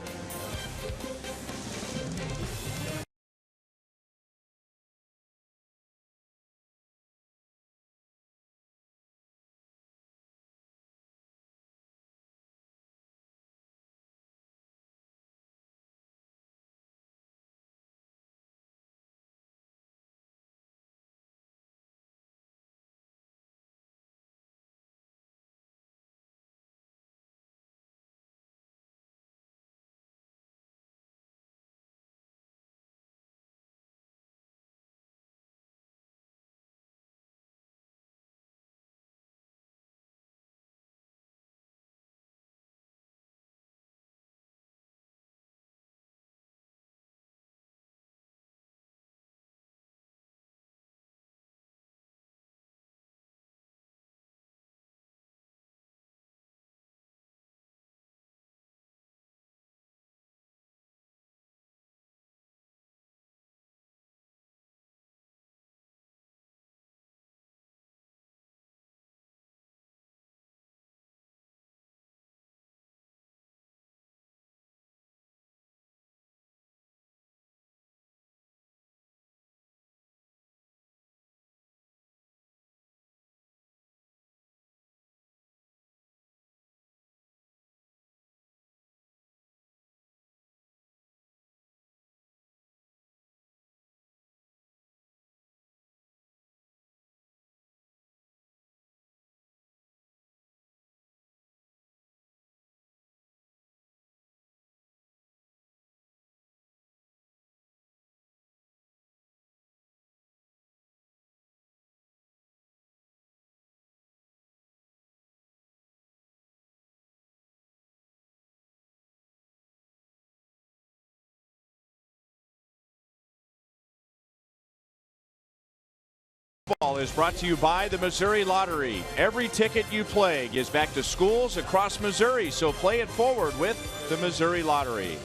Ball is brought to you by the Missouri Lottery. Every ticket you play gives back to schools across Missouri, so play it forward with the Missouri Lottery.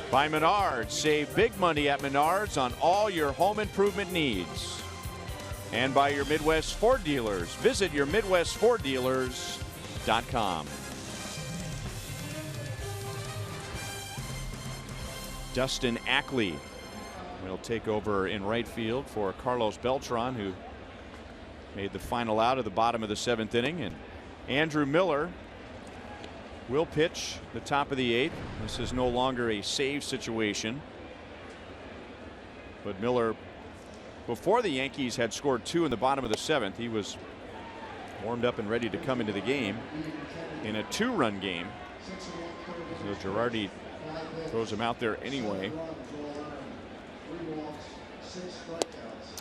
By Menards, save big money at Menards on all your home improvement needs. And by your Midwest Ford dealers, visit your MidwestFordDealers.com. Dustin Ackley will take over in right field for Carlos Beltran, who made the final out of the bottom of the 7th inning. And Andrew Miller will pitch the top of the 8th. This is no longer a save situation, but Miller, before the Yankees had scored 2 in the bottom of the 7th, he was warmed up and ready to come into the game in a 2-run game. So Girardi throws him out there anyway.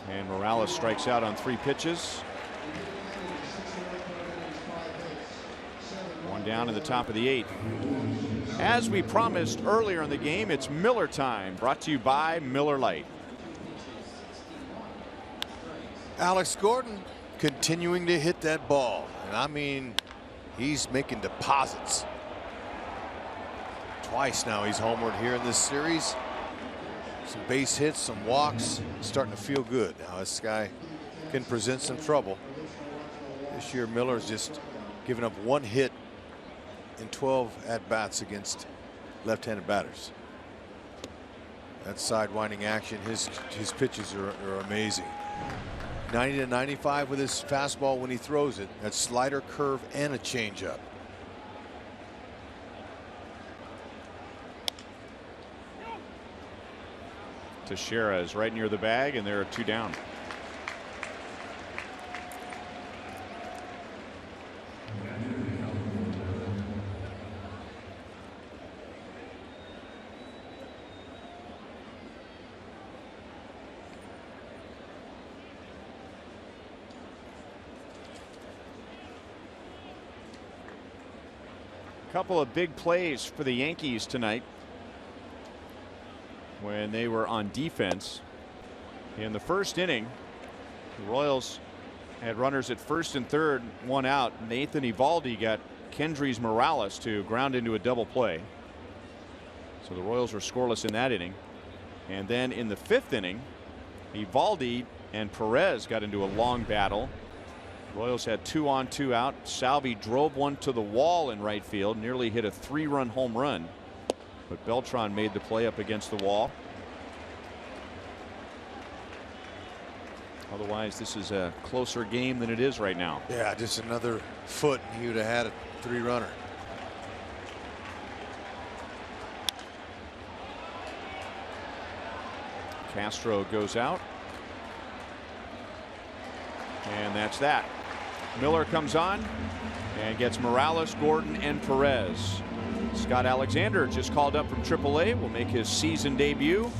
And Morales strikes out on 3 pitches. 1 down in the top of the 8th. As we promised earlier in the game, it's Miller time, brought to you by Miller Lite. Alex Gordon continuing to hit that ball. And I mean, he's making deposits. Twice now he's homered here in this series. Some base hits, some walks, starting to feel good. Now this guy can present some trouble. This year Miller's just given up 1 hit in 12 at-bats against left-handed batters. That sidewinding action, his pitches are amazing. 90 to 95 with his fastball when he throws it. That slider, curve, and a changeup. Teixeira is right near the bag, and there are 2 down. Couple of big plays for the Yankees tonight when they were on defense. In the first inning, the Royals had runners at first and third, 1 out. Nathan Eovaldi got Kendrys Morales to ground into a double play. So the Royals were scoreless in that inning. And then in the 5th inning, Eovaldi and Perez got into a long battle. Royals had 2 on, 2 out. Salvi drove one to the wall in right field, nearly hit a 3-run home run, but Beltran made the play up against the wall. Otherwise, this is a closer game than it is right now. Yeah, just another foot, and he would have had a 3-runner. Castro goes out, and that's that. Miller comes on and gets Morales, Gordon, and Perez. Scott Alexander just called up from AAA, will make his season debut.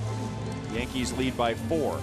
Yankees lead by 4.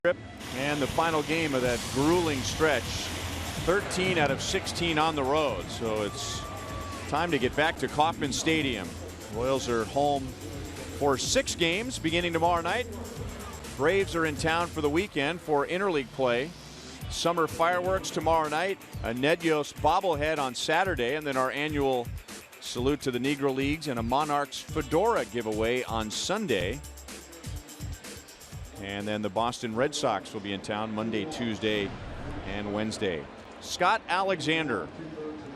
Trip and the final game of that grueling stretch. 13 out of 16 on the road, so it's time to get back to Kauffman Stadium. Royals are home for 6 games beginning tomorrow night. Braves are in town for the weekend for interleague play. Summer fireworks tomorrow night, a Nedios bobblehead on Saturday, and then our annual salute to the Negro Leagues and a Monarchs fedora giveaway on Sunday. And then the Boston Red Sox will be in town Monday, Tuesday, and Wednesday. Scott Alexander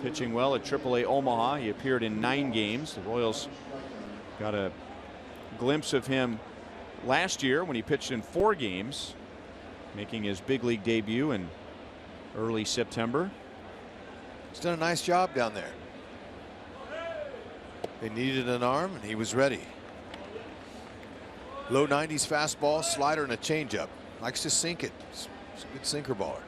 pitching well at AAA Omaha. He appeared in 9 games. The Royals Got a glimpse of him last year when he pitched in 4 games, making his big league debut in early September. He's done a nice job down there. They needed an arm, and he was ready. Low 90s fastball, slider, and a changeup. Likes to sink it. He's a good sinker baller.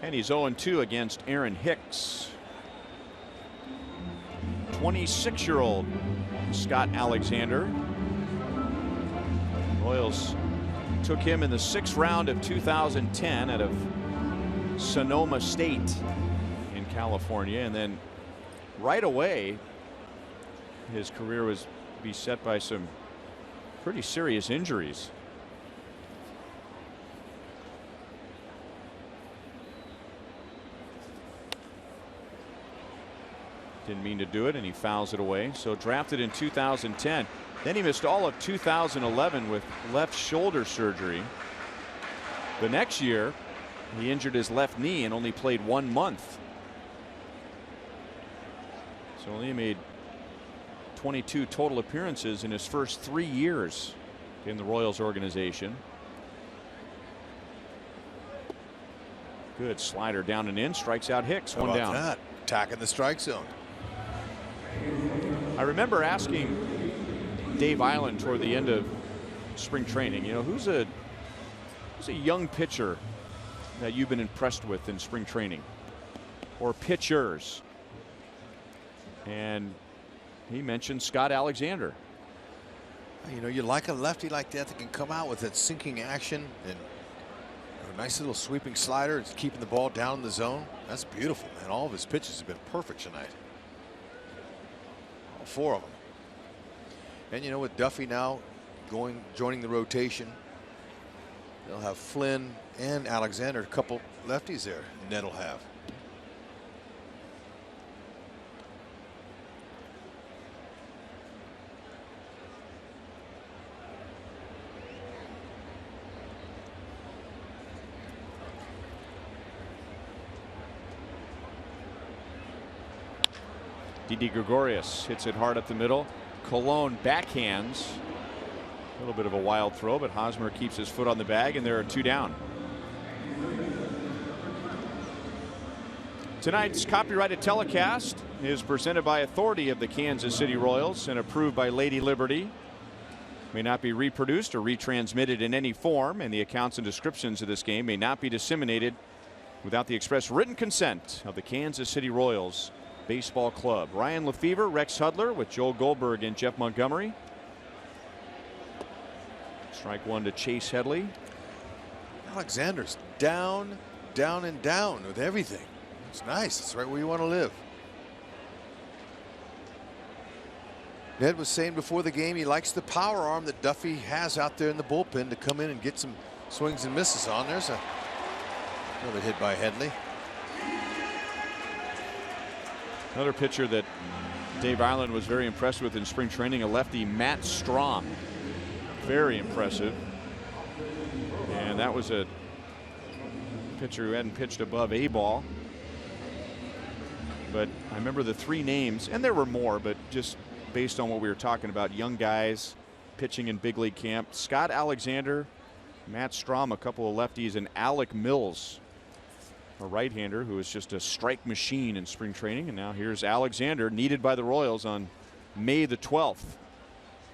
And he's 0-2 against Aaron Hicks. 26-year-old Scott Alexander. Royals took him in the 6th round of 2010 out of Sonoma State in California, and then right away his career was beset by some pretty serious injuries. Didn't mean to do it, and he fouls it away. So drafted in 2010. Then he missed all of 2011 with left shoulder surgery. The next year, he injured his left knee and only played 1 month. So only made 22 total appearances in his first 3 years in the Royals organization. Good slider down and in, strikes out Hicks. One down. That? Attacking the strike zone. I remember asking Dave Island toward the end of spring training, you know, who's a young pitcher that you've been impressed with in spring training, or pitchers? And he mentioned Scott Alexander. You know, you like a lefty like that can come out with that sinking action and a nice little sweeping slider. It's keeping the ball down in the zone. That's beautiful, man. All of his pitches have been perfect tonight. All 4 of them. And you know, with Duffy now joining the rotation, they'll have Flynn and Alexander, a couple lefties there. Ned will have. Didi Gregorius hits it hard up the middle. Colon backhands. A little bit of a wild throw, but Hosmer keeps his foot on the bag, and there are 2 down. Tonight's copyrighted telecast is presented by authority of the Kansas City Royals and approved by Lady Liberty. May not be reproduced or retransmitted in any form, and the accounts and descriptions of this game may not be disseminated without the express written consent of the Kansas City Royals Baseball Club. Ryan Lefevre, Rex Hudler with Joel Goldberg and Jeff Montgomery. Strike 1 to Chase Headley. Alexander's down, down, and down with everything. It's nice. It's right where you want to live. Ned was saying before the game he likes the power arm that Duffy has out there in the bullpen to come in and get some swings and misses on. There's another hit by Headley. Another pitcher that Dave Island was very impressed with in spring training, a lefty, Matt Strom. Very impressive. And that was a pitcher who hadn't pitched above A ball. But I remember the 3 names, and there were more, but just based on what we were talking about, young guys pitching in big league camp. Scott Alexander, Matt Strom, a couple of lefties, and Alec Mills, a right-hander who is just a strike machine in spring training. And now here's Alexander, needed by the Royals on May the 12th.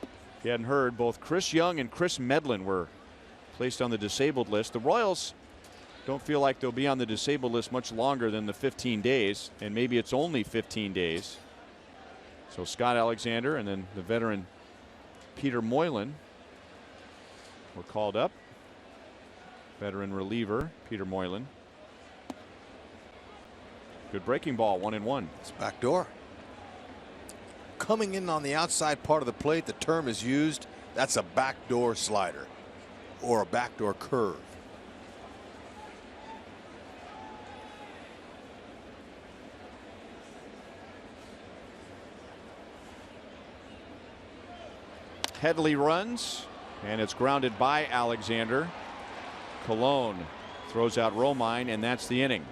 If you hadn't heard, both Chris Young and Chris Medlin were placed on the disabled list. The Royals don't feel like they'll be on the disabled list much longer than the 15 days, and maybe it's only 15 days. So Scott Alexander and then the veteran Peter Moylan were called up. Veteran reliever Peter Moylan. Good breaking ball, 1-1. It's back door. Coming in on the outside part of the plate, the term is used. That's a backdoor slider or a backdoor curve. Headley runs. And it's grounded by Alexander. Cologne throws out Romine, and that's the inning.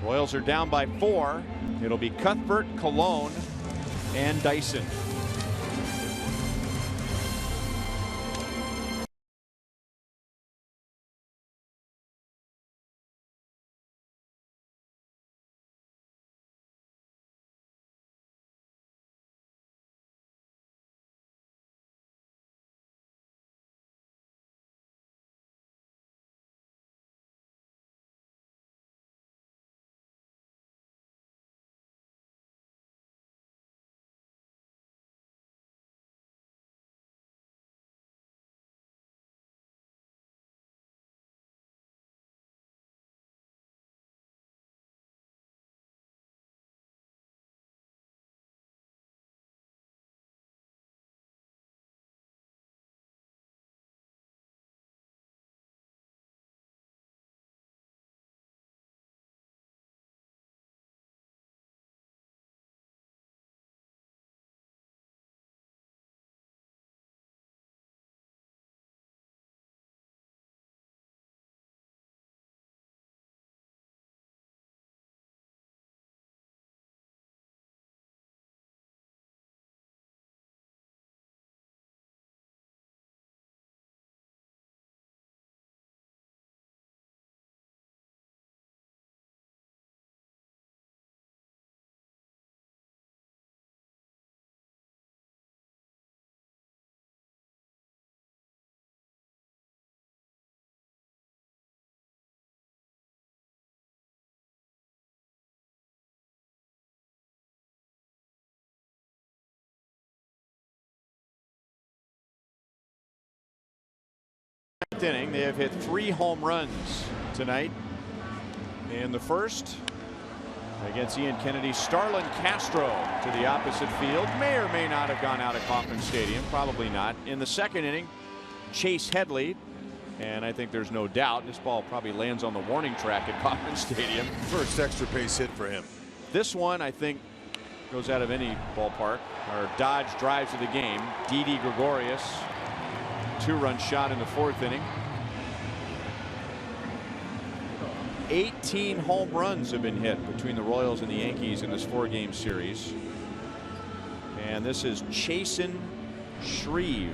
Royals are down by 4. It'll be Cuthbert, Cologne, and Dyson. Inning. They have hit 3 home runs tonight. In the first, against Ian Kennedy, Starlin Castro to the opposite field. May or may not have gone out of Kauffman Stadium. Probably not. In the second inning, Chase Headley. And I think there's no doubt this ball probably lands on the warning track at Kauffman Stadium. First extra base hit for him. This one, I think, goes out of any ballpark. Or Dodge drives to the game. Didi Gregorius. 2-run shot in the 4th inning. 18 home runs have been hit between the Royals and the Yankees in this 4-game series. And this is Chasen Shreve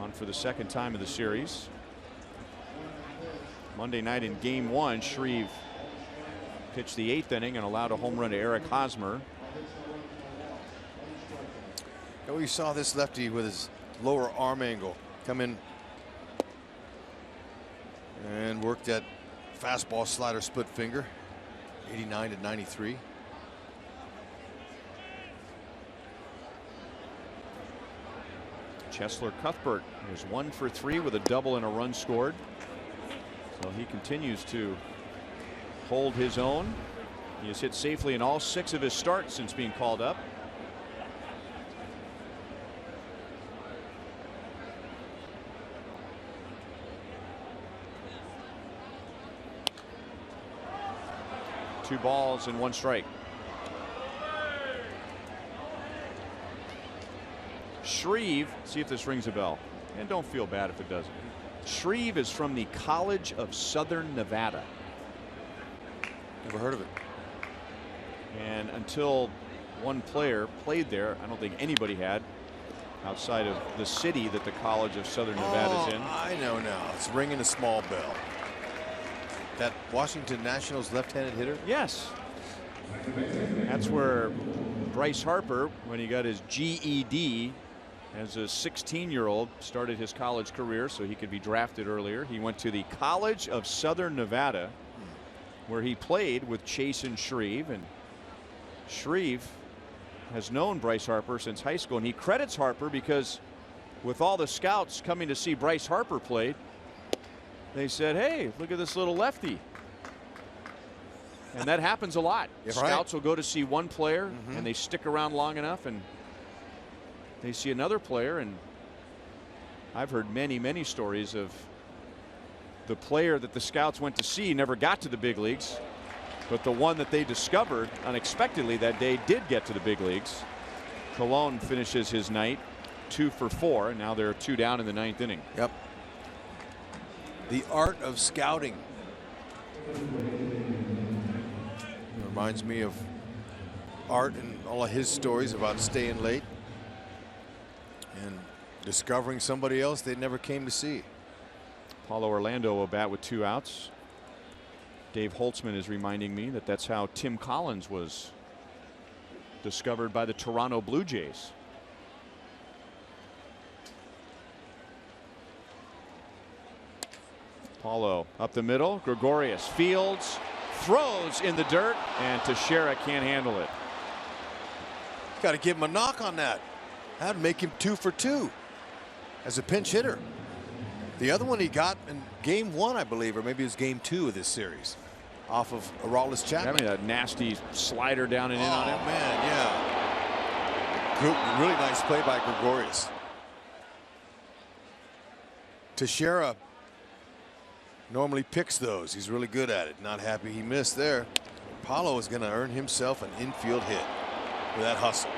on for the second time of the series. Monday night in game 1, Shreve pitched the 8th inning and allowed a home run to Eric Hosmer. And we saw this lefty with his lower arm angle come in and work that fastball slider split finger. 89 to 93. Chesler Cuthbert is 1 for 3 with a double and a run scored. So he continues to hold his own. He has hit safely in all 6 of his starts since being called up. Two balls and 1 strike. Shreve, see if this rings a bell, and don't feel bad if it doesn't. Shreve is from the College of Southern Nevada. Never heard of it. And until one player played there, I don't think anybody had, outside of the city that the College of Southern Nevada is in. I know now. It's ringing a small bell. That Washington Nationals left-handed hitter? Yes. That's where Bryce Harper, when he got his GED as a 16-year-old, started his college career so he could be drafted earlier. He went to the College of Southern Nevada, where he played with Chasen Shreve. And Shreve has known Bryce Harper since high school, and he credits Harper because with all the scouts coming to see Bryce Harper play, they said, hey, look at this little lefty. And that happens a lot. Scouts will go to see one player and they stick around long enough and they see another player. And I've heard many stories of the player that the scouts went to see never got to the big leagues, but the one that they discovered unexpectedly that day did get to the big leagues. Colon finishes his night 2 for 4, and now they're 2 down in the 9th inning. Yep. The art of scouting. Reminds me of Art and all of his stories about staying late and discovering somebody else they never came to see. Paulo Orlando will bat with 2 outs. Dave Holtzman is reminding me that that's how Tim Collins was discovered by the Toronto Blue Jays. Paulo up the middle. Gregorius fields, throws in the dirt, and Teixeira can't handle it. Got to give him a knock on that. That'd make him 2 for 2 as a pinch hitter. The other one he got in game 1, I believe, or maybe it was game 2 of this series, off of Aroldis Chapman. Having a nasty slider down and in on him. Oh man, yeah. Really nice play by Gregorius. Teixeira normally picks those. He's really good at it. Not happy he missed there. Paulo is going to earn himself an infield hit with that hustle.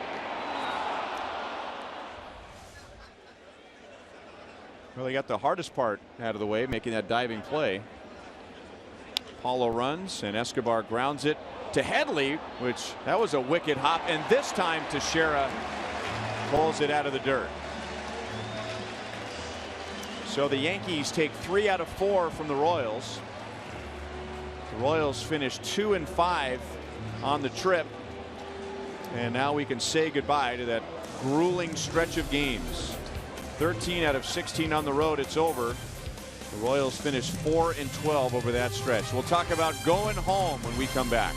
Well, they got the hardest part out of the way, making that diving play. Paulo runs, and Escobar grounds it to Headley, which that was a wicked hop, and this time Teixeira pulls it out of the dirt. So the Yankees take 3 out of 4 from the Royals. The Royals finish 2-5 on the trip, and now we can say goodbye to that grueling stretch of games. 13 out of 16 on the road. It's over. The Royals finish 4-12 over that stretch. We'll talk about going home when we come back.